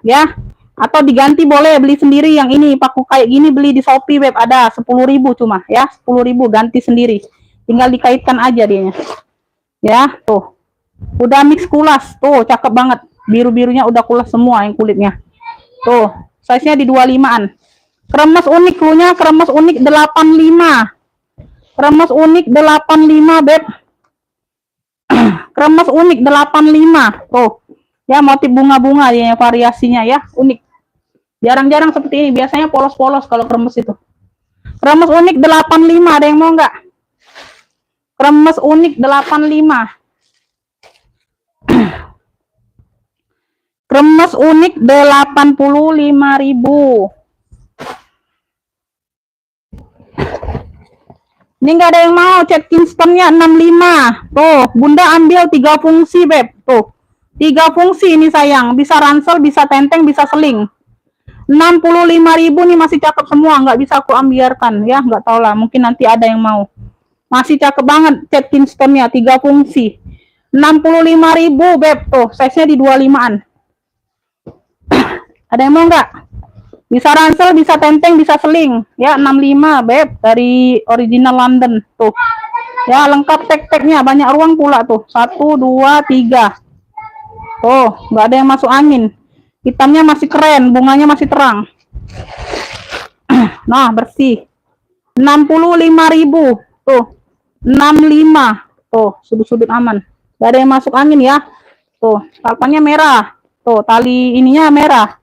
Ya, atau diganti boleh, beli sendiri yang ini paku kayak gini, beli di Shopee web ada 10.000 cuma ya, 10.000 ganti sendiri, tinggal dikaitkan aja dianya ya. Tuh udah mix kulas, tuh cakep banget, biru-birunya udah kulas semua yang kulitnya. Tuh size nya di 25-an. Kremes unik, klunya kremes unik 85, kremes unik 85 beb. Kremes unik 85 tuh ya, motif bunga-bunga ya, variasinya ya, unik, jarang-jarang seperti ini, biasanya polos-polos kalau kremes itu. Kremes unik 85, ada yang mau nggak? Kremes unik 85. Kremes unik 85.000. Ini nggak ada yang mau, cat Kingstonnya 65. Tuh, Bunda ambil 3 fungsi, beb. Tuh, 3 fungsi ini sayang. Bisa ransel, bisa tenteng, bisa seling. 65.000 nih, masih cakep semua. Nggak bisa aku ambiarkan ya, nggak tahu lah. Mungkin nanti ada yang mau. Masih cakep banget cat Kingstonnya, 3 fungsi. 65.000, beb. Tuh, size-nya di 25-an. Ada yang mau nggak? Bisa ransel, bisa tenteng, bisa seling ya. 65 beb, dari original London tuh ya, lengkap tag-tagnya, banyak ruang pula tuh, 1 2 3 tuh, nggak ada yang masuk angin, hitamnya masih keren, bunganya masih terang. Nah bersih. 65.000 tuh, 65 tuh, sudut-sudut aman, nggak ada yang masuk angin ya. Tuh salpannya merah, tuh tali ininya merah,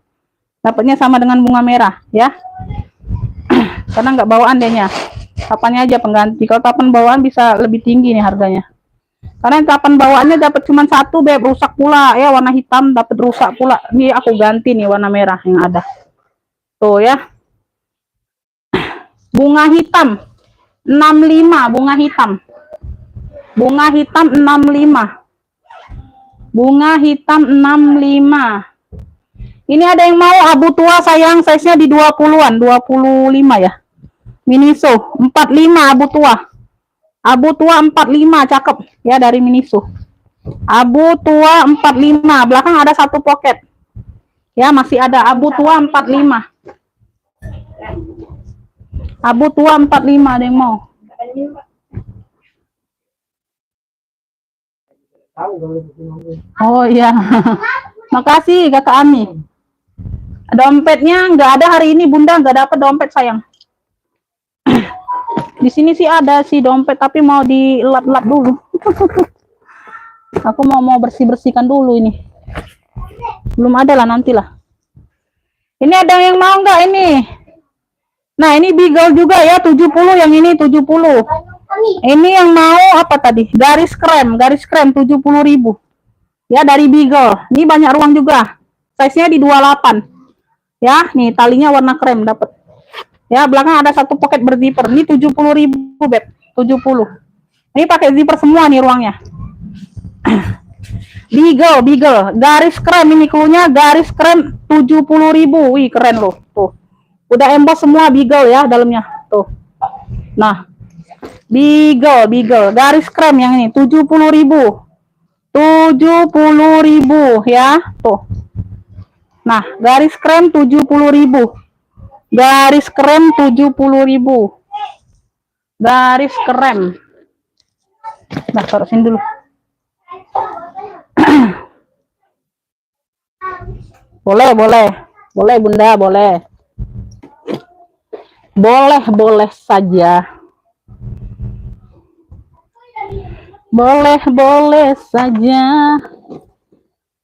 dapatnya sama dengan bunga merah ya. Karena nggak bawaan dehnya, tapannya aja pengganti. Kalau tapan bawaan bisa lebih tinggi nih harganya, karena tapan bawaannya dapat cuma 1 beb, rusak pula ya, warna hitam dapat rusak pula. Ini aku ganti nih warna merah yang ada tuh ya. Bunga hitam 65, bunga hitam, bunga hitam 65, bunga hitam 65. Ini ada yang mau abu tua sayang, size-nya di 20-an, 25 ya. Miniso 45 abu tua. Abu tua 45 cakep ya, dari Miniso. Abu tua 45, belakang ada 1 pocket. Ya, masih ada abu tua 45. Abu tua 45, ada yang mau? Oh iya. Makasih Kakak Ami. Dompetnya nggak ada hari ini Bunda, nggak dapat dompet sayang. Di sini sih ada sih dompet, tapi mau dilap-lap dulu. Aku mau bersih-bersihkan dulu ini. Belum ada lah, nantilah. Ini ada yang mau nggak ini? Nah ini Beagle juga ya, 70, yang ini 70. Ini yang mau apa tadi? Garis krem 70.000 ya, dari Beagle. Ini banyak ruang juga. Size-nya di 28. Ya, nih talinya warna krem dapat. Ya, belakang ada 1 pocket berzipper. Ini 70.000 beb, 70. Ini pakai zipper semua nih ruangnya. Beagle, garis krem, ini klunya garis krem 70.000. Wih, keren loh. Tuh. Udah emboss semua Beagle ya dalamnya. Tuh. Nah, Beagle, garis krem yang ini 70.000. 70.000 ya. Tuh. Nah, garis krem 70.000. Garis krem 70.000. Garis krem. Nah, taruh sini dulu. Boleh Bunda, boleh. Boleh saja. Boleh saja.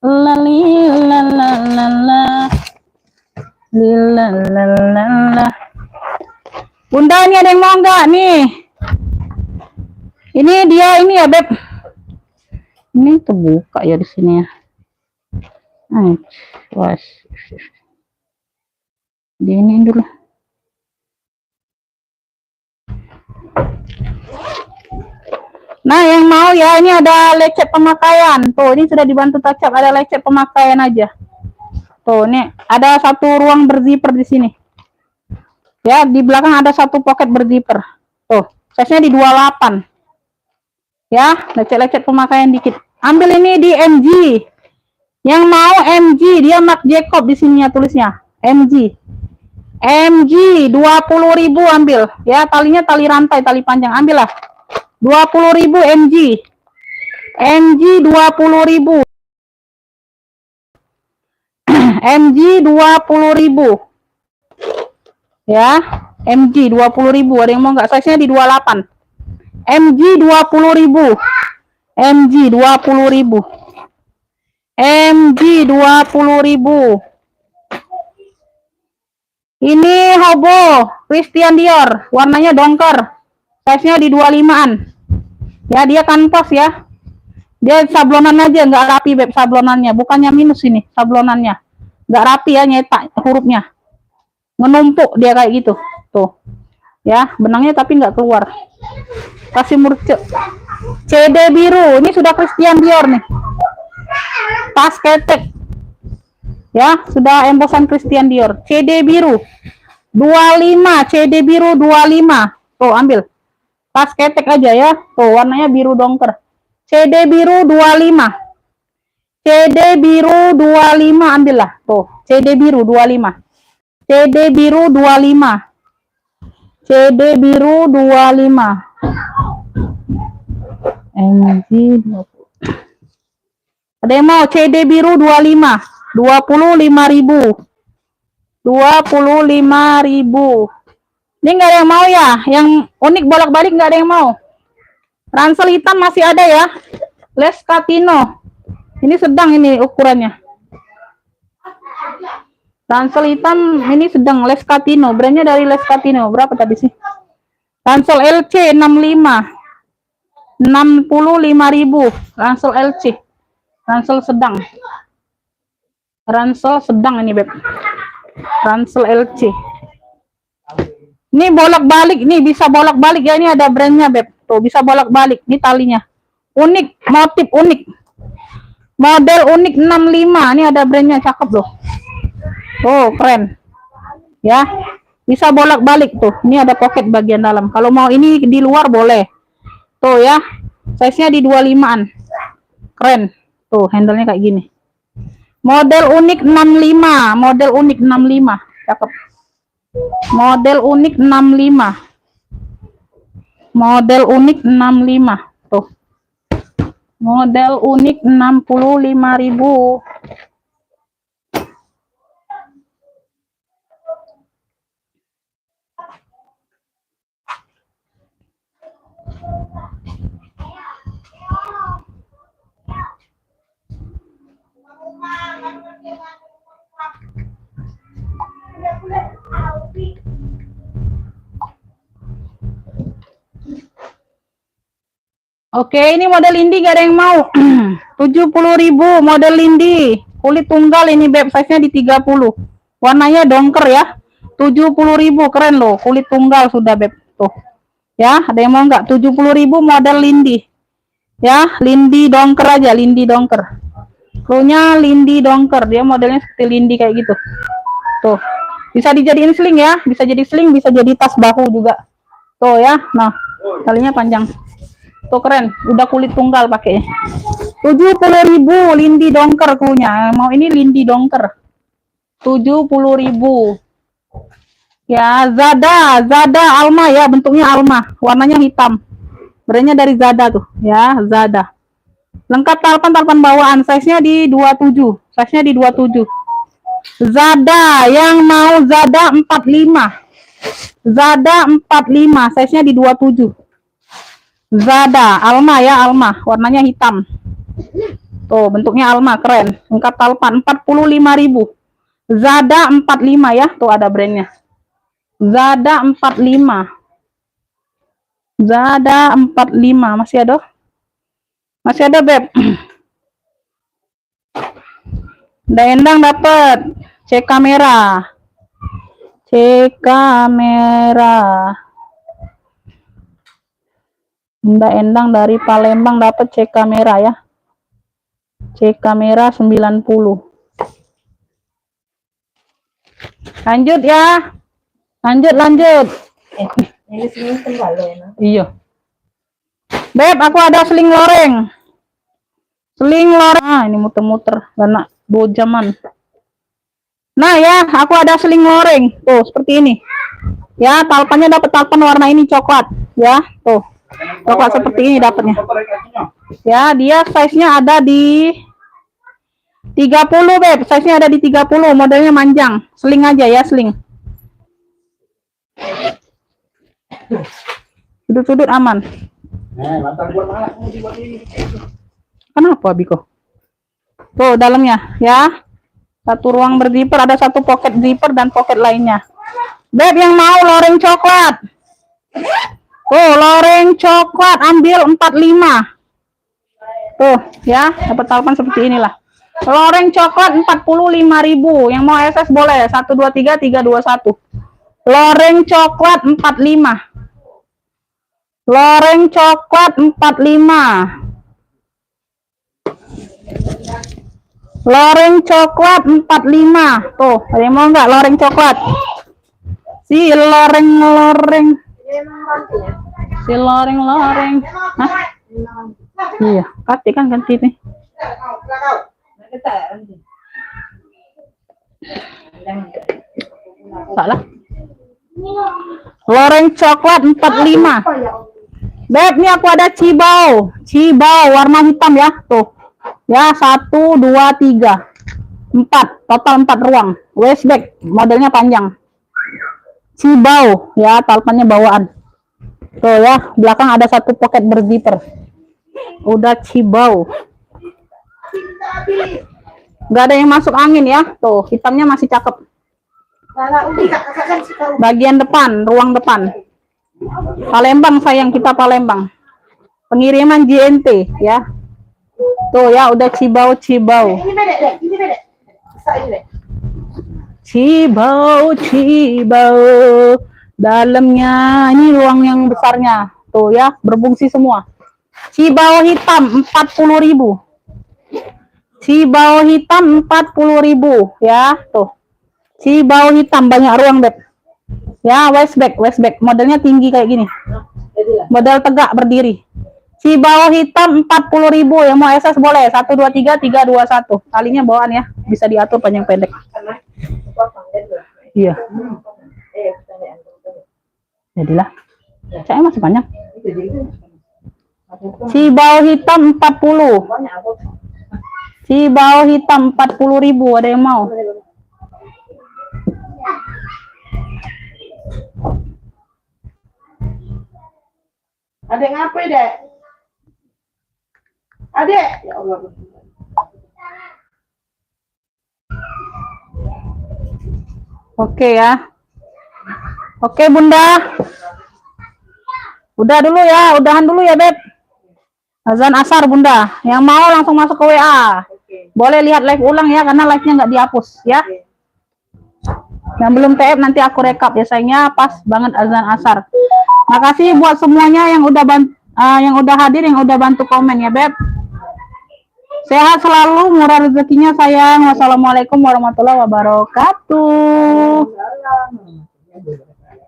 Lali la la la la. Bunda, ini ada yang mau nggak nih? Ini dia ini ya beb. Ini terbuka ya di sini ya. Wah, ini dulu. Nah, yang mau ya, ini ada lecet pemakaian. Tuh, ini sudah dibantu touch up, ada lecet pemakaian aja. Tuh, nih ada satu ruang berzipper di sini. Ya, di belakang ada satu pocket berzipper. Tuh, size-nya di 28. Ya, lecet-lecet pemakaian dikit. Ambil ini di MG. Yang mau MG, dia Marc Jacob di sini ya tulisnya. MG. MG 20.000 ambil. Ya, talinya tali rantai, tali panjang. Ambil lah. 20.000 MG. MG 20.000. MG 20.000. Ya, MG 20.000. Ada yang mau nggak? Size-nya di 28. MG 20.000. MG 20.000. MG 20.000. Ini hobo Christian Dior, warnanya dongker. Size-nya di 25-an. Ya, dia kanvas ya. Dia sablonan aja, nggak rapi beb sablonannya. Bukannya minus ini, sablonannya. Nggak rapi ya, nyetak hurufnya. Menumpuk dia kayak gitu. Tuh. Ya, benangnya tapi nggak keluar. Kasih murce. CD biru, ini sudah Christian Dior nih. Tas ketek. Ya, sudah embosan Christian Dior. CD biru. 25, CD biru 25. Tuh, ambil. Tas ketek aja ya. Tuh, warnanya biru dongker. CD biru 25. CD biru 25 ambillah. Tuh, CD biru 25. CD biru 25. CD biru 25. MG 20. Ada yang mau CD biru 25. 25.000. 25.000. Ini nggak ada yang mau ya? Yang unik bolak-balik nggak ada yang mau. Ransel hitam masih ada ya. Les Catino. Ini sedang ini ukurannya. Ransel hitam ini sedang Les Catino. Brandnya dari Les Catino. Berapa tadi sih? Ransel LC 65. 65.000. Ransel LC. Ransel sedang. Ransel sedang ini beb. Ransel LC. Ini bolak-balik, ini bisa bolak-balik ya. Ini ada brandnya beb. Tuh bisa bolak-balik. Ini talinya. Unik, motif unik. Model unik 65. Ini ada brandnya, cakep loh. Oh, keren. Ya. Bisa bolak-balik tuh. Ini ada pocket bagian dalam. Kalau mau ini di luar boleh. Tuh ya. Size-nya di 25-an. Keren. Tuh, handle-nya kayak gini. Model unik 65. Model unik 65. Cakep. Model unik 65. Model unik 65. Tuh. Model unik 65.000. Oke, ini model Lindy gak ada yang mau. 70.000 model Lindy. Kulit tunggal ini beb, size-nya di 30. Warnanya dongker ya. 70.000, keren loh. Kulit tunggal sudah beb. Tuh. Ya, ada yang mau nggak? 70.000 model Lindy. Ya, Lindy dongker aja, Lindy dongker. Krunya Lindy dongker. Dia modelnya seperti Lindy kayak gitu. Tuh. Bisa dijadiin sling ya. Bisa jadi sling, bisa jadi tas bahu juga. Tuh ya. Nah, talinya panjang. Tuh keren, udah kulit tunggal pakai. 70.000 Lindy dongker krunya. Mau ini Lindy dongker. 70.000. Ya, Zada Alma ya, bentuknya Alma, warnanya hitam. Brandnya dari Zada tuh, ya, Zada. Lengkap talpan bawaan, size-nya di 27. Size-nya di 27. Zada, yang mau Zada 45. Zada 45, size-nya di 27. Zada, Alma ya, Alma, warnanya hitam. Tuh, bentuknya Alma, keren. Lengkap talpan 45.000. Zada 45 ya, tuh ada brandnya. Zada 45. Zada 45, masih ada? Masih ada, beb. Udah endang dapat. Cek kamera. Cek kamera. Bunda Endang dari Palembang dapat cek kamera ya. Cek kamera 90. Lanjut ya. Lanjut. Ini sini tenggal ya. Iya. Beb, aku ada seling loreng. Ah, ini muter-muter karena bojaman. Nah ya, aku ada seling loreng. Tuh, seperti ini. Ya, talpannya dapat talpan warna ini coklat. Ya, tuh. Coklat seperti ini dapatnya. Ya, dia size-nya ada di 30, Beb. Size-nya ada di 30, modelnya manjang. Seling aja ya, seling. Sudut-sudut aman. Kenapa, Biko? Tuh, dalamnya, ya. Satu ruang berzipper, ada satu pocket zipper dan pocket lainnya. Beb, yang mau loreng coklat. Tuh, loreng coklat, ambil 45. Tuh, ya, dapat talpan seperti inilah. Loreng coklat 45.000. Yang mau SS boleh. 123 321. Loreng coklat 45. Loreng coklat 45. Loreng coklat 45. Tuh, ada yang mau nggak loreng coklat? Si loreng. Si loreng. Hah? Iya, kan ganti nih. Salah. Loreng coklat 45. Beb, ini aku ada cibau warna hitam ya, tuh. Ya, 1 2 3 4, total 4 ruang. Waistbag, modelnya panjang. Cibau, ya, talpannya bawaan. Tuh ya, belakang ada satu pocket berzipper. Udah cibau. Gak ada yang masuk angin ya, tuh, hitamnya masih cakep. Bagian depan, ruang depan. Palembang sayang, kita Palembang. Pengiriman JNT ya. Tuh ya, udah cibau. Ini beda deh. Cibau. Dalamnya ini ruang yang besarnya. Tuh ya, berfungsi semua. Cibau hitam 40.000. Cibau hitam 40.000 ya, tuh. Cibau hitam banyak ruang, Beb. Ya, waistbag, modelnya tinggi kayak gini. Model tegak berdiri. Cibau hitam 40.000, yang mau SS boleh. 123 321. Talinya bawaan ya, bisa diatur panjang pendek. Iya. Jadilah. Saya masih banyak. Cibau hitam 40. Cibau hitam 40.000, ada yang mau? Adek ngapain, Dek? Adek, ya Allah. Oke ya. Oke, Bunda. Udah dulu ya, udahan dulu ya, Beb. Azan asar, Bunda. Yang mau langsung masuk ke WA. Boleh lihat live ulang ya, karena live-nya nggak dihapus ya. Yang belum TF nanti aku rekap, biasanya pas banget azan asar. Makasih buat semuanya yang udah hadir, yang udah bantu komen ya, Beb. Sehat selalu, murah rezekinya sayang. Wassalamualaikum warahmatullahi wabarakatuh.